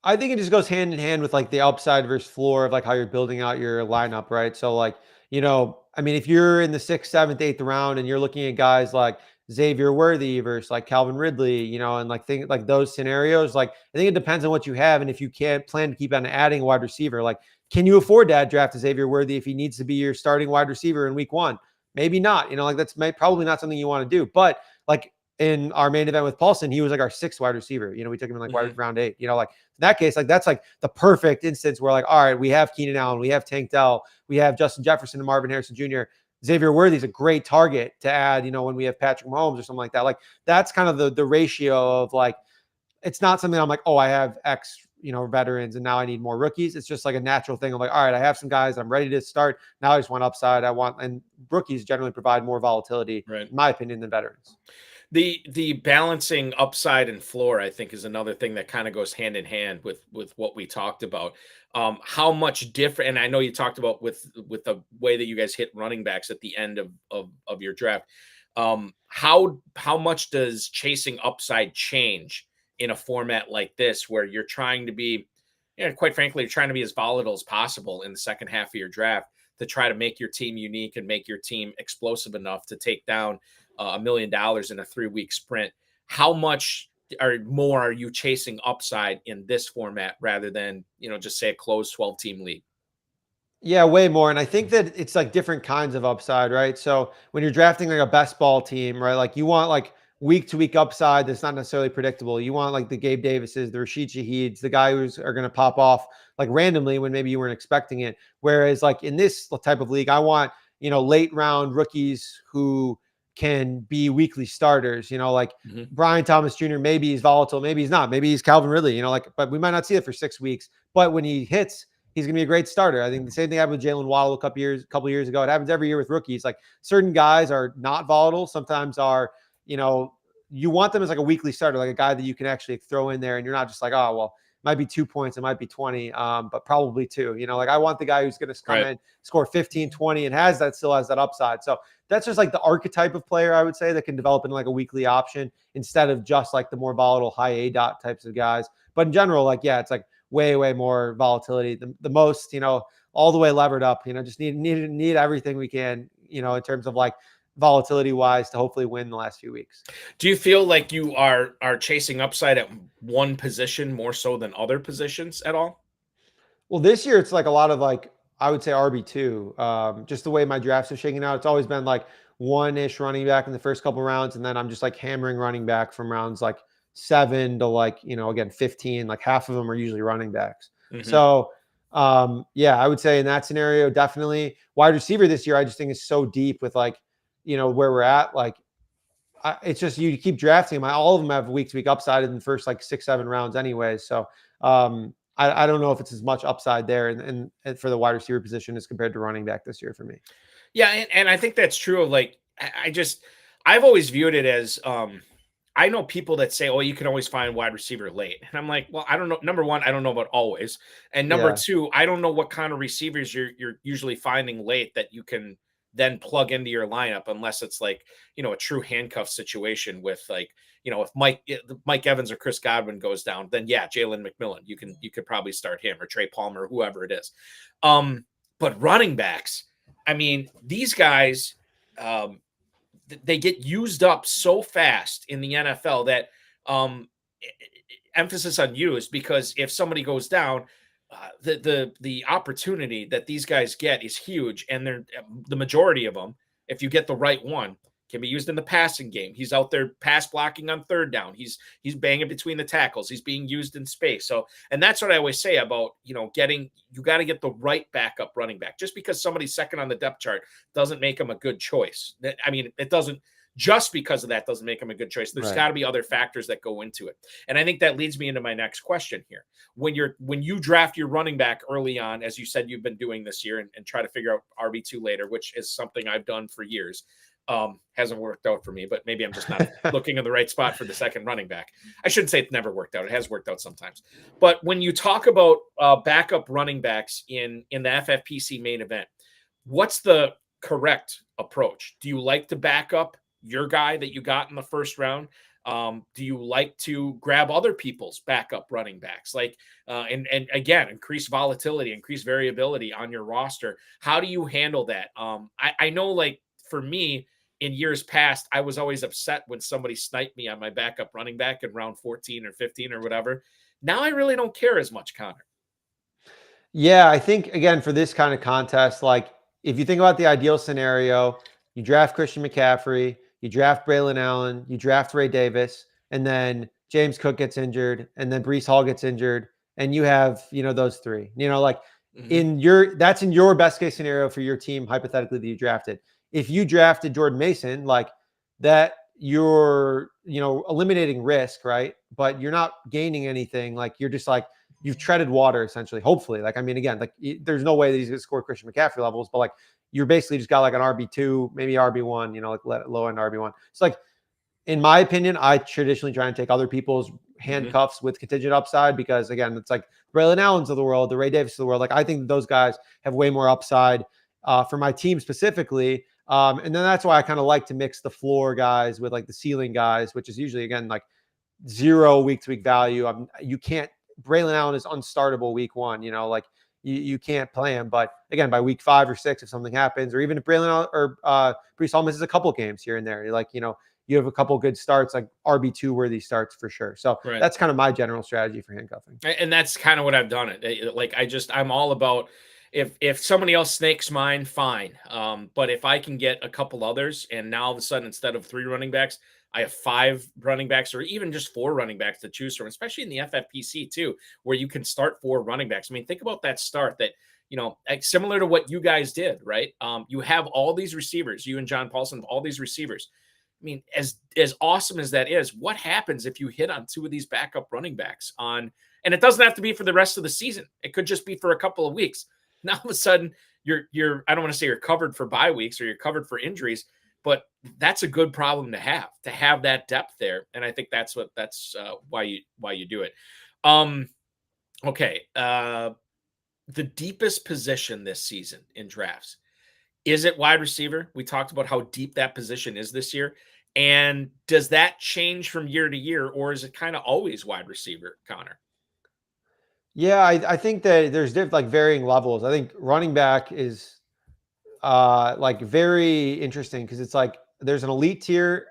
I think it just goes hand in hand with like the upside versus floor of like how you're building out your lineup, right? So like, if you're in the 6th, 7th, 8th round and you're looking at guys like Xavier Worthy versus like Calvin Ridley, and like think like those scenarios, like I think it depends on what you have. And if you can't plan to keep on adding a wide receiver, like can you afford to draft a Xavier Worthy if he needs to be your starting wide receiver in week 1? Maybe not, like that's probably not something you want to do. But like in our main event with Paulson, he was like our 6th wide receiver. We took him in like round 8, like in that case, like that's like the perfect instance where like, all right, we have Keenan Allen, we have Tank Dell, we have Justin Jefferson and Marvin Harrison Jr. Xavier Worthy is a great target to add, when we have Patrick Mahomes or something like that. Like that's kind of the ratio of like, it's not something I'm like, oh, I have X, veterans and now I need more rookies. It's just like a natural thing of like, all right, I have some guys I'm ready to start. Now I just want upside. And rookies generally provide more volatility, right, in my opinion, than veterans. The balancing upside and floor, I think, is another thing that kind of goes hand in hand with what we talked about. How much different, and I know you talked about with the way that you guys hit running backs at the end of your draft. How much does chasing upside change in a format like this, where you're trying to be, quite frankly, you're trying to be as volatile as possible in the second half of your draft to try to make your team unique and make your team explosive enough to take down $1 million in a 3-week sprint? How much more are you chasing upside in this format rather than, just say a closed 12-team league? Yeah, way more. And I think that it's like different kinds of upside, right? So when you're drafting like a best ball team, right? Like you want like week to week upside that's not necessarily predictable. You want like the Gabe Davises, the Rashid Shaheeds, the guy who's are going to pop off like randomly when maybe you weren't expecting it. Whereas like in this type of league, I want, late round rookies who can be weekly starters, like Brian Thomas Jr. Maybe he's volatile, maybe he's not, maybe he's Calvin Ridley, but we might not see it for 6 weeks. But when he hits, he's going to be a great starter. I think the same thing happened with Jaylen Waddle a couple years ago. It happens every year with rookies. Like certain guys are not volatile. Sometimes are, you want them as like a weekly starter, like a guy that you can actually throw in there and you're not just like, oh, well, it might be 2 points, it might be 20, but probably 2. Like I want the guy who's going to come in, score 15, 20 and still has that upside. So that's just like the archetype of player, I would say, that can develop in like a weekly option instead of just like the more volatile high ADOT types of guys. But in general, like, yeah, it's like way more volatility, the most, all the way levered up, just need everything we can, in terms of like volatility wise to hopefully win the last few weeks. Do you feel like you are chasing upside at one position more so than other positions at all? Well, this year it's like a lot of like, I would say RB2, just the way my drafts are shaking out. It's always been like 1-ish running back in the first couple rounds. And then I'm just like hammering running back from rounds like 7 to like, again, 15, like half of them are usually running backs. So, yeah, I would say in that scenario, definitely wide receiver this year, I just think is so deep with like, where we're at. Like, it's just, you keep drafting them. All of them have week to week upside in the first like 6, 7 rounds anyway. So, I don't know if it's as much upside there and for the wide receiver position as compared to running back this year for me. Yeah. And I think that's true of like, I've always viewed it as, I know people that say, oh, you can always find wide receiver late. And I'm like, well, I don't know. Number one, I don't know about always. And number two, I don't know what kind of receivers you're usually finding late that you can then plug into your lineup, unless it's like, a true handcuff situation with like, if Mike Evans or Chris Godwin goes down, then yeah, Jalen McMillan, you could probably start him or Trey Palmer, whoever it is. But running backs, I mean, these guys, they get used up so fast in the NFL that emphasis on used, because if somebody goes down, the opportunity that these guys get is huge, and they're the majority of them, if you get the right one, can be used in the passing game. He's out there pass blocking on third down. He's banging between the tackles. He's being used in space. So, and that's what I always say about, you got to get the right backup running back. Just because somebody's second on the depth chart doesn't make him a good choice. I mean, it doesn't, just because of that doesn't make him a good choice. There's got to be other factors that go into it. And I think that leads me into my next question here. When you draft your running back early on, as you said, you've been doing this year, and try to figure out RB2 later, which is something I've done for years. Hasn't worked out for me, but maybe I'm just not looking in the right spot for the second running back. I shouldn't say it's never worked out. It has worked out sometimes. But when you talk about backup running backs in the FFPC main event, what's the correct approach? Do you like to back up your guy that you got in the first round? Do you like to grab other people's backup running backs? Like, and again, increase volatility, increase variability on your roster. How do you handle that? I know, like, for me, in years past, I was always upset when somebody sniped me on my backup running back in round 14 or 15 or whatever. Now I really don't care as much, Connor. Yeah, I think, again, for this kind of contest, like, if you think about the ideal scenario, you draft Christian McCaffrey, you draft Braelon Allen, you draft Ray Davis, and then James Cook gets injured, and then Breece Hall gets injured, and you have, those three. Like, that's in your best case scenario for your team, hypothetically, that you drafted. If you drafted Jordan Mason, like that, you're, eliminating risk, right? But you're not gaining anything. Like, you're just like, you've treaded water, essentially, hopefully. Like, I mean, again, like, there's no way that he's going to score Christian McCaffrey levels, but like, you're basically just got like an RB2, maybe RB1, like low end RB1. It's like, in my opinion, I traditionally try and take other people's handcuffs with contingent upside, because, again, it's like Braelon Allens of the world, the Ray Davis of the world. Like, I think those guys have way more upside for my team specifically. And then that's why I kind of like to mix the floor guys with like the ceiling guys, which is usually, again, like 0 week-to-week value. You can't, Braelon Allen is unstartable week 1, like you can't play him. But again, by week 5 or 6, if something happens, or even if Braelon or Breece Hall misses a couple games here and there, you're like, you have a couple good starts, like RB2 worthy starts for sure. So that's kind of my general strategy for handcuffing. And that's kind of what I've done. Like, I'm all about, if somebody else snakes mine, fine. But if I can get a couple others, and now all of a sudden, instead of 3 running backs, I have 5 running backs, or even just 4 running backs to choose from, especially in the FFPC too, where you can start 4 running backs. I mean, think about that start that, like, similar to what you guys did, right? You have all these receivers, you and John Paulson have all these receivers. I mean, as awesome as that is, what happens if you hit on 2 of these backup running backs and it doesn't have to be for the rest of the season. It could just be for a couple of weeks. Now, all of a sudden, you're I don't want to say you're covered for bye weeks or you're covered for injuries, but that's a good problem to have that depth there. And I think that's why you do it. Okay. The deepest position this season in drafts, is it wide receiver? We talked about how deep that position is this year. And does that change from year to year, or is it kind of always wide receiver, Connor? Yeah, I think that there's like varying levels. I think running back is like very interesting, because it's like there's an elite tier,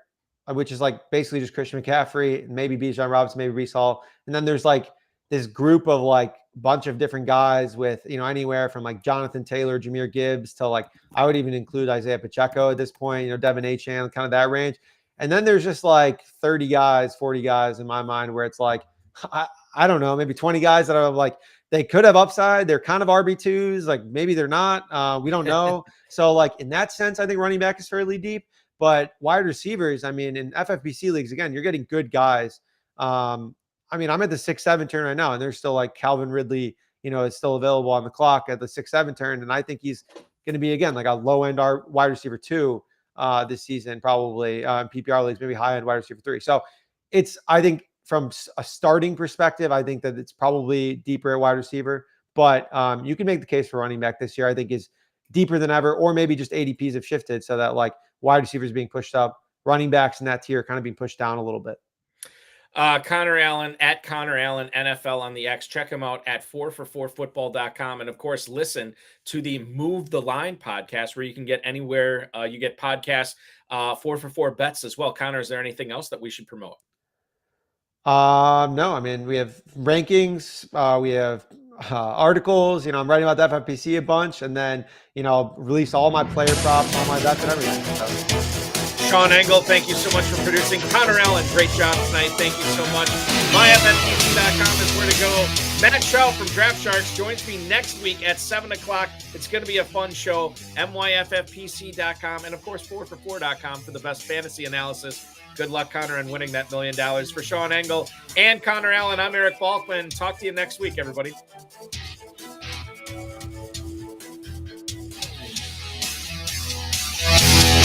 which is like basically just Christian McCaffrey, maybe Bijan Robinson, maybe Breece Hall, and then there's like this group of like bunch of different guys with anywhere from like Jonathan Taylor, Jahmyr Gibbs to like I would even include Isaiah Pacheco at this point, Devin Achane, kind of that range, and then there's just like 30 guys, 40 guys in my mind where it's like I don't know, maybe 20 guys that are like, they could have upside. They're kind of RB2s. Like, maybe they're not. We don't know. So like, in that sense, I think running back is fairly deep, but wide receivers, I mean, in FFPC leagues, again, you're getting good guys. I mean, I'm at the 6-7 turn right now, and there's still like Calvin Ridley, is still available on the clock at the 6-7 turn. And I think he's going to be, again, like a low end wide receiver 2 this season, probably in PPR leagues, maybe high end wide receiver 3. So I think, from a starting perspective, I think that it's probably deeper at wide receiver, but you can make the case for running back this year, I think, is deeper than ever, or maybe just ADPs have shifted so that like wide receivers being pushed up, running backs in that tier kind of being pushed down a little bit. Connor Allen at Connor Allen NFL on the X. Check him out at 4for4football.com. And of course, listen to the Move the Line podcast, where you can get anywhere you get podcasts, 4for4 bets as well. Connor, is there anything else that we should promote? No, I mean, we have rankings, we have articles. I'm writing about the FFPC a bunch, and then release all my player props, all my bets, and everything. So. Sean Engel, thank you so much for producing. Connor Allen, great job tonight. Thank you so much. MyFFPC.com is where to go. Matt Schell from Draft Sharks joins me next week at 7 o'clock. It's going to be a fun show. MyFFPC.com and, of course, 4for4.com for the best fantasy analysis. Good luck, Connor, in winning that $1 million. For Sean Engel and Connor Allen, I'm Eric Balkman. Talk to you next week, everybody.